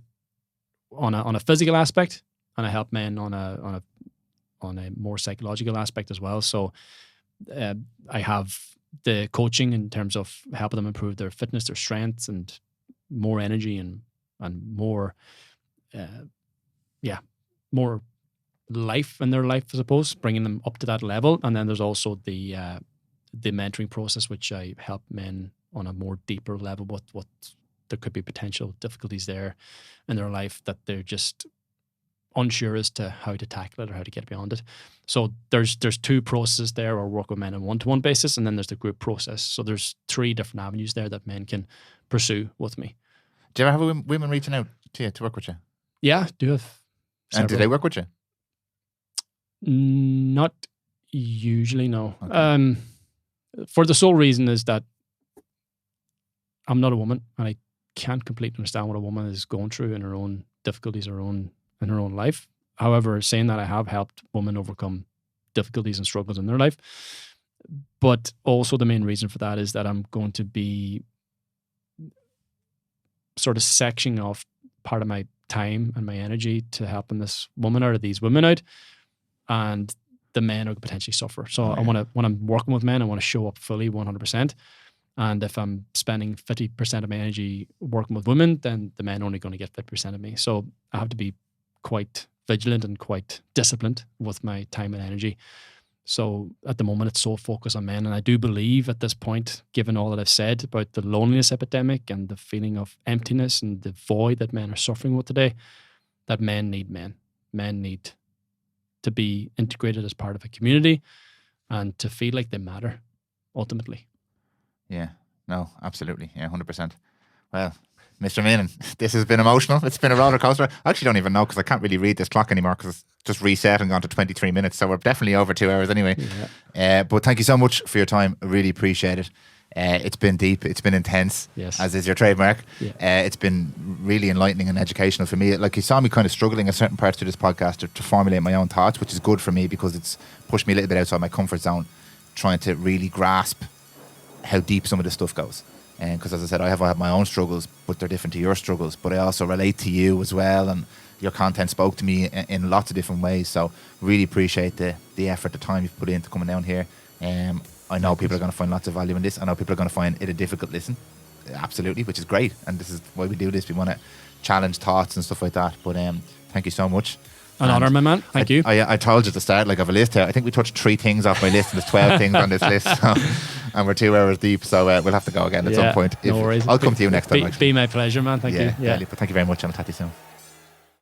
on a physical aspect, and I help men on a more psychological aspect as well. So I have the coaching in terms of helping them improve their fitness, their strengths, and more energy and more, more life in their life, I suppose, bringing them up to that level. And then there's also the mentoring process, which I help men on a more deeper level. What there could be potential difficulties there in their life that they're just unsure as to how to tackle it or how to get beyond it. So there's two processes there, or work with men on one-to-one basis, and then there's the group process. So there's 3 different avenues there that men can pursue with me. Do you ever have women reaching out to you to work with you? Yeah, do have several. And do they work with you? Not usually, no. Okay. For the sole reason is that I'm not a woman, and I can't completely understand what a woman is going through in her own difficulties, in her own life. However, saying that, I have helped women overcome difficulties and struggles in their life. But also the main reason for that is that I'm going to be sort of sectioning off part of my time and my energy to helping this woman out, or these women out, and the men are potentially suffer. So I want to, when I'm working with men, I want to show up fully 100%. And if I'm spending 50% of my energy working with women, then the men are only going to get 50% of me. So I have to be quite vigilant and quite disciplined with my time and energy. So at the moment, it's so focused on men. And I do believe at this point, given all that I've said about the loneliness epidemic and the feeling of emptiness and the void that men are suffering with today, that men need men. Men need to be integrated as part of a community and to feel like they matter, ultimately. Yeah, no, absolutely. Yeah, 100%. Well, Mr. Meenan, this has been emotional. It's been a roller coaster. I actually don't even know, because I can't really read this clock anymore, because it's just reset and gone to 23 minutes. So we're definitely over 2 hours anyway. Yeah. But thank you so much for your time. I really appreciate it. It's been deep. It's been intense, yes, as is your trademark. Yeah. It's been really enlightening and educational for me. Like, you saw me kind of struggling in certain parts of this podcast to formulate my own thoughts, which is good for me, because it's pushed me a little bit outside my comfort zone, trying to really grasp how deep some of this stuff goes. And because, as I said, I have my own struggles, but they're different to your struggles. But I also relate to you as well, and your content spoke to me in lots of different ways. So really appreciate the effort, the time you've put into coming down here. I know people are going to find lots of value in this. I know people are going to find it a difficult listen, absolutely, which is great. And this is why we do this. We want to challenge thoughts and stuff like that. But thank you so much. An honour, my man. Thank you. I told you at the start, like, I have a list here. I think we touched 3 things off my list, and there's 12 things on this list. So, and we're 2 hours deep, so we'll have to go again at some point. No worries. I'll come to you next time. Be my pleasure, man. Thank you. Yeah. But thank you very much, and I'll talk to you soon.